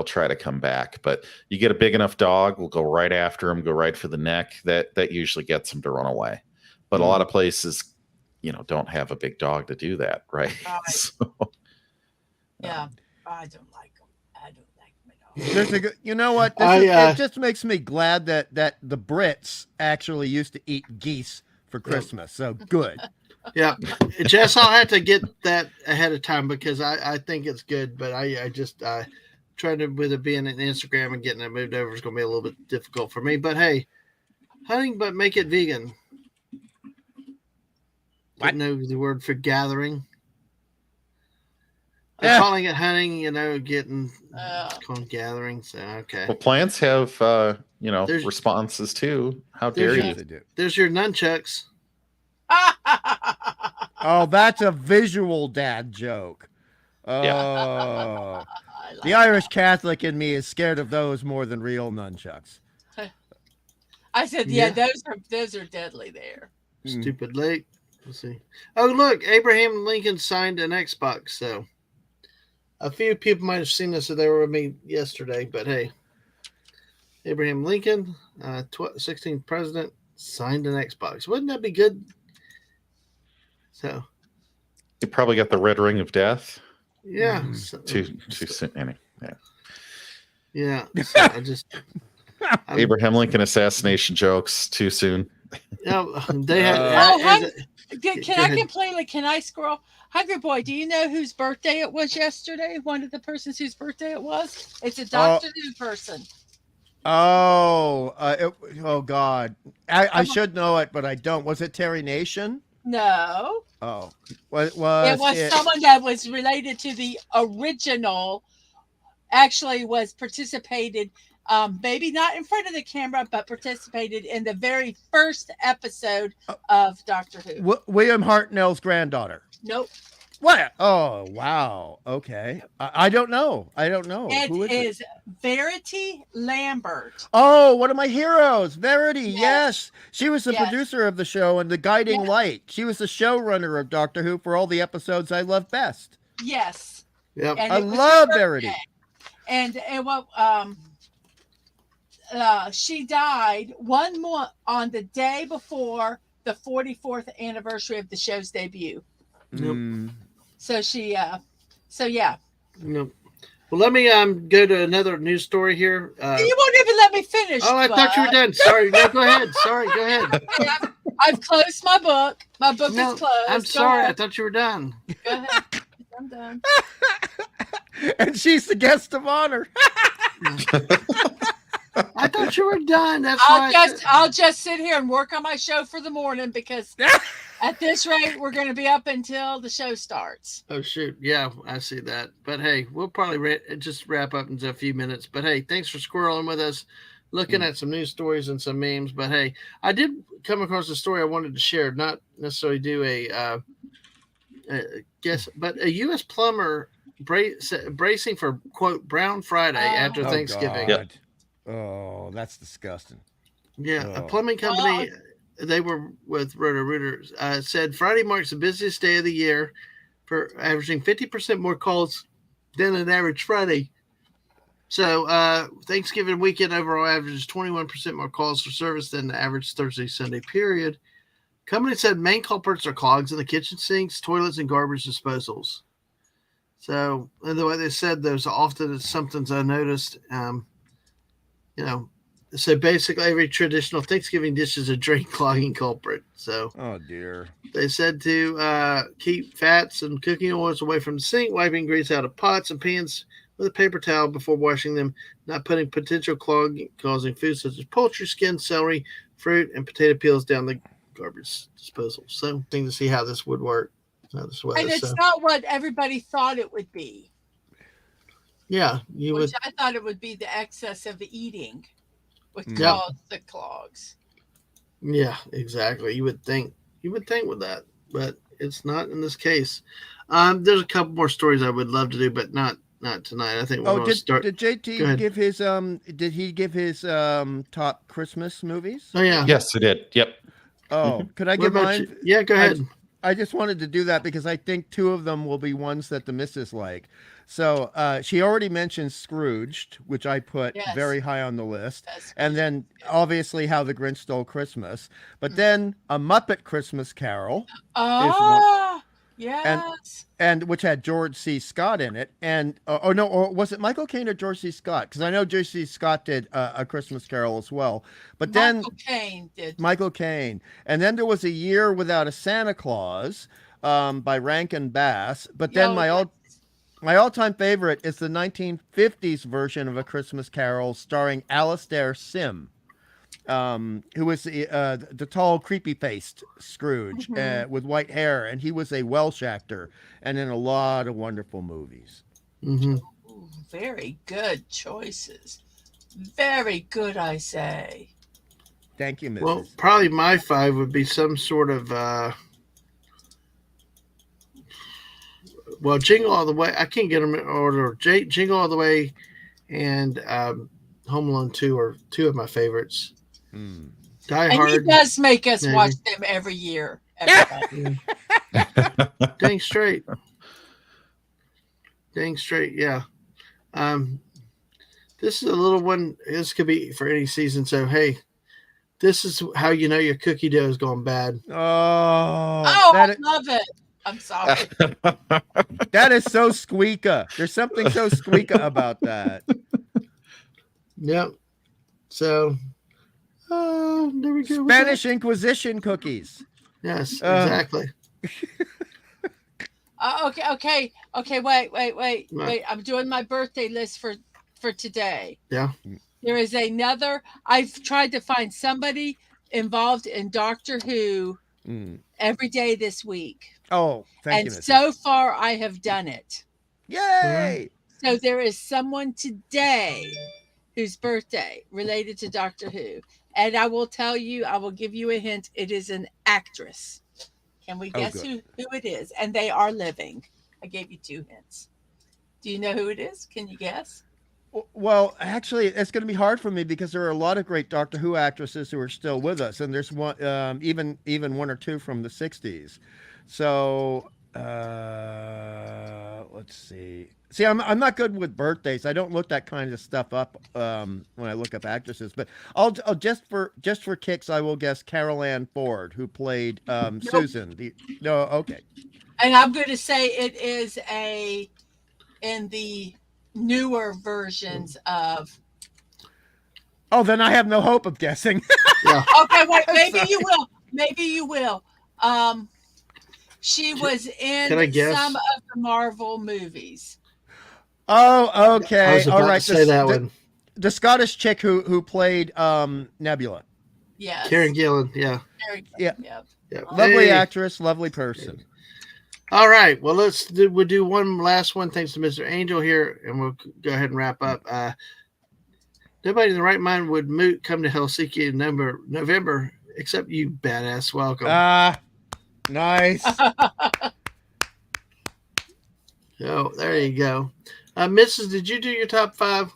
Speaker 2: try to come back, but you get a big enough dog, will go right after him, go right for the neck. That usually gets him to run away. But a lot of places, don't have a big dog to do that, right? So,
Speaker 4: I don't like them. I don't like them at all.
Speaker 5: There's a good, you know what? It just makes me glad that the Brits actually used to eat geese for Christmas. So good.
Speaker 1: Yeah, Jess, I'll have to get that ahead of time because I think it's good, but I just trying to, with it being an Instagram and getting it moved over is going to be a little bit difficult for me. But hey, hunting, but make it vegan. Didn't know the word for gathering. They're calling it hunting, getting it's called gathering. So okay.
Speaker 2: Well, plants have responses too. How dare you?
Speaker 1: There's your nunchucks.
Speaker 5: Oh, that's a visual dad joke. Oh,
Speaker 2: yeah.
Speaker 5: The Irish Catholic in me is scared of those more than real nunchucks.
Speaker 4: I said, those are deadly there.
Speaker 1: Stupid lake. Let's see. Oh, look, Abraham Lincoln signed an Xbox. So a few people might have seen this if they were with me yesterday, but hey, Abraham Lincoln, 16th president, signed an Xbox. Wouldn't that be good? So
Speaker 2: you probably got the red ring of death.
Speaker 1: Yeah.
Speaker 2: Too soon. Anyway,
Speaker 1: yeah. So I just
Speaker 2: Abraham Lincoln assassination jokes too soon.
Speaker 1: They
Speaker 4: had. Can I scroll? Hungry Boy, do you know whose birthday it was yesterday? One of the persons whose birthday it was? It's a Doctor Who person.
Speaker 5: Oh God. I should know it, but I don't. Was it Terry Nation?
Speaker 4: No.
Speaker 5: Oh.
Speaker 4: It was someone that was related to the original, actually was participated, maybe not in front of the camera, but participated in the very first episode of Doctor Who.
Speaker 5: William Hartnell's granddaughter.
Speaker 4: Nope.
Speaker 5: What? Oh, wow. Okay. I don't know.
Speaker 4: It is Verity Lambert.
Speaker 5: Oh, one of my heroes. Verity. Yes. She was the producer of the show and the guiding light. She was the showrunner of Doctor Who for all the episodes I love best.
Speaker 4: Yes.
Speaker 1: Yep.
Speaker 5: I love Verity.
Speaker 4: And she died 1 month on the day before the 44th anniversary of the show's debut.
Speaker 5: Mm.
Speaker 4: So yeah.
Speaker 1: Nope. Well, let me go to another news story here.
Speaker 4: You won't even let me finish.
Speaker 1: Oh, I thought you were done. Sorry. No, go ahead. Sorry, go ahead.
Speaker 4: Yeah, I've closed my book. My book
Speaker 1: No,
Speaker 4: is closed.
Speaker 1: I'm
Speaker 4: Go
Speaker 1: sorry. I
Speaker 4: ahead.
Speaker 1: thought you were done.
Speaker 4: Go ahead. I'm done.
Speaker 5: And she's the guest of honor.
Speaker 1: I thought you were done. That's why.
Speaker 4: I'll just sit here and work on my show for the morning because at this rate we're going to be up until the show starts.
Speaker 1: Oh shoot! Yeah, I see that. But hey, we'll probably just wrap up in a few minutes. But hey, thanks for squirreling with us, looking at some news stories and some memes. But hey, I did come across a story I wanted to share. Not necessarily do a guess, but a U.S. plumber bracing for quote Brown Friday after Thanksgiving.
Speaker 5: God. Oh, that's disgusting.
Speaker 1: Yeah, a plumbing company. They were with Roto-Rooter, said Friday marks the busiest day of the year for averaging 50% more calls than an average Friday. So Thanksgiving weekend overall averages 21% more calls for service than the average Thursday-Sunday period. Company said main culprits are clogs in the kitchen sinks, toilets, and garbage disposals. So, and the way they said, there's often something's unnoticed. So basically every traditional Thanksgiving dish is a drain clogging culprit. So,
Speaker 5: oh dear.
Speaker 1: They said to keep fats and cooking oils away from the sink, wiping grease out of pots and pans with a paper towel before washing them, not putting potential clog-causing foods such as poultry, skin, celery, fruit, and potato peels down the garbage disposal. So, thing to see how this would work.
Speaker 4: And it's not what everybody thought it would be.
Speaker 1: Yeah,
Speaker 4: I thought it would be the excess of the eating would cause the clogs.
Speaker 1: Yeah, exactly. You would think with that, but it's not in this case. There's a couple more stories I would love to do, but not tonight. I think we're going to start.
Speaker 5: Did JT give his Did he give his top Christmas movies?
Speaker 1: Oh yeah.
Speaker 2: Yes, it did. Yep.
Speaker 5: Oh, could I give mine?
Speaker 1: Yeah, go ahead.
Speaker 5: I just wanted to do that because I think two of them will be ones that the missus like. So she already mentioned Scrooged, which I put very high on the list. And then obviously How the Grinch Stole Christmas. But then A Muppet Christmas Carol.
Speaker 4: Oh, yes.
Speaker 5: And which had George C. Scott in it. And, or was it Michael Caine or George C. Scott? Because I know George C. Scott did A Christmas Carol as well. But
Speaker 4: Michael Caine did.
Speaker 5: Michael Caine. And then there was A Year Without a Santa Claus by Rankin Bass. But then my all-time favorite is the 1950s version of A Christmas Carol starring Alastair Sim, who was the tall, creepy-faced Scrooge with white hair, and he was a Welsh actor and in a lot of wonderful movies.
Speaker 1: Mm-hmm.
Speaker 4: Ooh, very good choices. Very good, I say.
Speaker 5: Thank you, Mrs.
Speaker 1: Well, probably my 5 would be some sort of... Well, Jingle All the Way. I can't get them in order. Jingle All the Way and Home Alone 2 are two of my favorites. Die Hard.
Speaker 4: And he does make us watch them every year.
Speaker 1: Dang straight. Yeah. This is a little one. This could be for any season. So, hey, this is how you know your cookie dough is going bad.
Speaker 5: Oh,
Speaker 4: I love it. I'm sorry.
Speaker 5: That is so squeaka. There's something so squeaka about that.
Speaker 1: Yep. So, there we go.
Speaker 5: Spanish Inquisition cookies.
Speaker 1: Yes, exactly.
Speaker 4: Okay. Wait. I'm doing my birthday list for today.
Speaker 1: Yeah.
Speaker 4: There is another. I've tried to find somebody involved in Doctor Who every day this week.
Speaker 5: Oh, thank you.
Speaker 4: And so far, I have done it.
Speaker 5: Yay!
Speaker 4: So there is someone today whose birthday related to Doctor Who. And I will give you a hint. It is an actress. Can we guess who it is? And they are living. I gave you 2 hints. Do you know who it is? Can you guess?
Speaker 5: Well, actually, it's going to be hard for me because there are a lot of great Doctor Who actresses who are still with us. And there's one, even 1 or 2 from the 60s. So let's see. See, I'm not good with birthdays. I don't look that kind of stuff up when I look up actresses. But I'll just for kicks, I will guess Carol Ann Ford, who played Susan. No, okay.
Speaker 4: And I'm going to say it is in the newer versions of.
Speaker 5: Oh, then I have no hope of guessing.
Speaker 1: Yeah.
Speaker 4: Okay, wait. Maybe you will. Maybe you will. She was in
Speaker 1: Can I guess?
Speaker 4: some of the Marvel movies.
Speaker 5: Oh, okay.
Speaker 1: I was about
Speaker 5: All right.
Speaker 1: to say that one.
Speaker 5: The Scottish chick who played Nebula.
Speaker 4: Yes.
Speaker 1: Karen Gillan. Yeah.
Speaker 5: Yeah.
Speaker 1: Yeah.
Speaker 5: Lovely
Speaker 1: Hey.
Speaker 5: actress, lovely person.
Speaker 1: All right. Well, we'll do one last one. Thanks to Mr. Angel here, and we'll go ahead and wrap up. Nobody in the right mind would come to Helsinki in November, except you, badass. Welcome.
Speaker 5: Nice.
Speaker 1: Oh, there you go. Mrs., did you do your top 5?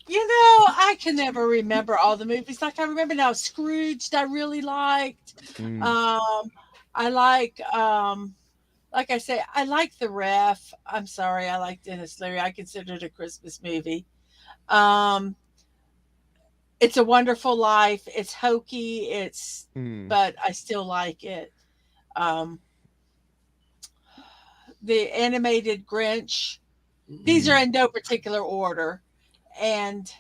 Speaker 4: You know, I can never remember all the movies. Like I remember now, Scrooged. I really liked. I like I say, I like The Ref. I'm sorry, I like Dennis Leary. I consider it a Christmas movie. It's a Wonderful Life. It's hokey. But I still like it. The animated Grinch. These are in no particular order, and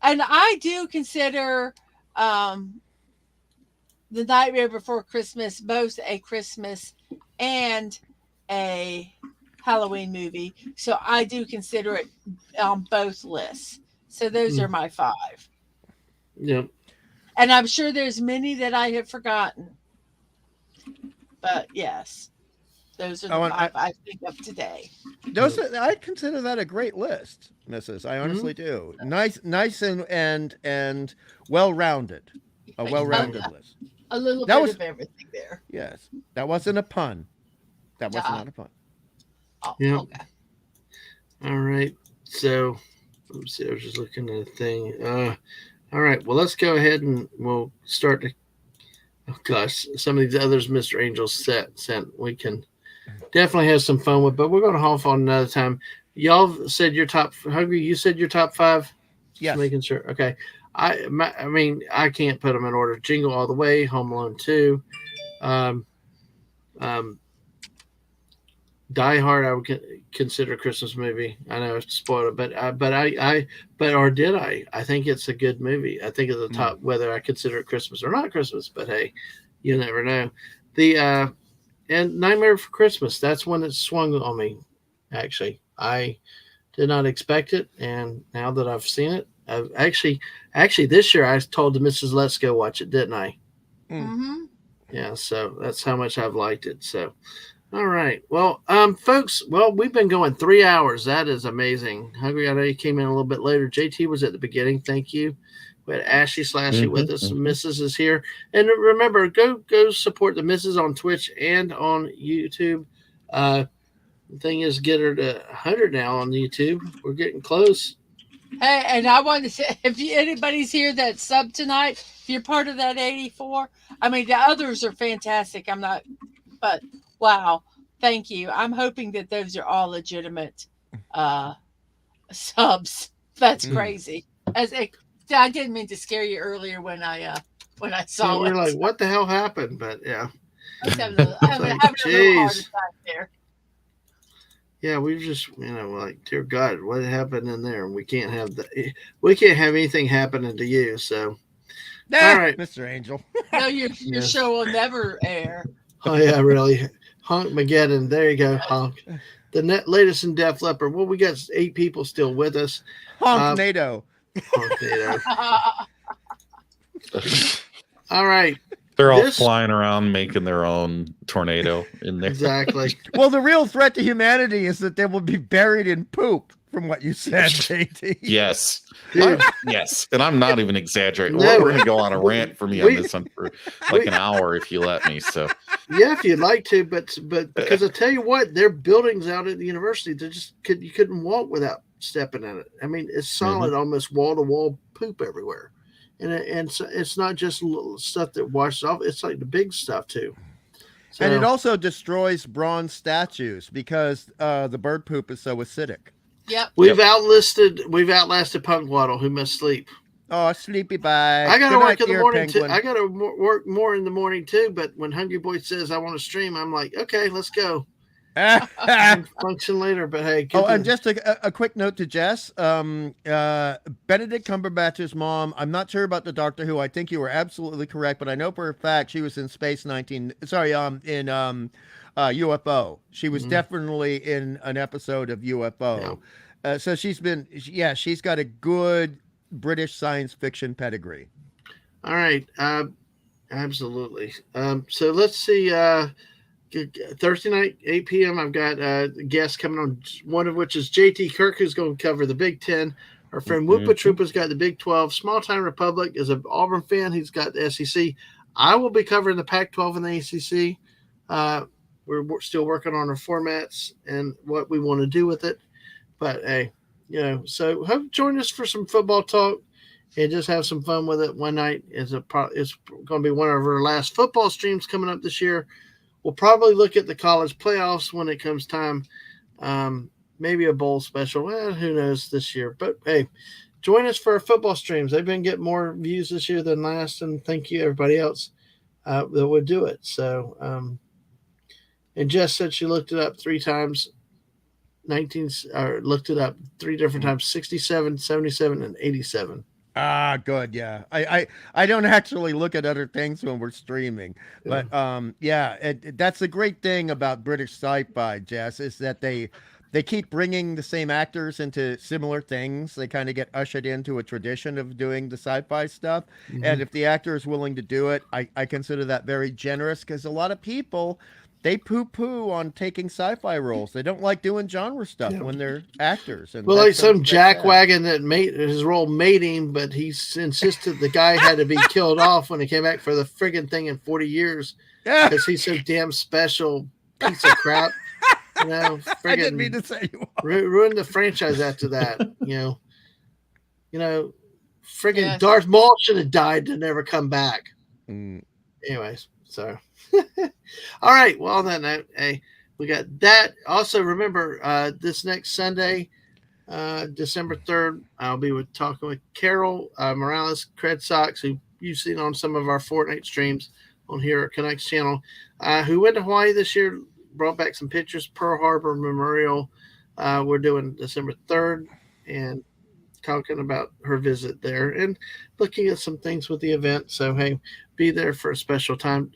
Speaker 4: I do consider The Nightmare Before Christmas both a Christmas and a Halloween movie. So I do consider it on both lists. So those are my 5.
Speaker 1: Yep.
Speaker 4: And I'm sure there's many that I have forgotten. But yes, those are the 5 I think of today.
Speaker 5: I'd consider that a great list, Mrs. I honestly do. Nice and well-rounded. A well-rounded list.
Speaker 4: A little bit of everything there.
Speaker 5: Yes. That wasn't a pun. That was not a pun.
Speaker 4: Oh,
Speaker 1: yeah.
Speaker 4: Okay.
Speaker 1: All right. So, let's see. I was just looking at a thing. All right. Well, let's go ahead and we'll start to. Oh gosh, some of these others Mr. Angel sent. We can definitely have some fun with, but we're going to hold on another time. Y'all said your top. Hungry, you said your top 5.
Speaker 5: Yes.
Speaker 1: Just making sure. Okay. I mean, I can't put them in order. Jingle All the Way, Home Alone 2, Die Hard. I would consider a Christmas movie. I know it's spoiled, but or did I? I think it's a good movie. I think it's the top, whether I consider it Christmas or not Christmas. But hey, you never know. The and Nightmare Before Christmas. That's one that swung on me. Actually, I did not expect it, and now that I've seen it, I've actually this year I told the Mrs. Let's go watch it, didn't I?
Speaker 4: Mm-hmm.
Speaker 1: Yeah, so that's how much I've liked it. So, all right, well, folks, we've been going 3 hours. That is amazing. Hungry, I know you came in a little bit later. JT was at the beginning. Thank you. We had Ashley Slashy with us. Mrs. is here, and remember, go support the Mrs. on Twitch and on YouTube. The thing is, get her to 100 now on YouTube. We're getting close.
Speaker 4: Hey, and I want to say, if anybody's here that sub tonight, if you're part of that 84, I mean, the others are fantastic. I'm not, but wow, thank you. I'm hoping that those are all legitimate subs. That's crazy. I didn't mean to scare you earlier when I saw it.
Speaker 1: We're like, what the hell happened? But yeah,
Speaker 4: I was having a little heart attack there.
Speaker 1: Yeah, we've just, like, dear God, what happened in there? We can't have anything happening to you. So, all right,
Speaker 5: Mr. Angel.
Speaker 4: No, your show will never air.
Speaker 1: Oh yeah, really, Honk Mageddon. There you go, Honk. The latest in Def Leppard. Well, we got 8 people still with us.
Speaker 5: Honk NATO.
Speaker 1: Honk NATO. All right.
Speaker 2: They're all flying around making their own tornado in there.
Speaker 1: Exactly.
Speaker 5: Well, the real threat to humanity is that they will be buried in poop, from what you said, JT.
Speaker 2: Yes.
Speaker 1: Dude.
Speaker 2: Yes. And I'm not even exaggerating.
Speaker 1: No.
Speaker 2: We're going to go on a rant for me on this one for like an hour if you let me. So
Speaker 1: yeah, if you'd like to, but because I tell you what, there are buildings out at the university that you couldn't walk without stepping in it. I mean, it's solid, almost wall to wall poop everywhere. And so it's not just little stuff that washes off. It's like the big stuff too. So,
Speaker 5: and it also destroys bronze statues because the bird poop is so acidic.
Speaker 4: Yep.
Speaker 1: we've outlasted Punk Waddle, who must sleep.
Speaker 5: Oh, sleepy bye.
Speaker 1: I got to
Speaker 5: Good
Speaker 1: work
Speaker 5: night,
Speaker 1: in the
Speaker 5: dear
Speaker 1: morning too.
Speaker 5: penguin.
Speaker 1: I got to work more in the morning too. But when Hungry Boy says I want to stream, I'm like, okay, let's go. Function later, but hey.
Speaker 5: And just a quick note to Jess. Benedict Cumberbatch's mom. I'm not sure about the Doctor Who. I think you were absolutely correct, but I know for a fact she was in Space 19. Sorry, in UFO. She was definitely in an episode of UFO. Yeah. So she's got a good British science fiction pedigree.
Speaker 1: All right, absolutely. So let's see. Thursday night, 8 p.m. I've got guests coming on, one of which is JT Kirk, who's going to cover the Big Ten. Our friend Whoopa Troopa's got the Big 12. Small Time Republic is an Auburn fan. He's got the SEC. I will be covering the Pac-12 and the ACC. We're still working on our formats and what we want to do with it. But hey, so join us for some football talk and just have some fun with it. One night it's going to be one of our last football streams coming up this year. We'll probably look at the college playoffs when it comes time. Maybe a bowl special. Well, who knows this year? But hey, join us for our football streams. They've been getting more views this year than last, and thank you everybody else that would do it. So, and Jess said she looked it up 3 times. Looked it up 3 different times: 67, 77, and 87.
Speaker 5: Ah, good. Yeah. I don't actually look at other things when we're streaming, but that's the great thing about British sci-fi, Jess, is that they keep bringing the same actors into similar things. They kind of get ushered into a tradition of doing the sci-fi stuff. Mm-hmm. And if the actor is willing to do it, I consider that very generous, because a lot of people, they poo-poo on taking sci-fi roles. They don't like doing genre stuff when they're actors. And
Speaker 1: well, like some jackwagon that his role made him, but he insisted the guy had to be killed off when he came back for the friggin' thing in 40 years because he's so damn special piece of crap. I
Speaker 5: didn't mean to say you
Speaker 1: ruined the franchise after that. Friggin' Darth Maul should have died to never come back. Anyways, so. All right. Well, on that note, hey, we got that. Also, remember this next Sunday, December 3rd, I'll be talking with Carol Morales, Cred Sox, who you've seen on some of our Fortnite streams on here at Connects channel, who went to Hawaii this year, brought back some pictures, Pearl Harbor Memorial. We're doing December 3rd and talking about her visit there and looking at some things with the event. So, hey, be there for a special time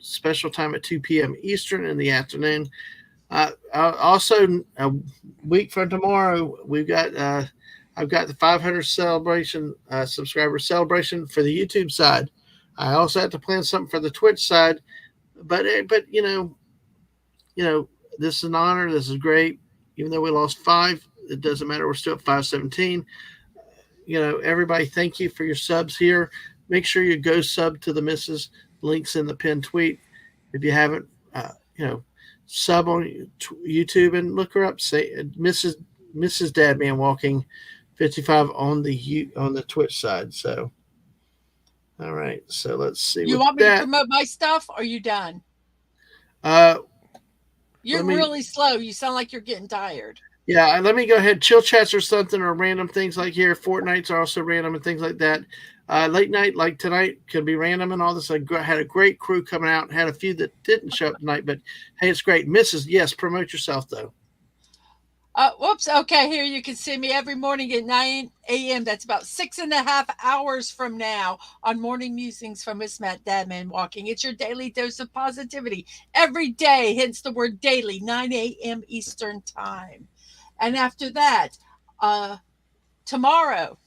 Speaker 1: at 2 p.m. Eastern in the afternoon. Also, a week from tomorrow, we've got I've got the 500 celebration subscriber celebration for the YouTube side. I also have to plan something for the Twitch side, but this is an honor. This is great. Even though we lost 5, it doesn't matter. We're still at 517. Everybody, thank you for your subs here. Make sure you go sub to the Mrs. Links in the pinned tweet. If you haven't, sub on YouTube and look her up. Say Mrs. Dadman Walking 55 on the Twitch side. So, all right. So let's see.
Speaker 4: You want me to promote my stuff? Or are you done? You're really slow. You sound like you're getting tired.
Speaker 1: Yeah, let me go ahead. Chill chats or something, or random things like here. Fortnights are also random and things like that. Late night, like tonight, could be random and all this. I had a great crew coming out. Had a few that didn't show up tonight, but hey, it's great. Mrs. Yes, promote yourself though.
Speaker 4: Whoops. Okay, here you can see me every morning at 9 a.m. That's about 6.5 hours from now on Morning Musings from Miss Matt Dadman Walking. It's your daily dose of positivity every day. Hence the word daily, 9 a.m. Eastern time. And after that, tomorrow,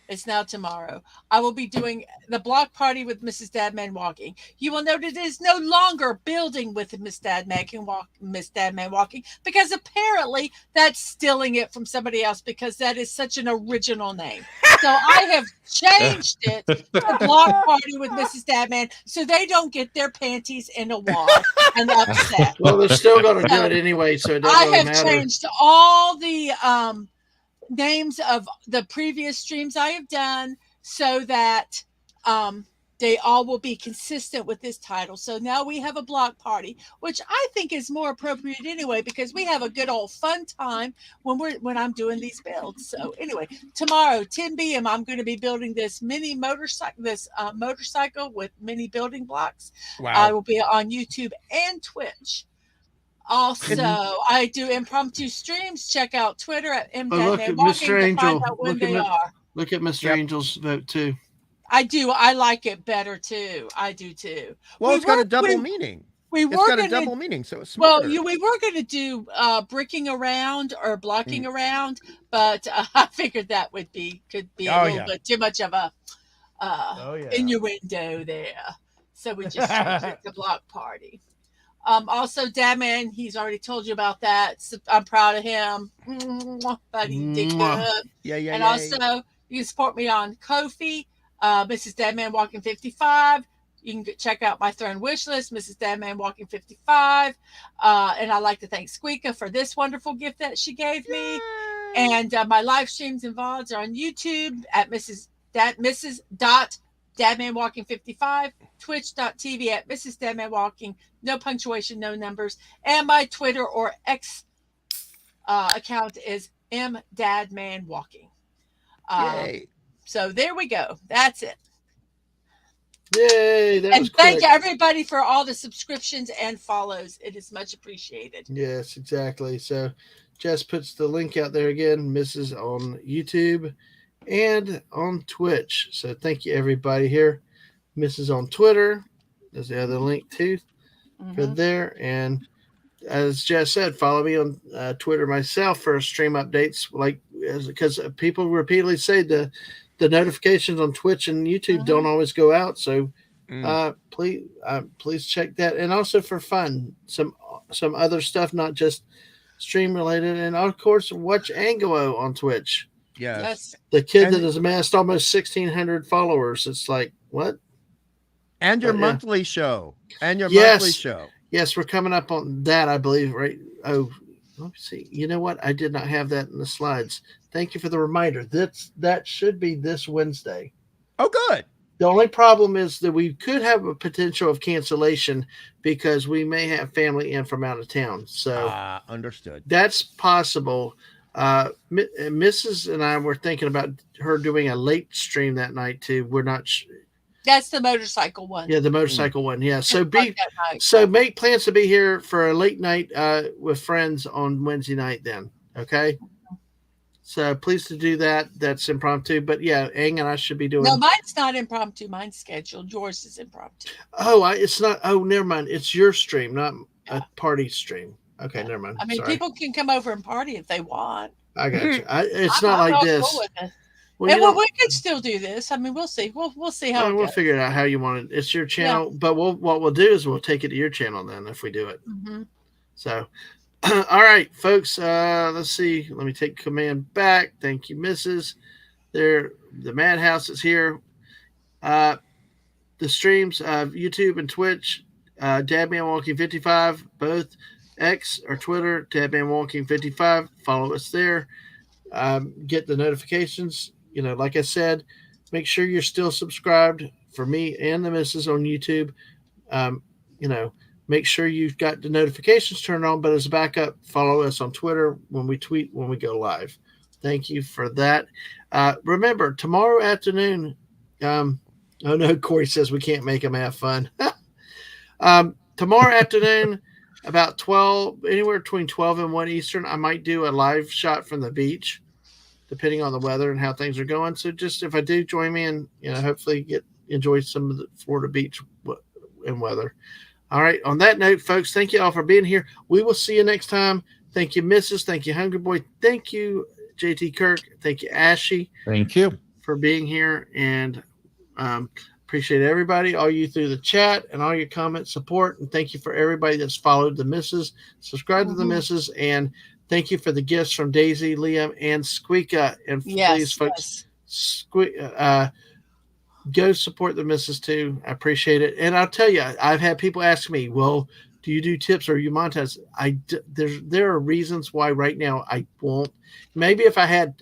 Speaker 4: it's now tomorrow, I will be doing the block party with Mrs. Dadman Walking. You will note it is no longer building with Miss Dadman Walking, because apparently that's stealing it from somebody else, because that is such an original name. So I have changed it to block party with Mrs. Dadman, so they don't get their panties in a wad and upset.
Speaker 1: Well, they're still going to do it anyway, so it doesn't really matter.
Speaker 4: I have changed all the names of the previous streams I have done so that they all will be consistent with this title. So now we have a block party, which I think is more appropriate anyway, because we have a good old fun time when I'm doing these builds. So anyway, tomorrow 10 p.m. I'm going to be building this mini motorcycle with mini building blocks.
Speaker 5: Wow.
Speaker 4: I will be on YouTube and Twitch. Also, I do impromptu streams. Check out Twitter at
Speaker 1: look at
Speaker 4: mdadmanwalking
Speaker 1: Mr.
Speaker 4: to
Speaker 1: Angel.
Speaker 4: find out when they are.
Speaker 1: Look at Mr. Angel's vote too.
Speaker 4: I do. I like it better too. I do too.
Speaker 5: Well, it's got a double meaning. It's got a double meaning, so it's smarter.
Speaker 4: Well, we were going to do bricking around or blocking around, but I figured that could be a little bit too much of a innuendo there. So we just changed it to block party. Also, Dadman, he's already told you about that. So I'm proud of him. But he did good.
Speaker 5: Yeah.
Speaker 4: And also, you can support me on Ko-fi, Mrs. Dadman Walking 55. You can check out my Throne wish list, Mrs. Dadman Walking 55. And I'd like to thank Squeaka for this wonderful gift that she gave me. And my live streams and VODs are on YouTube at Mrs. Dadman Walking 55, twitch.tv at Mrs. Dadman Walking, no punctuation, no numbers. And my Twitter or X account is mdadman walking.
Speaker 5: Yay.
Speaker 4: So there we go. That's it.
Speaker 1: Yay! That
Speaker 4: and
Speaker 1: was
Speaker 4: thank
Speaker 1: quick.
Speaker 4: everybody for all the subscriptions and follows. It is much appreciated.
Speaker 1: Yes, exactly. So Jess puts the link out there again. Mrs. on YouTube and on Twitch. So thank you, everybody here. Mrs. on Twitter. There's the other link too for there. And as Jess said, follow me on Twitter myself for stream updates. Because people repeatedly say the notifications on Twitch and YouTube don't always go out. So please check that. And also for fun, some other stuff, not just stream related. And of course, watch Angelo on Twitch.
Speaker 5: Yes.
Speaker 1: The kid that has amassed almost 1,600 followers. It's like, what?
Speaker 5: And your monthly show. Monthly show.
Speaker 1: Yes, we're coming up on that, I believe, right? Oh, let me see. You know what? I did not have that in the slides. Thank you for the reminder. That should be this Wednesday.
Speaker 5: Oh, good.
Speaker 1: The only problem is that we could have a potential of cancellation because we may have family in from out of town. So
Speaker 5: understood.
Speaker 1: That's possible. Mrs. and I were thinking about her doing a late stream that night too. We're not.
Speaker 4: That's the motorcycle one.
Speaker 1: Yeah, the motorcycle one. Yeah. So make plans to be here for a late night with friends on Wednesday night. Then, okay. So please to do that. That's impromptu. But yeah, Ang and I should be doing.
Speaker 4: No, mine's not impromptu. Mine's scheduled. Yours is impromptu.
Speaker 1: Oh, it's not. Oh, never mind. It's your stream, not a party stream. Okay, never mind.
Speaker 4: I mean, people can come over and party if they want.
Speaker 1: I got you. It's not like this.
Speaker 4: Cool with it. Well, we could still do this. I mean, we'll see. We'll see how
Speaker 1: we'll figure it out how you want it. It's your channel, but what we'll do is we'll take it to your channel then if we do it. So, all right, folks. Let's see. Let me take command back. Thank you, Mrs. The Madhouse is here. The streams of YouTube and Twitch. Dadman Walking 55, both X or Twitter. Dadman Walking 55. Follow us there. Get the notifications. Like I said, make sure you're still subscribed for me and the missus on YouTube. Make sure you've got the notifications turned on, but as a backup, follow us on Twitter when we tweet, when we go live. Thank you for that. Remember, tomorrow afternoon, oh no, Corey says we can't make them have fun. Tomorrow afternoon, about 12, anywhere between 12 and 1 Eastern, I might do a live shot from the beach, depending on the weather and how things are going. So just if I do, join me and hopefully enjoy some of the Florida beach and weather. All right. On that note, folks, thank you all for being here. We will see you next time. Thank you, Mrs. Thank you, Hungry Boy. Thank you, JT Kirk. Thank you, Ashy.
Speaker 2: Thank you
Speaker 1: for being here, and appreciate everybody, all you through the chat and all your comments, support, and thank you for everybody that's followed the missus, subscribe to the missus, and thank you for the gifts from Daisy, Liam, and Squeaka. And please, folks, go support the missus too. I appreciate it. And I'll tell you, I've had people ask me, well, do you do tips or you monetize? There are reasons why right now I won't. Maybe if I had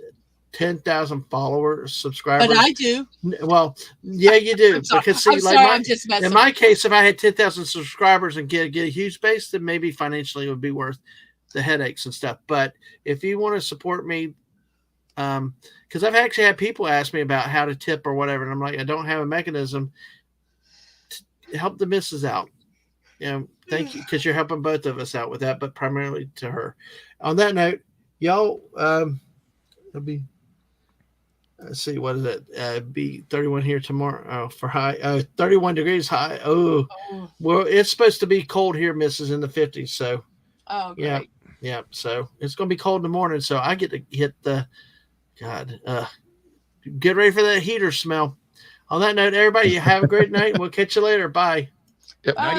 Speaker 1: 10,000 followers, subscribers.
Speaker 4: But I do.
Speaker 1: Well, yeah, you do. Because see,
Speaker 4: I'm
Speaker 1: like
Speaker 4: sorry, I'm just messing
Speaker 1: in my case, if I had 10,000 subscribers and get a huge base, then maybe financially it would be worth the headaches and stuff. But if you want to support me, because I've actually had people ask me about how to tip or whatever, and I'm like, I don't have a mechanism to help the missus out. Thank you, because you're helping both of us out with that, but primarily to her. On that note, y'all, it'll be. Let's see, what is it? Be 31 here tomorrow for high. 31 degrees high. Oh, well, it's supposed to be cold here, missus, in the 50s. So,
Speaker 4: great.
Speaker 1: Yeah. So it's going to be cold in the morning. So I get to hit the. God, get ready for that heater smell. On that note, everybody, have a great night. We'll catch you later. Bye.
Speaker 2: Yep.
Speaker 5: Bye.